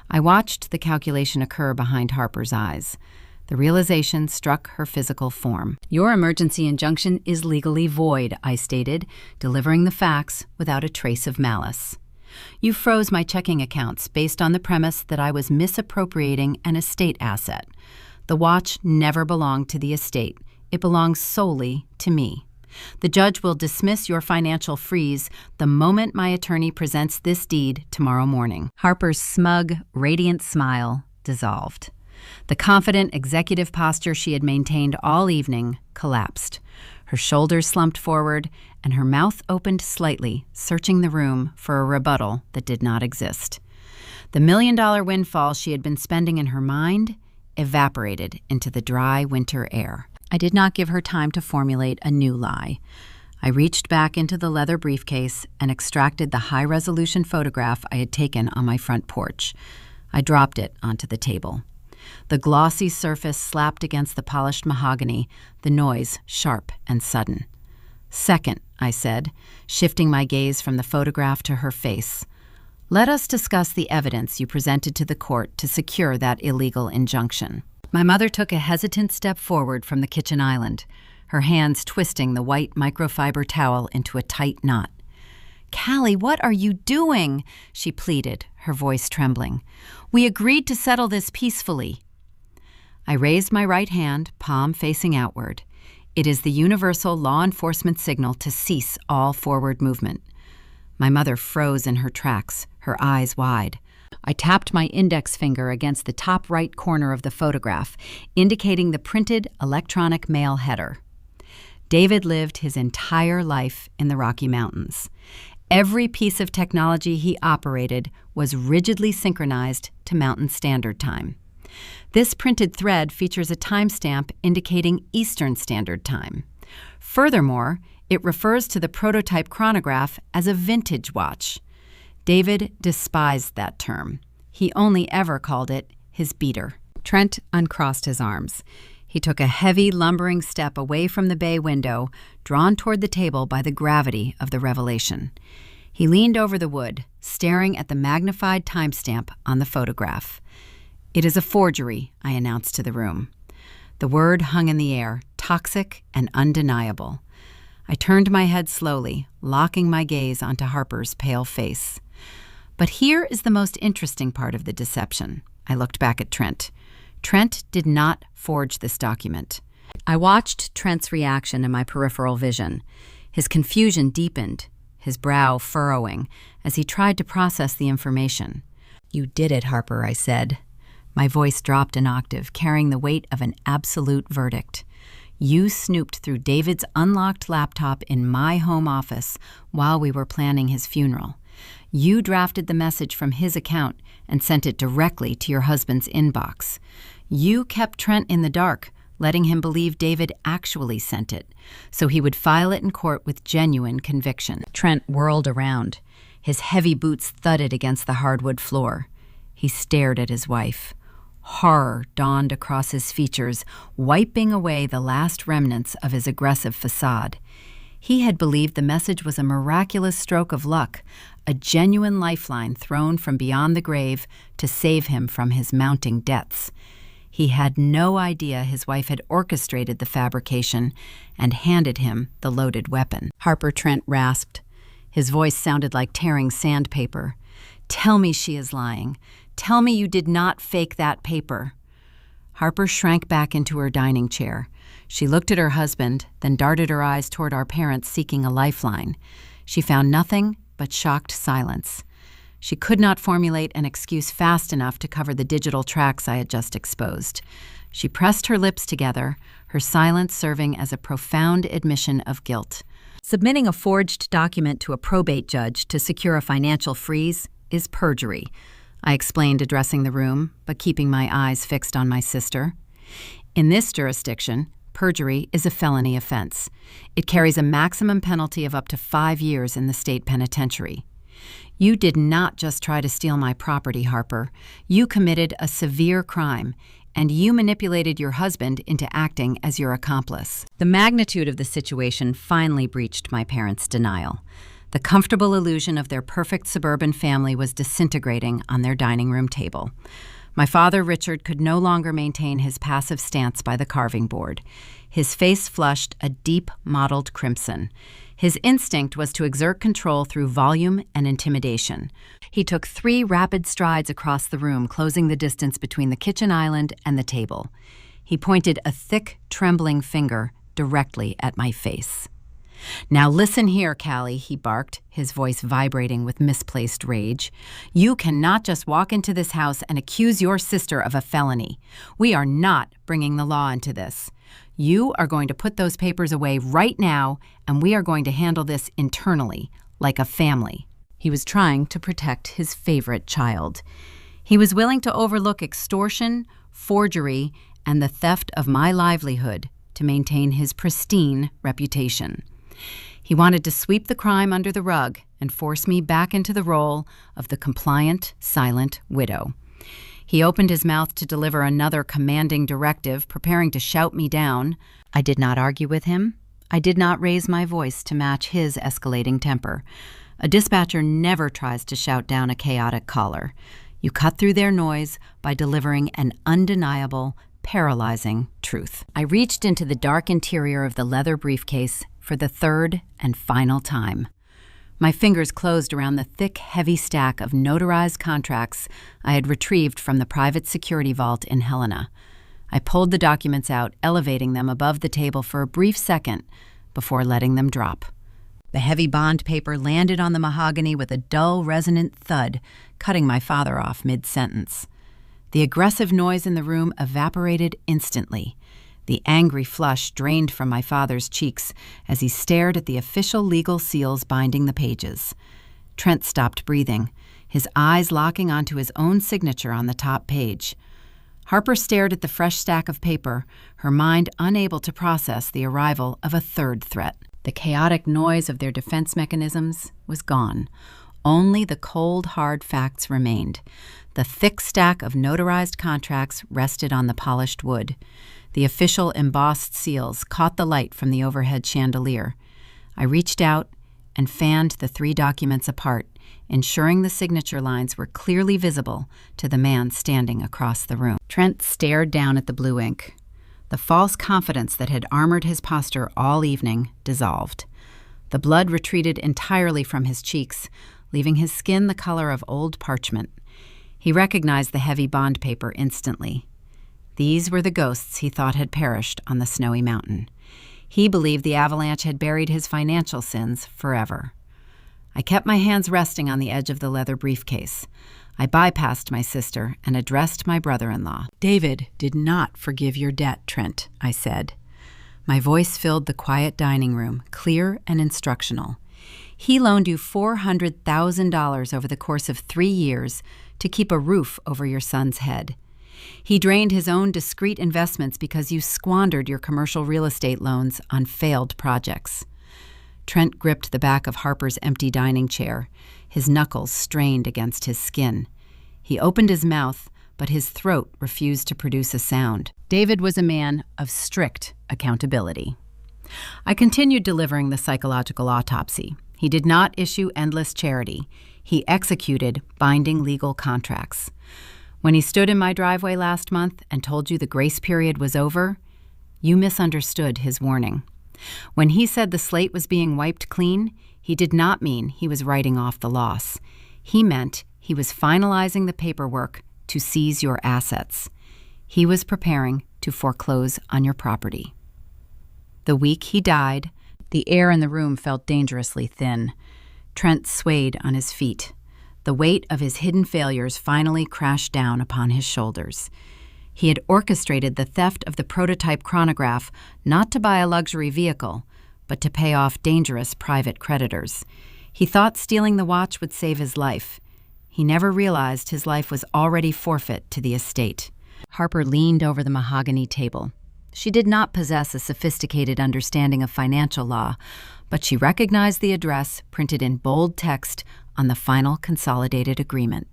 I watched the calculation occur behind Harper's eyes. The realization struck her physical form. Your emergency injunction is legally void, I stated, delivering the facts without a trace of malice. You froze my checking accounts based on the premise that I was misappropriating an estate asset. The watch never belonged to the estate. It belongs solely to me. The judge will dismiss your financial freeze the moment my attorney presents this deed tomorrow morning. Harper's smug, radiant smile dissolved. The confident executive posture she had maintained all evening collapsed. Her shoulders slumped forward, and her mouth opened slightly, searching the room for a rebuttal that did not exist. The $1 million windfall she had been spending in her mind evaporated into the dry winter air. I did not give her time to formulate a new lie. I reached back into the leather briefcase and extracted the high-resolution photograph I had taken on my front porch. I dropped it onto the table. The glossy surface slapped against the polished mahogany, the noise sharp and sudden. Second, I said, shifting my gaze from the photograph to her face. Let us discuss the evidence you presented to the court to secure that illegal injunction. My mother took a hesitant step forward from the kitchen island, her hands twisting the white microfiber towel into a tight knot. Callie, what are you doing? She pleaded, her voice trembling. We agreed to settle this peacefully. I raised my right hand, palm facing outward. It is the universal law enforcement signal to cease all forward movement. My mother froze in her tracks, her eyes wide. I tapped my index finger against the top right corner of the photograph, indicating the printed electronic mail header. David lived his entire life in the Rocky Mountains. Every piece of technology he operated was rigidly synchronized to Mountain Standard Time. This printed thread features a timestamp indicating Eastern Standard Time. Furthermore, it refers to the prototype chronograph as a vintage watch. David despised that term. He only ever called it his beater. Trent uncrossed his arms. He took a heavy, lumbering step away from the bay window, drawn toward the table by the gravity of the revelation. He leaned over the wood, staring at the magnified timestamp on the photograph. "It is a forgery," I announced to the room. The word hung in the air, toxic and undeniable. I turned my head slowly, locking my gaze onto Harper's pale face. But here is the most interesting part of the deception. I looked back at Trent. Trent did not forge this document. I watched Trent's reaction in my peripheral vision. His confusion deepened, his brow furrowing, as he tried to process the information. "You did it, Harper," I said. My voice dropped an octave, carrying the weight of an absolute verdict. "You snooped through David's unlocked laptop in my home office while we were planning his funeral. You drafted the message from his account and sent it directly to your husband's inbox. You kept Trent in the dark, letting him believe David actually sent it, so he would file it in court with genuine conviction." Trent whirled around. His heavy boots thudded against the hardwood floor. He stared at his wife. Horror dawned across his features, wiping away the last remnants of his aggressive facade. He had believed the message was a miraculous stroke of luck, a genuine lifeline thrown from beyond the grave to save him from his mounting debts. He had no idea his wife had orchestrated the fabrication and handed him the loaded weapon. "Harper," Trent rasped. His voice sounded like tearing sandpaper. "Tell me she is lying. Tell me you did not fake that paper." Harper shrank back into her dining chair. She looked at her husband, then darted her eyes toward our parents seeking a lifeline. She found nothing but shocked silence. She could not formulate an excuse fast enough to cover the digital tracks I had just exposed. She pressed her lips together, her silence serving as a profound admission of guilt. "Submitting a forged document to a probate judge to secure a financial freeze is perjury," I explained, addressing the room, but keeping my eyes fixed on my sister. "In this jurisdiction, perjury is a felony offense. It carries a maximum penalty of up to 5 years in the state penitentiary. You did not just try to steal my property, Harper. You committed a severe crime, and you manipulated your husband into acting as your accomplice." The magnitude of the situation finally breached my parents' denial. The comfortable illusion of their perfect suburban family was disintegrating on their dining room table. My father, Richard, could no longer maintain his passive stance by the carving board. His face flushed a deep mottled crimson. His instinct was to exert control through volume and intimidation. He took 3 rapid strides across the room, closing the distance between the kitchen island and the table. He pointed a thick, trembling finger directly at my face. "Now listen here, Callie," he barked, his voice vibrating with misplaced rage. "You cannot just walk into this house and accuse your sister of a felony. We are not bringing the law into this. You are going to put those papers away right now, and we are going to handle this internally, like a family." He was trying to protect his favorite child. He was willing to overlook extortion, forgery, and the theft of my livelihood to maintain his pristine reputation. He wanted to sweep the crime under the rug and force me back into the role of the compliant, silent widow. He opened his mouth to deliver another commanding directive, preparing to shout me down. I did not argue with him. I did not raise my voice to match his escalating temper. A dispatcher never tries to shout down a chaotic caller. You cut through their noise by delivering an undeniable, paralyzing truth. I reached into the dark interior of the leather briefcase for the third and final time. My fingers closed around the thick, heavy stack of notarized contracts I had retrieved from the private security vault in Helena. I pulled the documents out, elevating them above the table for a brief second before letting them drop. The heavy bond paper landed on the mahogany with a dull, resonant thud, cutting my father off mid-sentence. The aggressive noise in the room evaporated instantly. The angry flush drained from my father's cheeks as he stared at the official legal seals binding the pages. Trent stopped breathing, his eyes locking onto his own signature on the top page. Harper stared at the fresh stack of paper, her mind unable to process the arrival of a third threat. The chaotic noise of their defense mechanisms was gone. Only the cold, hard facts remained. The thick stack of notarized contracts rested on the polished wood. The official embossed seals caught the light from the overhead chandelier. I reached out and fanned the 3 documents apart, ensuring the signature lines were clearly visible to the man standing across the room. Trent stared down at the blue ink. The false confidence that had armored his posture all evening dissolved. The blood retreated entirely from his cheeks, leaving his skin the color of old parchment. He recognized the heavy bond paper instantly. These were the ghosts he thought had perished on the snowy mountain. He believed the avalanche had buried his financial sins forever. I kept my hands resting on the edge of the leather briefcase. I bypassed my sister and addressed my brother-in-law. "David did not forgive your debt, Trent," I said. My voice filled the quiet dining room, clear and instructional. "He loaned you $400,000 over the course of 3 years to keep a roof over your son's head. He drained his own discreet investments because you squandered your commercial real estate loans on failed projects." Trent gripped the back of Harper's empty dining chair, his knuckles strained against his skin. He opened his mouth, but his throat refused to produce a sound. David was a man of strict accountability. I continued delivering the psychological autopsy. He did not issue endless charity. He executed binding legal contracts. When he stood in my driveway last month and told you the grace period was over, you misunderstood his warning. When he said the slate was being wiped clean, he did not mean he was writing off the loss. He meant he was finalizing the paperwork to seize your assets. He was preparing to foreclose on your property. The week he died, the air in the room felt dangerously thin. Trent swayed on his feet. The weight of his hidden failures finally crashed down upon his shoulders. He had orchestrated the theft of the prototype chronograph not to buy a luxury vehicle, but to pay off dangerous private creditors. He thought stealing the watch would save his life. He never realized his life was already forfeit to the estate. Harper leaned over the mahogany table. She did not possess a sophisticated understanding of financial law, but she recognized the address printed in bold text on the final consolidated agreement.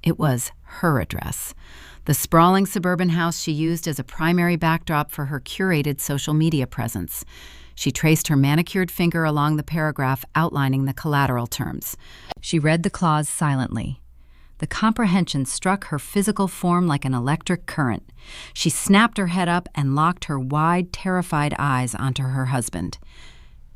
It was her address. The sprawling suburban house she used as a primary backdrop for her curated social media presence. She traced her manicured finger along the paragraph outlining the collateral terms. She read the clause silently. The comprehension struck her physical form like an electric current. She snapped her head up and locked her wide, terrified eyes onto her husband.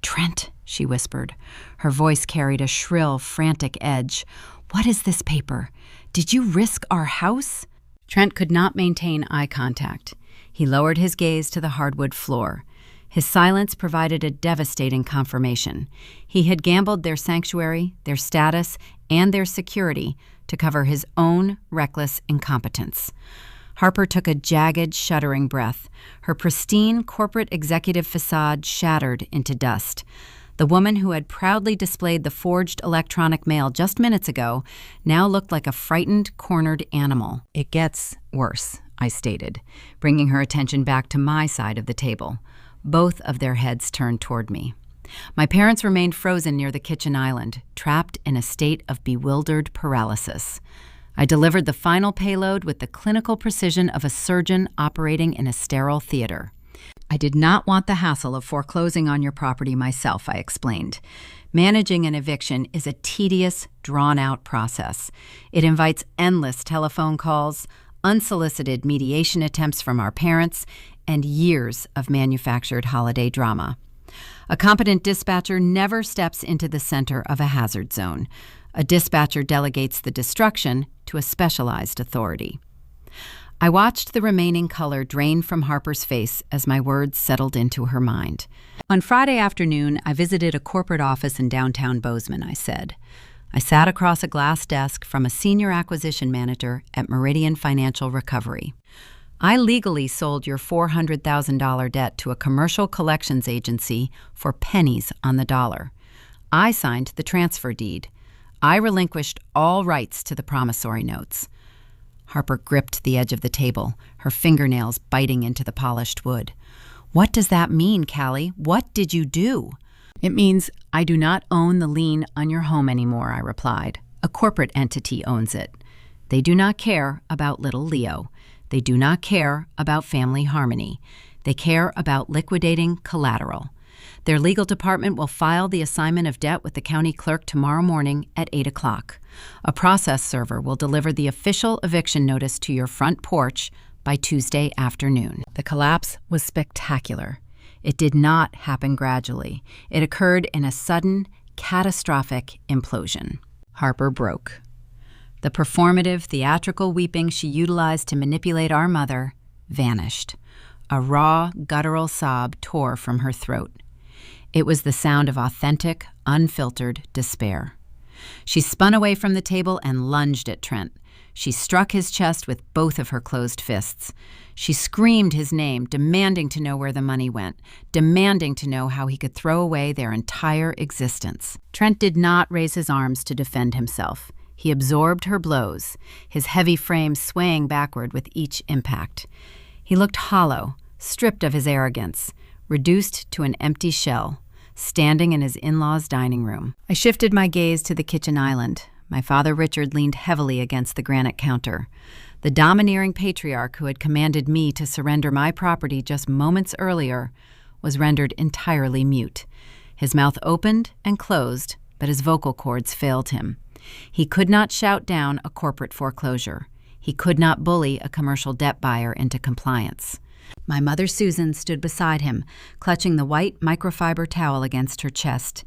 "Trent," she whispered. Her voice carried a shrill, frantic edge. "What is this paper? Did you risk our house?" Trent could not maintain eye contact. He lowered his gaze to the hardwood floor. His silence provided a devastating confirmation. He had gambled their sanctuary, their status, and their security to cover his own reckless incompetence. Harper took a jagged, shuddering breath. Her pristine corporate executive facade shattered into dust. The woman who had proudly displayed the forged electronic mail just minutes ago now looked like a frightened, cornered animal. "It gets worse," I stated, bringing her attention back to my side of the table. Both of their heads turned toward me. My parents remained frozen near the kitchen island, trapped in a state of bewildered paralysis. I delivered the final payload with the clinical precision of a surgeon operating in a sterile theater. "I did not want the hassle of foreclosing on your property myself," I explained. "Managing an eviction is a tedious, drawn-out process. It invites endless telephone calls, unsolicited mediation attempts from our parents, and years of manufactured holiday drama. A competent dispatcher never steps into the center of a hazard zone. A dispatcher delegates the destruction to a specialized authority." I watched the remaining color drain from Harper's face as my words settled into her mind. "On Friday afternoon, I visited a corporate office in downtown Bozeman," I said. I sat across a glass desk from a senior acquisition manager at Meridian Financial Recovery. "I legally sold your $400,000 debt to a commercial collections agency for pennies on the dollar. I signed the transfer deed. I relinquished all rights to the promissory notes." Harper gripped the edge of the table, her fingernails biting into the polished wood. "What does that mean, Callie? What did you do?" It means I do not own the lien on your home anymore, I replied. A corporate entity owns it. They do not care about little Leo. They do not care about family harmony. They care about liquidating collateral. Their legal department will file the assignment of debt with the county clerk tomorrow morning at 8 o'clock. A process server will deliver the official eviction notice to your front porch by Tuesday afternoon. The collapse was spectacular. It did not happen gradually. It occurred in a sudden, catastrophic implosion. Harper broke. The performative, theatrical weeping she utilized to manipulate our mother vanished. A raw, guttural sob tore from her throat. It was the sound of authentic, unfiltered despair. She spun away from the table and lunged at Trent. She struck his chest with both of her closed fists. She screamed his name, demanding to know where the money went, demanding to know how he could throw away their entire existence. Trent did not raise his arms to defend himself. He absorbed her blows, his heavy frame swaying backward with each impact. He looked hollow, stripped of his arrogance, reduced to an empty shell, standing in his in-laws' dining room. I shifted my gaze to the kitchen island. My father Richard leaned heavily against the granite counter. The domineering patriarch who had commanded me to surrender my property just moments earlier was rendered entirely mute. His mouth opened and closed, but his vocal cords failed him. He could not shout down a corporate foreclosure. He could not bully a commercial debt buyer into compliance. My mother Susan stood beside him, clutching the white microfiber towel against her chest.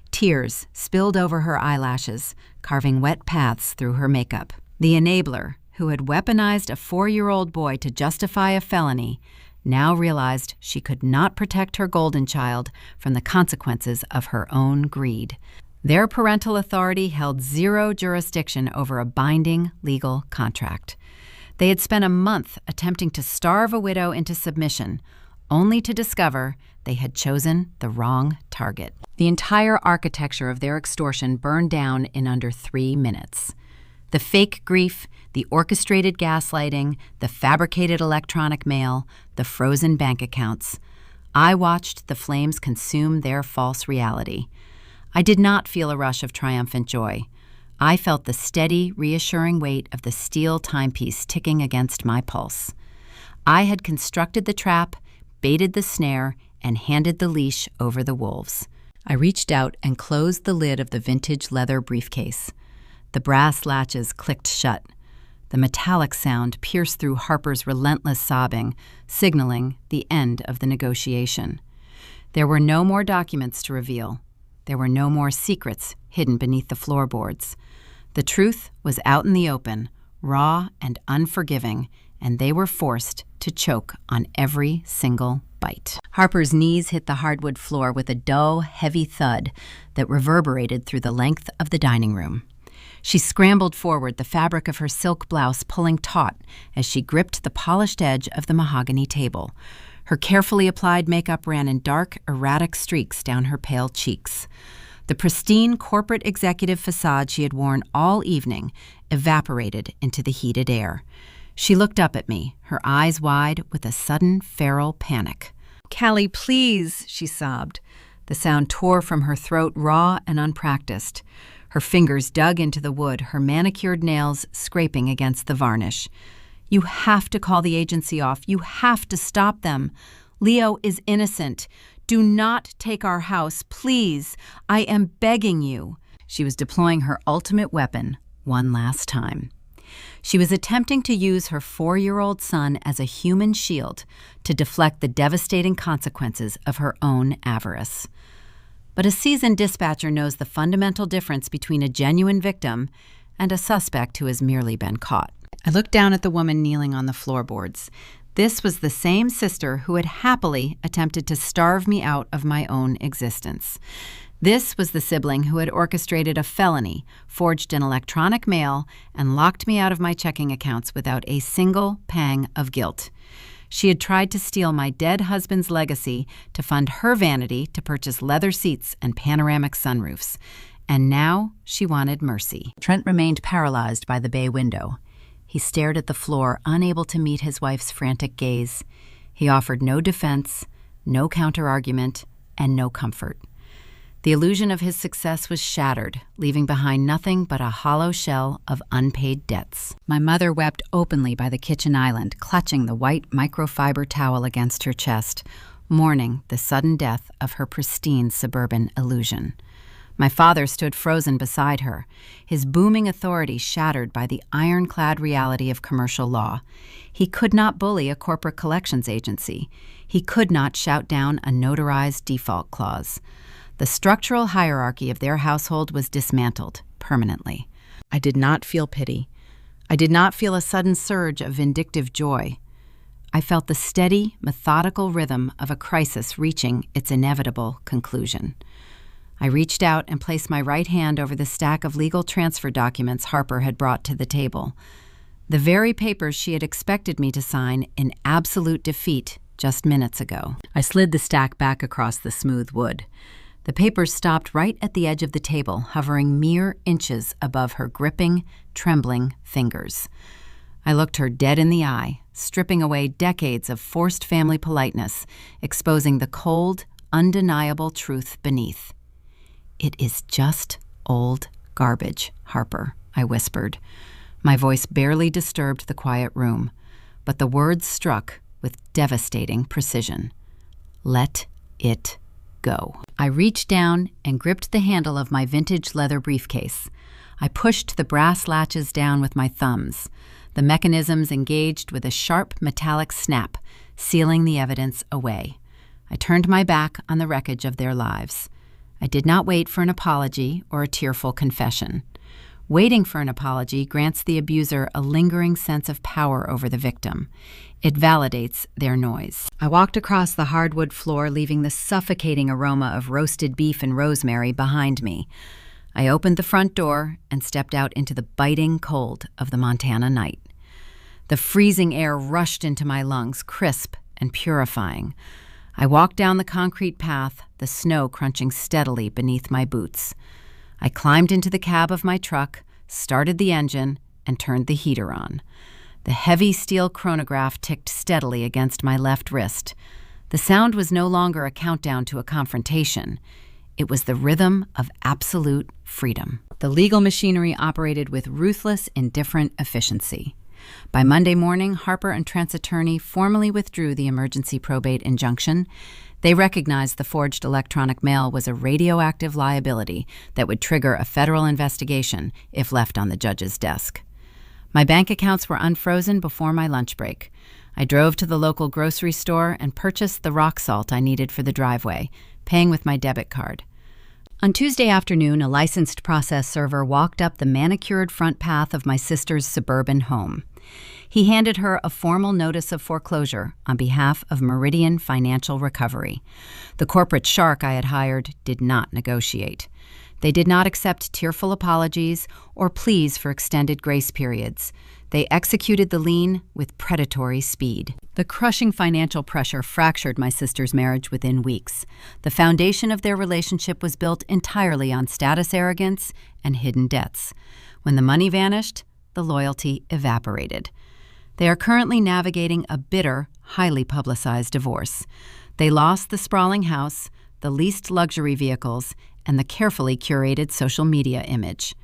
Tears spilled over her eyelashes, carving wet paths through her makeup. The enabler, who had weaponized a 4-year-old boy to justify a felony, now realized she could not protect her golden child from the consequences of her own greed. Their parental authority held zero jurisdiction over a binding legal contract. They had spent a month attempting to starve a widow into submission, only to discover they had chosen the wrong target. The entire architecture of their extortion burned down in under 3 minutes. The fake grief, the orchestrated gaslighting, the fabricated electronic mail, the frozen bank accounts. I watched the flames consume their false reality. I did not feel a rush of triumphant joy. I felt the steady, reassuring weight of the steel timepiece ticking against my pulse. I had constructed the trap, baited the snare, and handed the leash over the wolves. I reached out and closed the lid of the vintage leather briefcase. The brass latches clicked shut. The metallic sound pierced through Harper's relentless sobbing, signaling the end of the negotiation. There were no more documents to reveal. There were no more secrets hidden beneath the floorboards. The truth was out in the open, raw and unforgiving, and they were forced to choke on every single bite. Harper's knees hit the hardwood floor with a dull, heavy thud that reverberated through the length of the dining room. She scrambled forward, the fabric of her silk blouse pulling taut as she gripped the polished edge of the mahogany table. Her carefully applied makeup ran in dark, erratic streaks down her pale cheeks. The pristine corporate executive facade she had worn all evening evaporated into the heated air. She looked up at me, her eyes wide with a sudden feral panic. "Callie, please," she sobbed. The sound tore from her throat, raw and unpracticed. Her fingers dug into the wood, her manicured nails scraping against the varnish. "You have to call the agency off. You have to stop them. Leo is innocent. Do not take our house, please. I am begging you." She was deploying her ultimate weapon one last time. She was attempting to use her 4-year-old son as a human shield to deflect the devastating consequences of her own avarice. But a seasoned dispatcher knows the fundamental difference between a genuine victim and a suspect who has merely been caught. I looked down at the woman kneeling on the floorboards. This was the same sister who had happily attempted to starve me out of my own existence. This was the sibling who had orchestrated a felony, forged an electronic mail, and locked me out of my checking accounts without a single pang of guilt. She had tried to steal my dead husband's legacy to fund her vanity to purchase leather seats and panoramic sunroofs. And now she wanted mercy. Trent remained paralyzed by the bay window. He stared at the floor, unable to meet his wife's frantic gaze. He offered no defense, no counter-argument, and no comfort. The illusion of his success was shattered, leaving behind nothing but a hollow shell of unpaid debts. My mother wept openly by the kitchen island, clutching the white microfiber towel against her chest, mourning the sudden death of her pristine suburban illusion. My father stood frozen beside her, his booming authority shattered by the ironclad reality of commercial law. He could not bully a corporate collections agency. He could not shout down a notarized default clause. The structural hierarchy of their household was dismantled permanently. I did not feel pity. I did not feel a sudden surge of vindictive joy. I felt the steady, methodical rhythm of a crisis reaching its inevitable conclusion. I reached out and placed my right hand over the stack of legal transfer documents Harper had brought to the table. The very papers she had expected me to sign in absolute defeat just minutes ago. I slid the stack back across the smooth wood. The papers stopped right at the edge of the table, hovering mere inches above her gripping, trembling fingers. I looked her dead in the eye, stripping away decades of forced family politeness, exposing the cold, undeniable truth beneath. "It is just old garbage, Harper," I whispered. My voice barely disturbed the quiet room, but the words struck with devastating precision. Let it go. I reached down and gripped the handle of my vintage leather briefcase. I pushed the brass latches down with my thumbs. The mechanisms engaged with a sharp metallic snap, sealing the evidence away. I turned my back on the wreckage of their lives. I did not wait for an apology or a tearful confession. Waiting for an apology grants the abuser a lingering sense of power over the victim. It validates their noise. I walked across the hardwood floor, leaving the suffocating aroma of roasted beef and rosemary behind me. I opened the front door and stepped out into the biting cold of the Montana night. The freezing air rushed into my lungs, crisp and purifying. I walked down the concrete path, the snow crunching steadily beneath my boots. I climbed into the cab of my truck, started the engine, and turned the heater on. The heavy steel chronograph ticked steadily against my left wrist. The sound was no longer a countdown to a confrontation. It was the rhythm of absolute freedom. The legal machinery operated with ruthless, indifferent efficiency. By Monday morning, Harper and Trent's attorney formally withdrew the emergency probate injunction. They recognized the forged electronic mail was a radioactive liability that would trigger a federal investigation if left on the judge's desk. My bank accounts were unfrozen before my lunch break. I drove to the local grocery store and purchased the rock salt I needed for the driveway, paying with my debit card. On Tuesday afternoon, a licensed process server walked up the manicured front path of my sister's suburban home. He handed her a formal notice of foreclosure on behalf of Meridian Financial Recovery. The corporate shark I had hired did not negotiate. They did not accept tearful apologies or pleas for extended grace periods. They executed the lien with predatory speed. The crushing financial pressure fractured my sister's marriage within weeks. The foundation of their relationship was built entirely on status arrogance and hidden debts. When the money vanished, the loyalty evaporated. They are currently navigating a bitter, highly publicized divorce. They lost the sprawling house, the leased luxury vehicles, and the carefully curated social media image.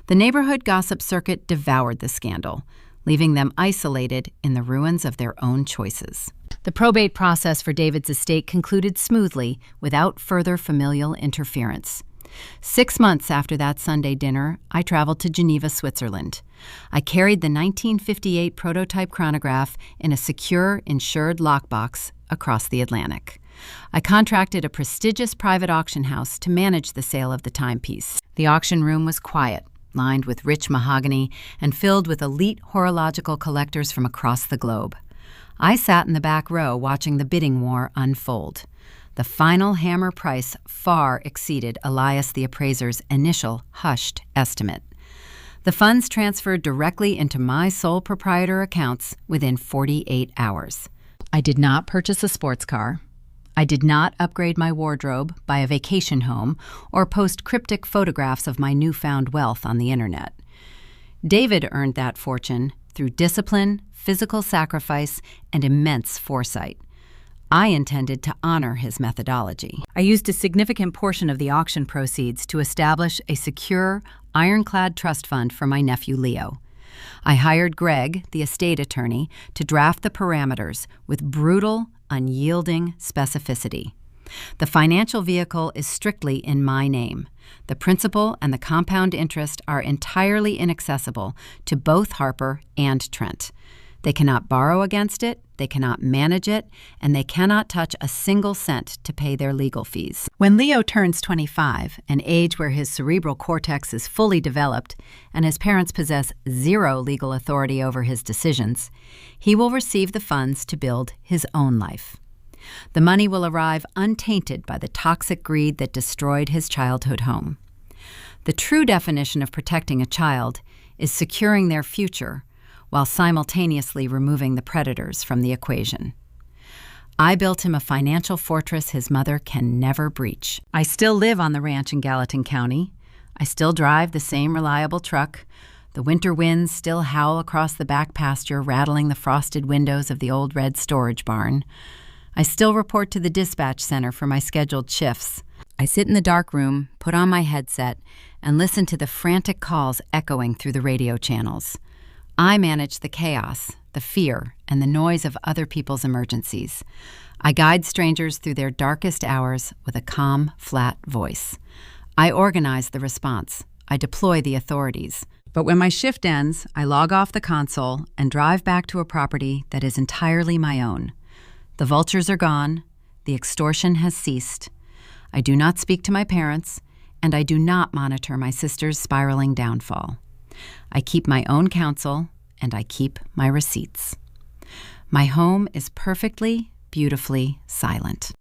The neighborhood gossip circuit devoured the scandal, leaving them isolated in the ruins of their own choices. The probate process for David's estate concluded smoothly without further familial interference. 6 months after that Sunday dinner, I traveled to Geneva, Switzerland. I carried the 1958 prototype chronograph in a secure, insured lockbox across the Atlantic. I contracted a prestigious private auction house to manage the sale of the timepiece. The auction room was quiet, lined with rich mahogany and filled with elite horological collectors from across the globe. I sat in the back row watching the bidding war unfold. The final hammer price far exceeded Elias the Appraiser's initial hushed estimate. The funds transferred directly into my sole proprietor accounts within 48 hours. I did not purchase a sports car. I did not upgrade my wardrobe, buy a vacation home, or post cryptic photographs of my newfound wealth on the internet. David earned that fortune through discipline, physical sacrifice, and immense foresight. I intended to honor his methodology. I used a significant portion of the auction proceeds to establish a secure, ironclad trust fund for my nephew Leo. I hired Greg, the estate attorney, to draft the parameters with brutal, unyielding specificity. The financial vehicle is strictly in my name. The principal and the compound interest are entirely inaccessible to both Harper and Trent. They cannot borrow against it, they cannot manage it, and they cannot touch a single cent to pay their legal fees. When Leo turns 25, an age where his cerebral cortex is fully developed and his parents possess zero legal authority over his decisions, he will receive the funds to build his own life. The money will arrive untainted by the toxic greed that destroyed his childhood home. The true definition of protecting a child is securing their future while simultaneously removing the predators from the equation. I built him a financial fortress his mother can never breach. I still live on the ranch in Gallatin County. I still drive the same reliable truck. The winter winds still howl across the back pasture, rattling the frosted windows of the old red storage barn. I still report to the dispatch center for my scheduled shifts. I sit in the dark room, put on my headset, and listen to the frantic calls echoing through the radio channels. I manage the chaos, the fear, and the noise of other people's emergencies. I guide strangers through their darkest hours with a calm, flat voice. I organize the response. I deploy the authorities. But when my shift ends, I log off the console and drive back to a property that is entirely my own. The vultures are gone. The extortion has ceased. I do not speak to my parents, and I do not monitor my sister's spiraling downfall. I keep my own counsel, and I keep my receipts. My home is perfectly, beautifully silent.